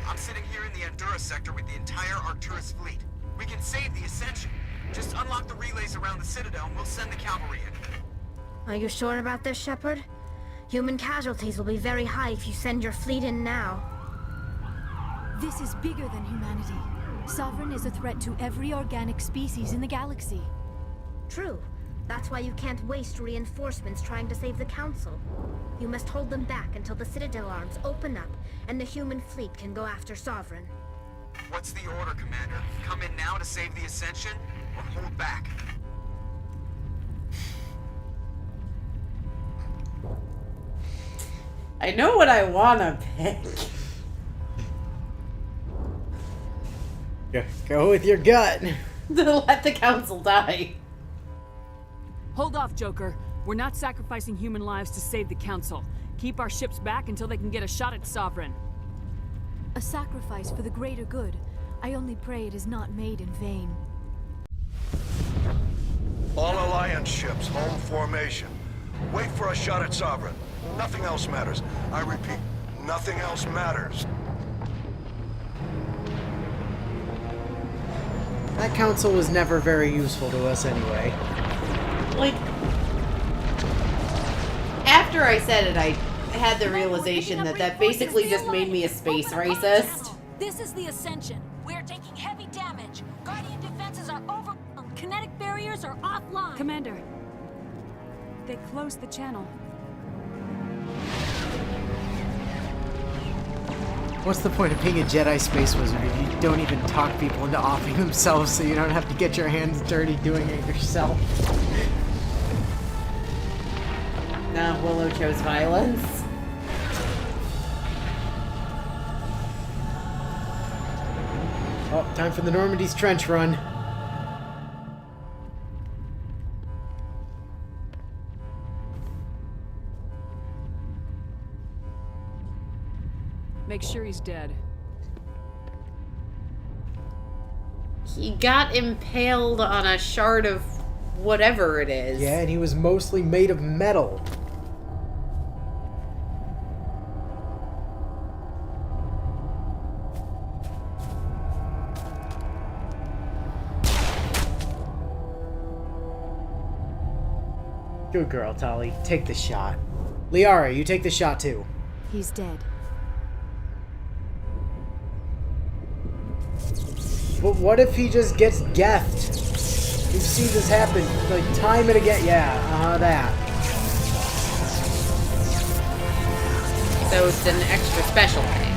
I'm sitting here in the Andurra sector with the entire Arcturus fleet. We can save the Ascension. Just unlock the relays around the Citadel and we'll send the cavalry in.
Are you sure about this, Shepard? Human casualties will be very high if you send your fleet in now.
This is bigger than humanity. Sovereign is a threat to every organic species in the galaxy.
True. That's why you can't waste reinforcements trying to save the Council. You must hold them back until the Citadel arms open up and the human fleet can go after Sovereign.
What's the order, Commander? Come in now to save the Ascension, or hold back?
I know what I wanna pick.
Go with your gut.
To let the Council die.
Hold off, Joker. We're not sacrificing human lives to save the Council.
Keep our ships back until they can get a shot at Sovereign.
A sacrifice for the greater good. I only pray it is not made in vain.
All Alliance ships, home formation. Wait for a shot at Sovereign. Nothing else matters. I repeat, nothing else matters.
That council was never very useful to us anyway.
Like, after I said it, I had the realization that basically just made me a space racist.
This is the Ascension. We're taking heavy damage. Guardian defenses are over. Kinetic barriers are offline.
Commander, they closed the channel.
What's the point of being a Jedi Space Wizard if you don't even talk people into offing themselves so you don't have to get your hands dirty doing it yourself?
Nah, Willow chose violence.
Oh, time for the Normandy's trench run.
Make sure he's dead.
He got impaled on a shard of whatever it is.
Yeah, and he was mostly made of metal. Good girl, Tali. Take the shot. Liara, you take the shot too.
He's dead.
But what if he just gets geffed? We've seen this happen, like, time and again. Yeah, that.
So it's an extra special thing.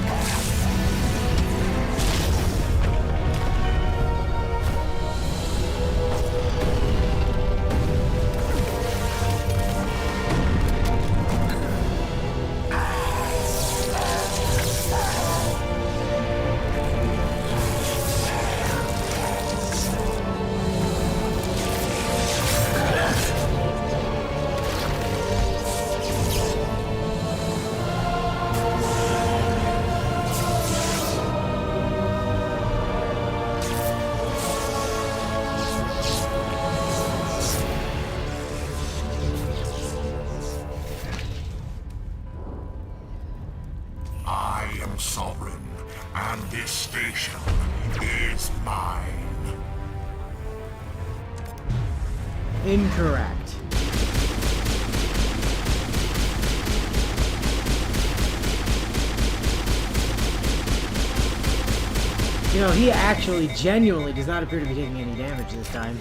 Sovereign, and this station is mine.
Incorrect. You know, he actually genuinely does not appear to be taking any damage this time.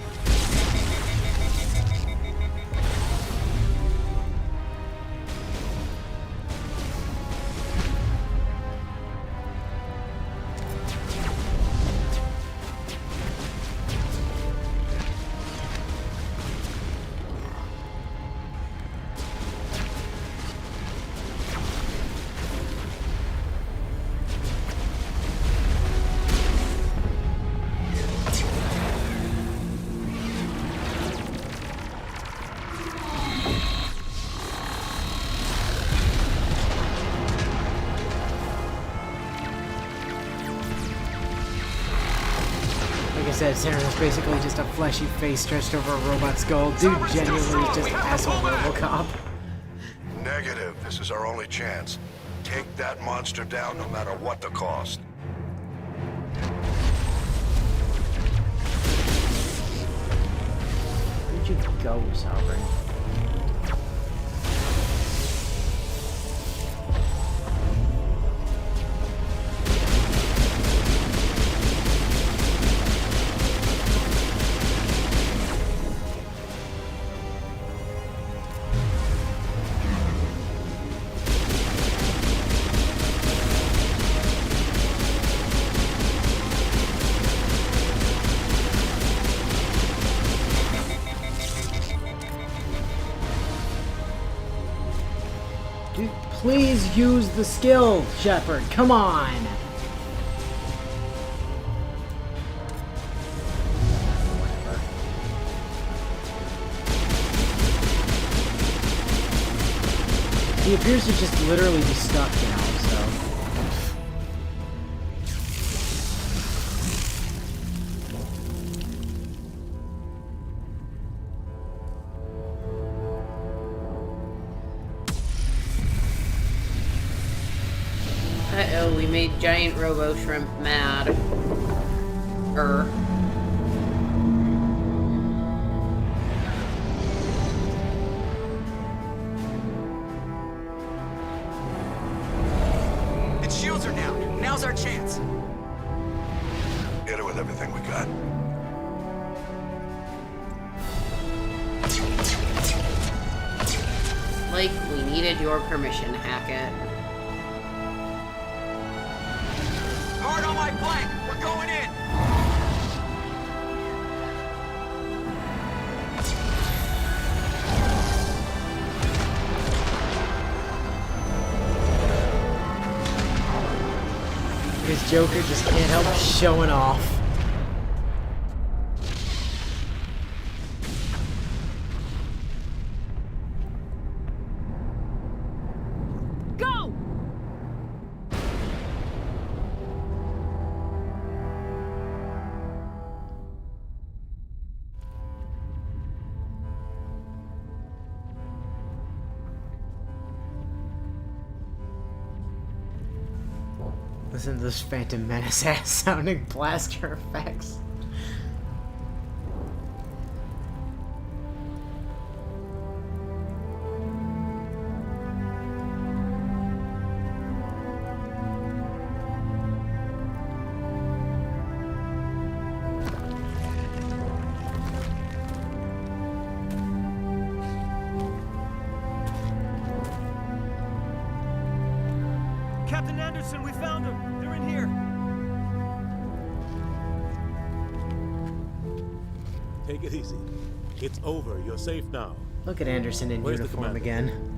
Said Saren's basically just a fleshy face stretched over a robot skull. Dude genuinely is just asshole RoboCop.
Negative. This is our only chance. Take that monster down no matter what the cost.
Where'd you go, Sovereign? Please use the skill, Shepard. Come on. Whatever. He appears to just literally be stuck now, so...
Uh-oh, we made giant robo shrimp mad.
Its shields are down. Now's our chance.
Hit it with everything we got.
Like we needed your permission, Hackett.
Hard on my flank. We're going in.
Because Joker just can't help showing off.
Go!
Listen to those Phantom Menace ass sounding blaster effects.
Captain Anderson, we found them. They're in here.
Take it easy. It's over. You're safe now.
Look at Anderson in
Where's the
uniform
commander?
again.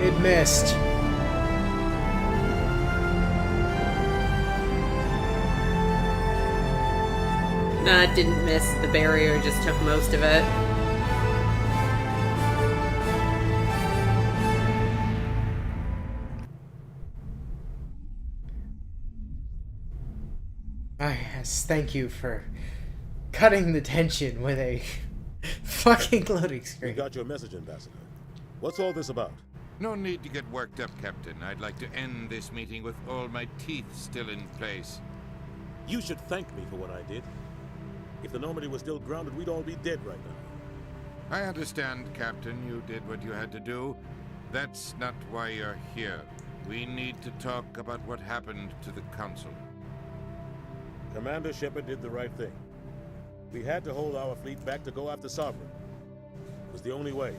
It missed.
Nah, it didn't miss. The barrier just took most of it.
Ah, yes, thank you for cutting the tension with a fucking loading
We
screen.
got your message, Ambassador. What's all this about?
No need to get worked up, Captain. I'd like to end this meeting with all my teeth still in place.
You should thank me for what I did. If the Normandy was still grounded, we'd all be dead right now.
I understand, Captain. You did what you had to do. That's not why you're here. We need to talk about what happened to the Council.
Commander Shepard did the right thing. We had to hold our fleet back to go after Sovereign. It was the only way.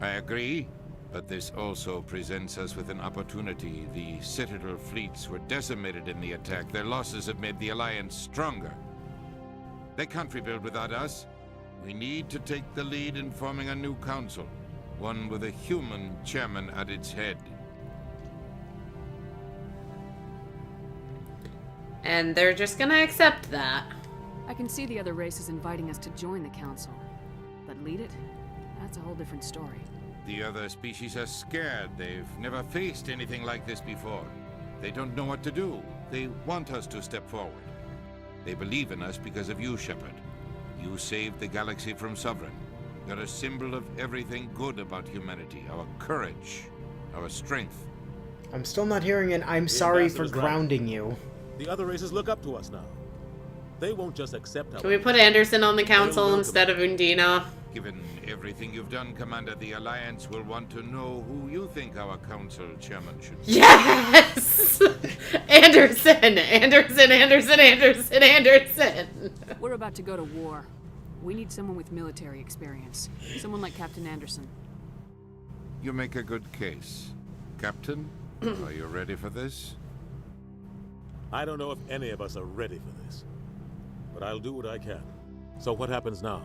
I agree, but this also presents us with an opportunity. The Citadel fleets were decimated in the attack. Their losses have made the Alliance stronger. They can't rebuild without us. We need to take the lead in forming a new council, one with a human chairman at its head.
And they're just gonna accept that.
I can see the other races inviting us to join the council. But lead it? That's a whole different story.
The other species are scared. They've never faced anything like this before. They don't know what to do. They want us to step forward. They believe in us because of you, Shepard. You saved the galaxy from Sovereign. You're a symbol of everything good about humanity. Our courage, our strength.
I'm still not hearing an I'm
The
sorry for
ambassador's right.
grounding you.
The other races look up to us now. They won't just accept our...
Can we put Anderson on the council
welcome
instead of Undina?
Given everything you've done, Commander, the Alliance will want to know who you think our council chairman should be.
Yes! Anderson!
We're about to go to war. We need someone with military experience. Someone like Captain Anderson.
You make a good case. Captain, are you ready for this?
I don't know if any of us are ready for this, but I'll do what I can. So what happens now?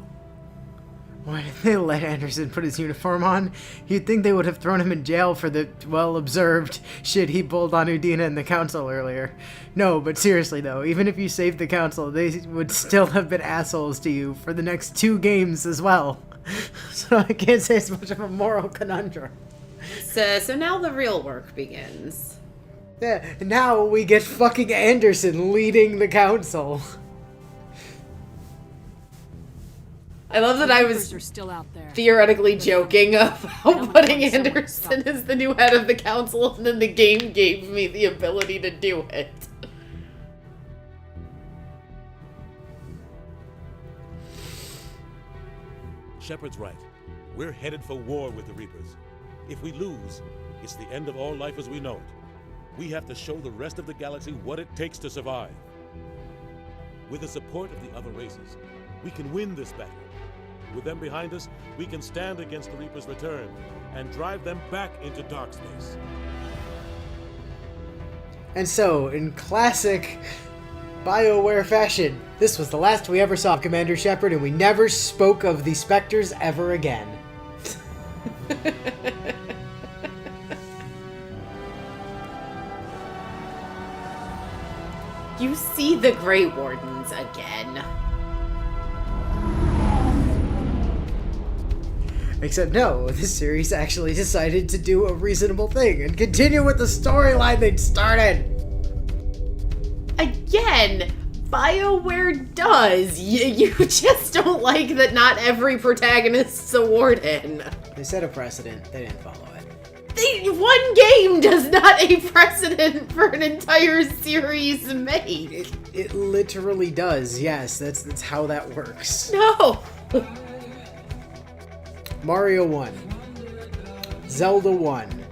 Why did they let Anderson put his uniform on? You'd think they would have thrown him in jail for the well-observed shit he pulled on Udina and the Council earlier. No, but seriously though, even if you saved the Council, they would still have been assholes to you for the next 2 games as well. So I can't say it's much of a moral conundrum.
So now the real work begins.
Yeah, now we get fucking Anderson leading the Council.
I love that I was
are still out there.
theoretically joking about putting Anderson as the new head of the council, and then the game gave me the ability to do it.
Shepard's right. We're headed for war with the Reapers. If we lose, it's the end of all life as we know it. We have to show the rest of the galaxy what it takes to survive. With the support of the other races, we can win this battle. With them behind us, we can stand against the Reaper's return and drive them back into dark space.
And so, in classic BioWare fashion, this was the last we ever saw of Commander Shepard, and we never spoke of the Spectres ever again.
You see the Grey Wardens again.
Except no, this series actually decided to do a reasonable thing and continue with the storyline they'd started.
Again, BioWare does. You just don't like that not every protagonist's a warden.
They set a precedent, they didn't follow it.
One game does not a precedent for an entire series made.
It literally does, yes, that's how that works.
No!
Mario 1, Zelda 1,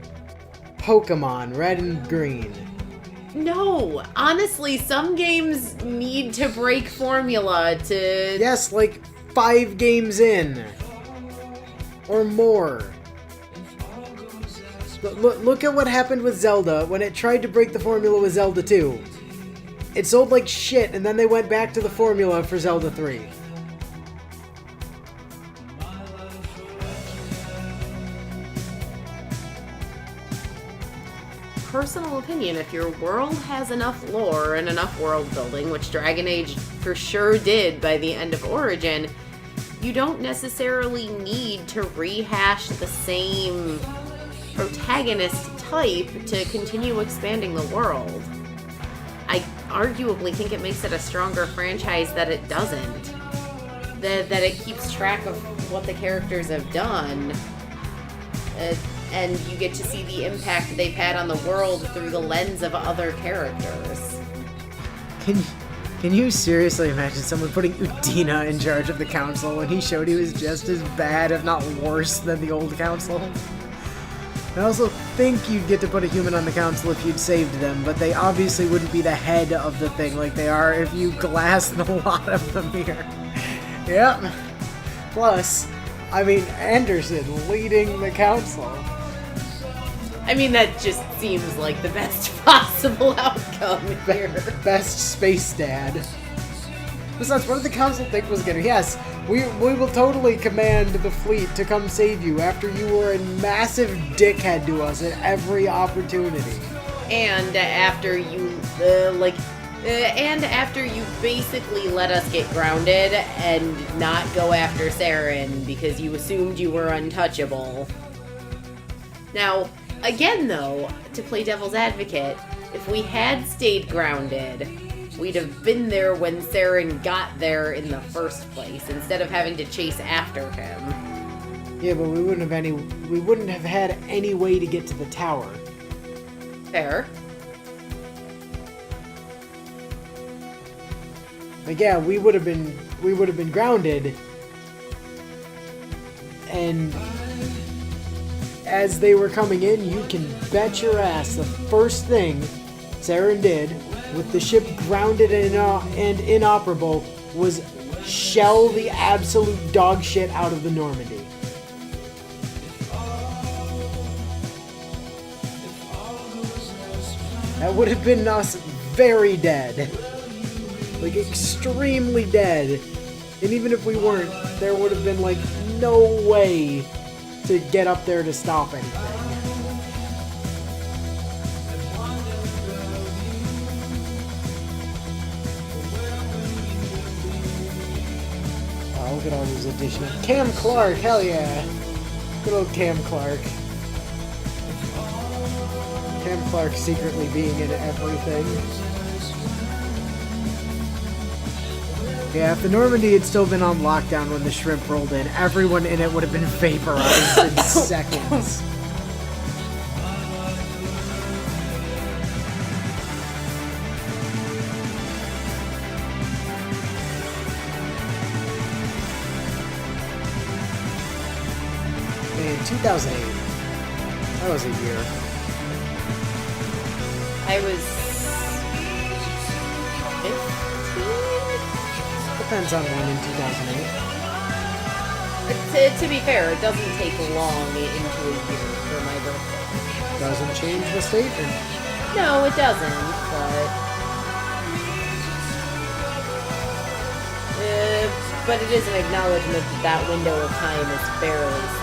Pokemon Red and Green.
No, honestly, some games need to break formula to...
Yes, like 5 games in. Or more. Look at what happened with Zelda when it tried to break the formula with Zelda 2. It sold like shit, and then they went back to the formula for Zelda 3.
Personal opinion, if your world has enough lore and enough world building, which Dragon Age for sure did by the end of Origin, you don't necessarily need to rehash the same protagonist type to continue expanding the world. I arguably think it makes it a stronger franchise that it doesn't. That it keeps track of what the characters have done. And you get to see the impact they've had on the world through the lens of other characters.
Can you seriously imagine someone putting Udina in charge of the council when he showed he was just as bad, if not worse, than the old council? I also think you'd get to put a human on the council if you'd saved them, but they obviously wouldn't be the head of the thing like they are if you glassed a lot of them here. Yep. Plus, I mean, Anderson leading the council.
I mean, that just seems like the best possible outcome here.
Best space dad. Besides, what did the council think was gonna... Yes, we will totally command the fleet to come save you after you were a massive dickhead to us at every opportunity.
And after you, and after you basically let us get grounded and not go after Saren because you assumed you were untouchable. Now, again though, to play devil's advocate, if we had stayed grounded, we'd have been there when Saren got there in the first place, instead of having to chase after him.
Yeah, but we wouldn't have had any way to get to the tower.
Fair.
Like, yeah, we would have been grounded. And as they were coming in, you can bet your ass the first thing Saren did, with the ship grounded and inoperable, was shell the absolute dog shit out of the Normandy. That would have been us very dead. Like, extremely dead. And even if we weren't, there would have been, like, no way to get up there to stop anything. Oh, look at all those additional... Cam Clark, hell yeah! Good old Cam Clark. Cam Clark secretly being in everything. Yeah, if the Normandy had still been on lockdown when the shrimp rolled in, everyone in it would have been vaporized in seconds. Man, 2008. That was a year.
I was 15?
Depends on when in 2008.
To be fair, it doesn't take long into a year for my birthday.
Doesn't change the statement.
No, it doesn't, but it is an acknowledgement that that window of time is fairly slim.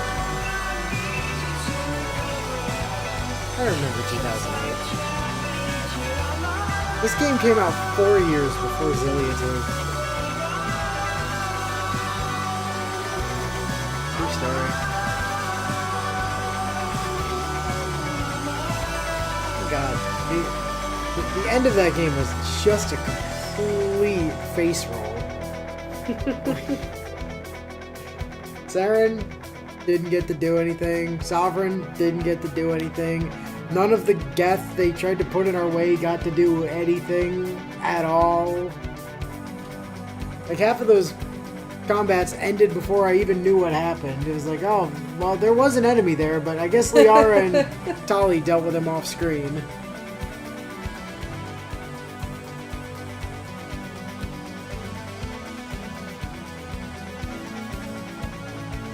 I remember 2008. This game came out 4 years before Zillia 2. True story. Oh god. The end of that game was just a complete face roll. Saren didn't get to do anything. Sovereign didn't get to do anything. None of the Geth they tried to put in our way got to do anything at all. Like, half of those combats ended before I even knew what happened. It was like, oh, well, there was an enemy there, but I guess Liara and Tali dealt with him off screen.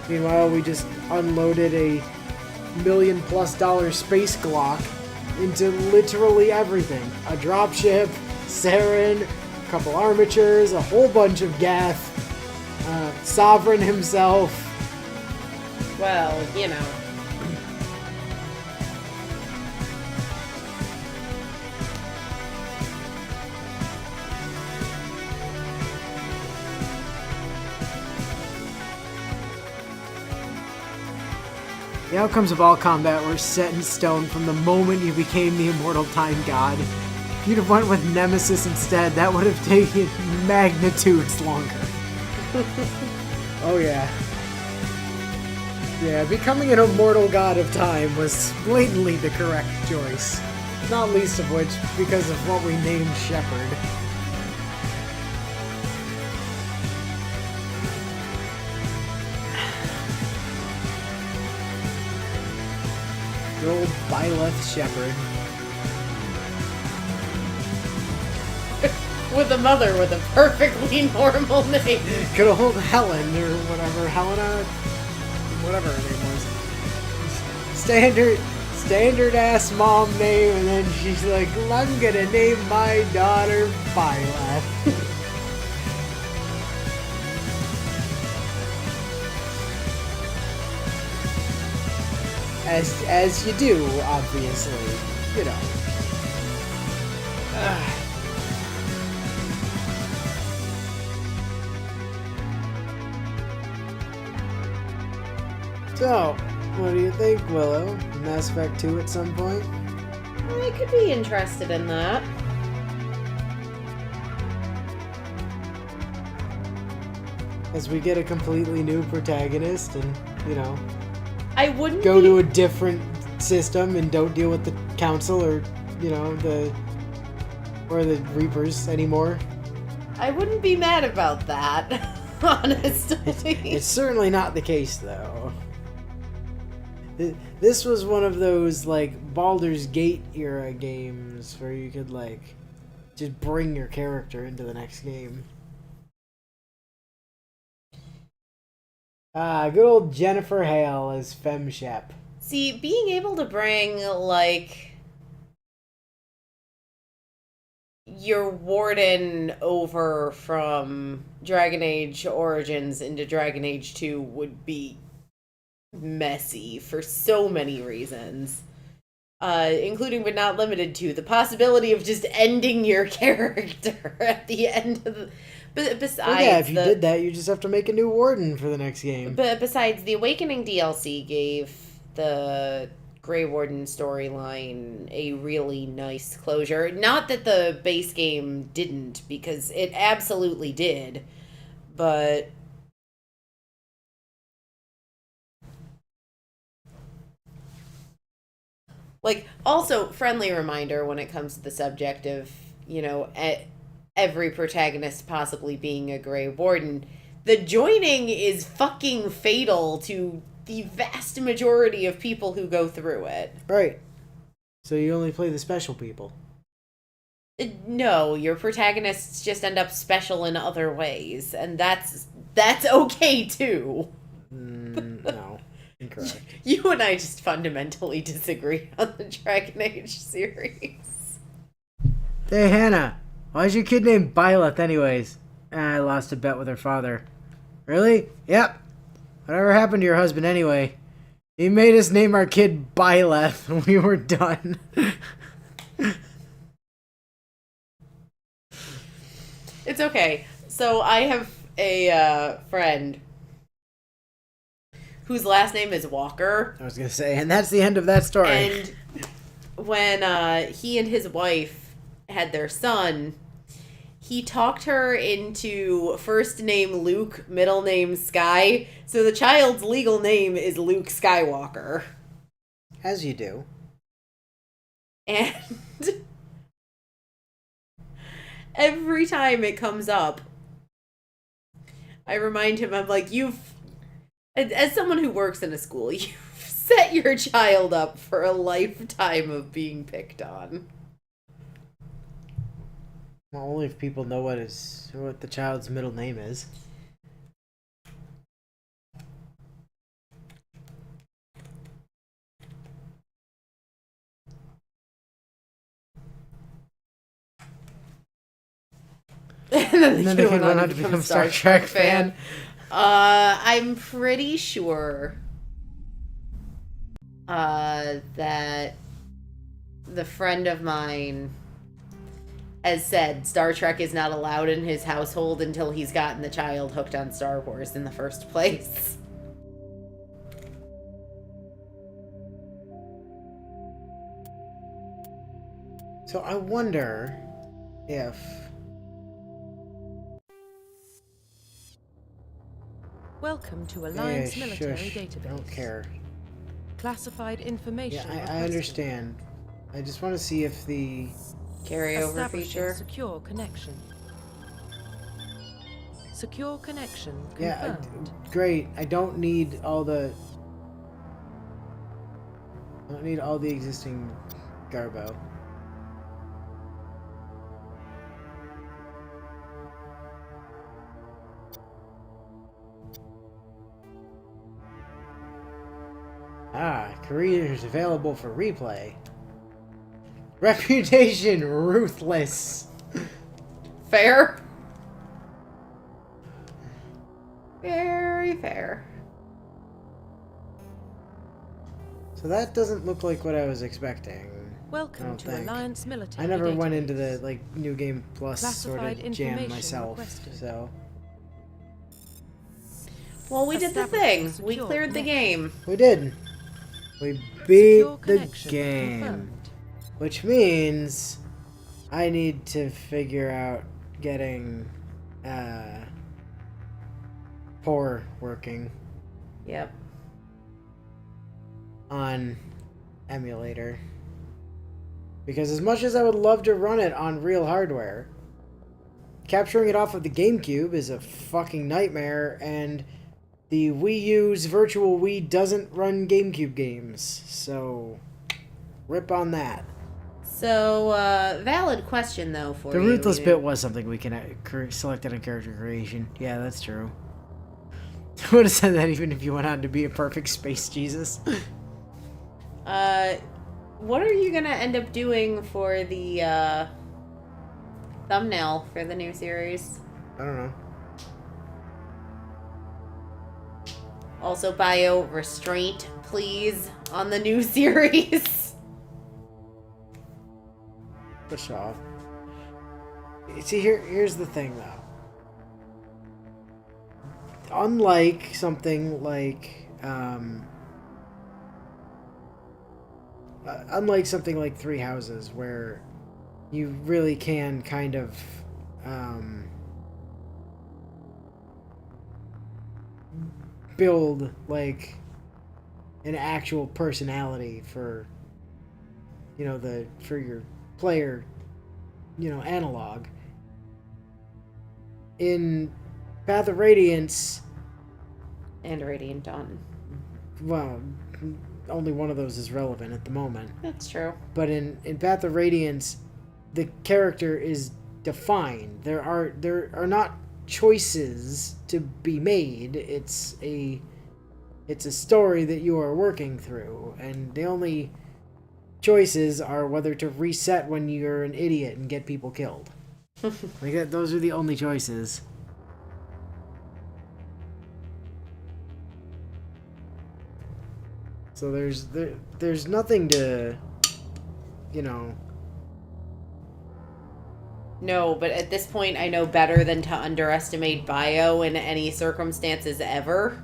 Meanwhile, we just unloaded a $1 million+ space Glock into literally everything. A dropship, Saren, a couple armatures, a whole bunch of Geth, Sovereign himself.
Well, you know.
The outcomes of all combat were set in stone from the moment you became the immortal time god. If you'd have went with Nemesis instead, that would have taken magnitudes longer. Oh yeah. Yeah, becoming an immortal god of time was blatantly the correct choice. Not least of which because of what we named Shepard. Good old Byleth Shepard.
With a mother with a perfectly normal name.
Good old Helen, or whatever, Helena, whatever her name was. Standard ass mom name, and then she's like, I'm gonna name my daughter Byleth. As you do, obviously, you know. So, what do you think, Willow? Mass Effect 2 at some point?
I could be interested in that.
As we get a completely new protagonist and, you know,
I wouldn't
go to a different system and don't deal with the Council or, you know, the Reapers anymore.
I wouldn't be mad about that. honestly.
It's certainly not the case, though. This was one of those, like, Baldur's Gate era games where you could, like, just bring your character into the next game. Good old Jennifer Hale as FemShep.
See, being able to bring, like, your warden over from Dragon Age Origins into Dragon Age 2 would be messy for so many reasons. Including but not limited to the possibility of just ending your character at the end of the... Besides,
well, yeah, if you did that, you just have to make a new warden for the next game.
But besides, the Awakening DLC gave the Grey Warden storyline a really nice closure. Not that the base game didn't, because it absolutely did. But... like, also, friendly reminder when it comes to the subject of, you know, every protagonist possibly being a Grey Warden, the joining is fucking fatal to the vast majority of people who go through it.
Right. So you only play the special people.
No, your protagonists just end up special in other ways, and that's okay too.
No, incorrect.
You and I just fundamentally disagree on the Dragon Age series.
Hey, Hannah. Why's your kid named Byleth anyways? I lost a bet with her father. Really? Yep. Whatever happened to your husband anyway? He made us name our kid Byleth and we were done.
It's okay. So I have a friend whose last name is Walker.
I was going to say, and that's the end of that story.
And when he and his wife had their son, he talked her into first name Luke, middle name Sky. So the child's legal name is Luke Skywalker.
As you do.
And every time it comes up, I remind him, I'm like, as someone who works in a school, you've set your child up for a lifetime of being picked on.
Well, only if people know what the child's middle name is.
And then
they
went
went
on
on to become a Star Trek fan.
I'm pretty sure that the friend of mine has said Star Trek is not allowed in his household until he's gotten the child hooked on Star Wars in the first place.
So I wonder if...
Welcome to Alliance Military
shush.
Database.
I don't care.
Classified information.
Yeah, I understand. I just want to see if the...
carryover
Establishing
feature.
Secure connection. Secure connection confirmed.
Yeah, great. I don't need all the existing garbo. Careers available for replay. Reputation ruthless.
Fair. Very fair.
So that doesn't look like what I was expecting.
Welcome to Alliance Military
I never went
Database.
into the New Game Plus sort
Classified
of jam
information
myself,
requested.
so
Well, we did the thing. We cleared the game.
we did. We beat
Secure
the
connection
game,
confirmed.
which means I need to figure out getting Poor working.
Yep.
On emulator. Because as much as I would love to run it on real hardware, capturing it off of the GameCube is a fucking nightmare, and the Wii U's Virtual Wii doesn't run GameCube games, so rip on that.
So, valid question, though, for
The
you.
Ruthless Bit was something we can selected on character creation. Yeah, that's true. I would have said that even if you went on to be a perfect space Jesus.
What are you gonna end up doing for the, thumbnail for the new series?
I don't know.
Also, bio restraint, please, on the new series.
Push off. See, here's the thing, though. Unlike something like, Three Houses, where you really can kind of, build, like, an actual personality for, for your player, analog. In Path of Radiance...
And Radiant Dawn.
Well, only one of those is relevant at the moment.
That's true.
But in Path of Radiance, the character is defined. There are not choices to be made. It's a story that you are working through, and the only choices are whether to reset when you're an idiot and get people killed. Like that, those are the only choices. So there's nothing to,
No, but at this point, I know better than to underestimate bio in any circumstances ever.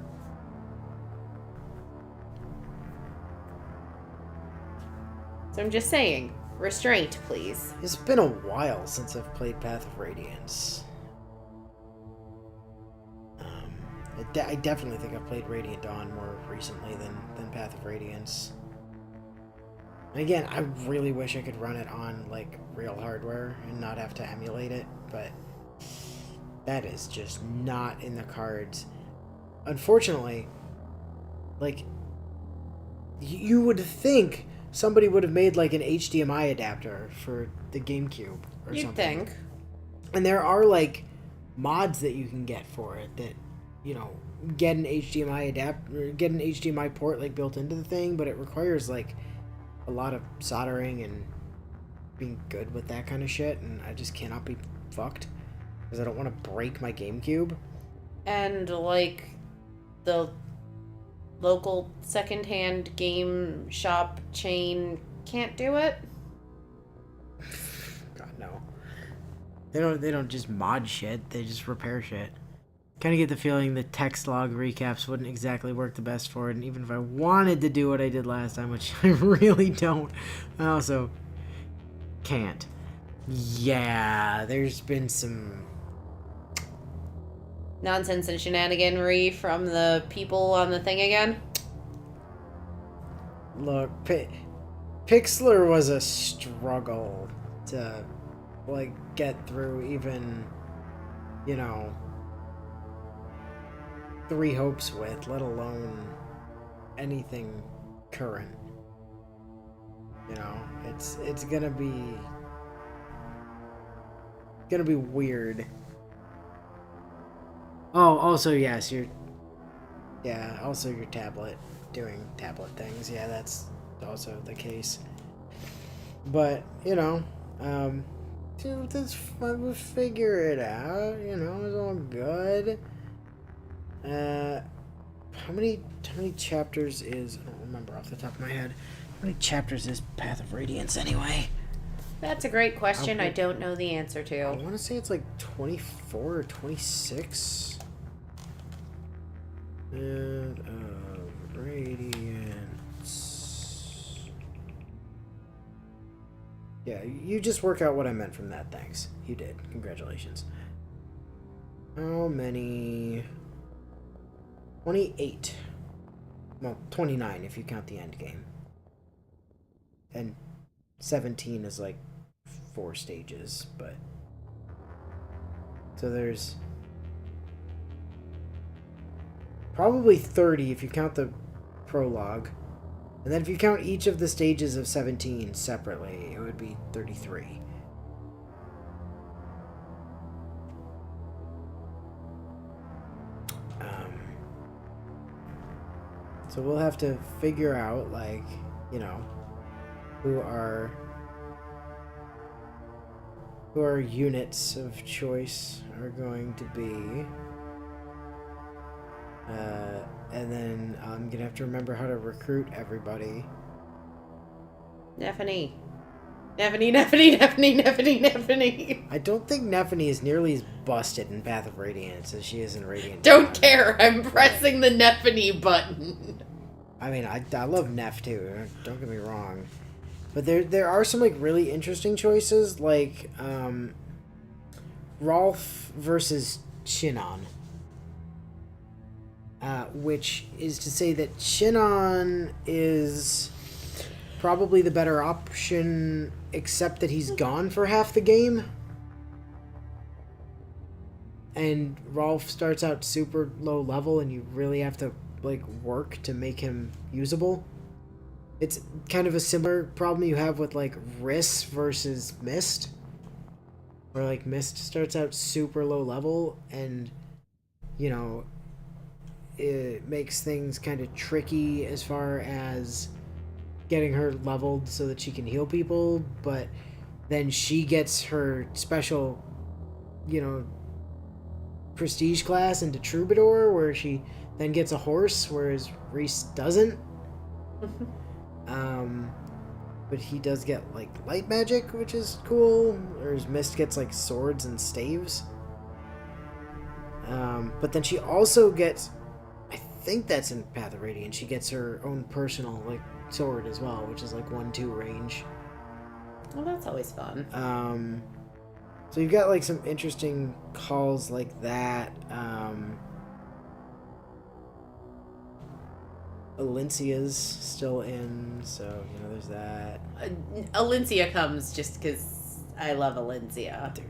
So I'm just saying, restraint, please.
It's been a while since I've played Path of Radiance. I definitely think I've played Radiant Dawn more recently than Path of Radiance. And again, I really wish I could run it on, like, real hardware and not have to emulate it, but that is just not in the cards. Unfortunately, like, you would think somebody would have made, like, an HDMI adapter for the GameCube or
You'd
something.
think.
And there are, like, mods that you can get for it that, get an HDMI adapter, get an HDMI port, like, built into the thing, but it requires, like, a lot of soldering and being good with that kind of shit, and I just cannot be fucked because I don't want to break my GameCube.
And, like, the local secondhand game shop chain can't do it?
God, no. They don't just mod shit, they just repair shit. Kind of get the feeling the text log recaps wouldn't exactly work the best for it, and even if I wanted to do what I did last time, which I really don't, I also can't. Yeah, there's been some
Nonsense and shenaniganry from the people on the thing again?
Look, Pixlr was a struggle to, like, get through even, Three Hopes with, let alone anything current. It's gonna be weird. Oh, also, yes, also your tablet, doing tablet things. Yeah, that's also the case. But, we'll figure it out, it's all good. How many chapters is, I don't remember off the top of my head, how many chapters is Path of Radiance anyway?
That's a great question I don't know the answer to.
I want to say it's like 24 or 26. Radiance. Yeah, you just work out what I meant from that, thanks. You did. Congratulations. How many... 28. Well, 29 if you count the end game. And 17 is like 4 stages, but So there's probably 30 if you count the prologue. And then if you count each of the stages of 17 separately, it would be 33. So we'll have to figure out, like, you know, who our units of choice are going to be. And then I'm gonna have to remember how to recruit everybody.
Nephany. I
don't think Nephany is nearly as busted in Path of Radiance as she is in Radiant
Don't
Dawn.
care, I'm pressing the Nephany button.
I mean, I love Neph too, don't get me wrong. But there are some, like, really interesting choices, like, Rolf versus Shinon. Which is to say that Shinon is probably the better option, except that he's gone for half the game. And Rolf starts out super low level, and you really have to, like, work to make him usable. It's kind of a similar problem you have with, like, Riss versus Mist. Where, like, Mist starts out super low level, and, you know, it makes things kind of tricky as far as getting her leveled so that she can heal people, but then she gets her special, you know, prestige class into Troubadour, where she then gets a horse, whereas Reese doesn't. But he does get, like, light magic, which is cool, whereas Mist gets, like, swords and staves. But then she also gets, I think that's in Path of Radiance, she gets her own personal, like, sword as well, which is, like, 1-2 range.
Well, that's always fun.
So you've got, like, some interesting calls like that. Alencia's still in, so, you know, there's that.
Alencia comes just because I love Alencia.
Dude,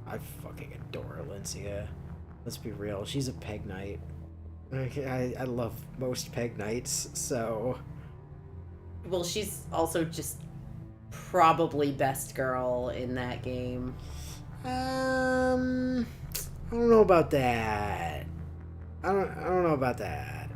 I fucking adore Alencia. Let's be real, she's a Peg Knight. I love most Peg Knights, so...
Well, she's also just probably best girl in that game.
I don't know about that. I don't know about that.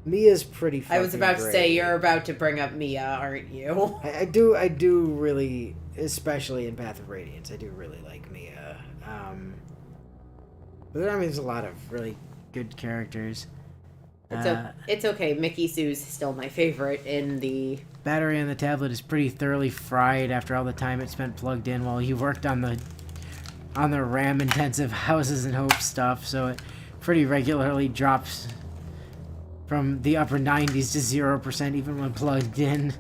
Mia's pretty fucking
I was about
great.
to say, you're about to bring up Mia, aren't you?
I do really, especially in Path of Radiance, I do really like Mia. But I mean, there's a lot of really good characters.
It's okay. Mickey Sue's still my favorite in the...
Battery on the tablet is pretty thoroughly fried after all the time it spent plugged in while you worked on the RAM-intensive Houses and Hope stuff, so it pretty regularly drops from the upper 90s to 0% even when plugged in.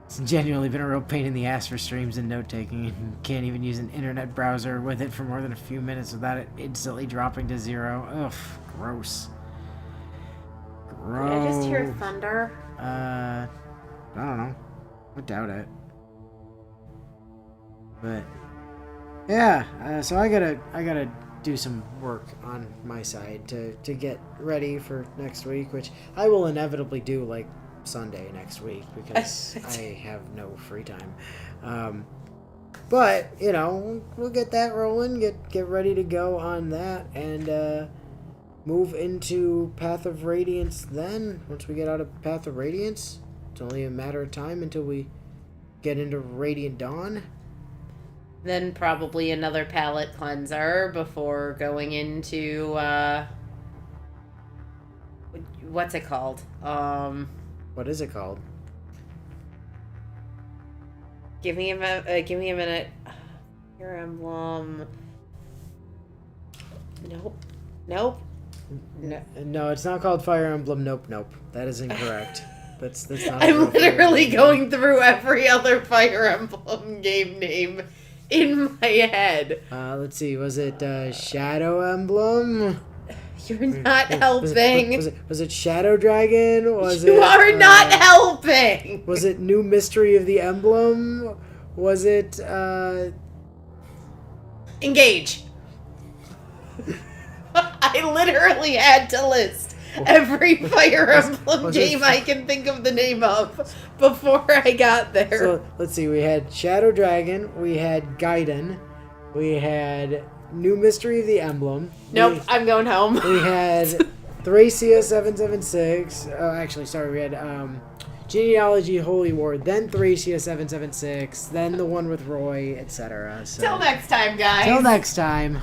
It's genuinely been a real pain in the ass for streams and note-taking, and you can't even use an internet browser with it for more than a few minutes without it instantly dropping to 0. Ugh, gross.
Did I just hear thunder?
I don't know. I doubt it. But yeah, so I gotta do some work on my side to get ready for next week, which I will inevitably do, like, Sunday next week, because I have no free time. But, you know, we'll get that rolling, get ready to go on that, and move into Path of Radiance then. Once we get out of Path of Radiance, it's only a matter of time until we get into Radiant Dawn.
Then probably another palate cleanser before going into, what's it called?
What is it called?
Give me a minute. Fire Emblem. Nope. No,
it's not called Fire Emblem. Nope. That is incorrect. That's not.
I'm literally going through every other Fire Emblem game name in my head.
Let's see. Was it Shadow Emblem?
You're not helping.
Was it Shadow Dragon?
You are not helping.
Was it New Mystery of the Emblem? Was it
Engage. I literally had to list every Fire Emblem game I can think of the name of before I got there.
So let's see. We had Shadow Dragon. We had Gaiden. We had New Mystery of the Emblem.
Nope, I'm going home.
We had Thracia 776. Oh, actually, sorry. We had Genealogy Holy War. Then Thracia 776. Then the one with Roy, etc. So.
Till next time, guys.
Till next time.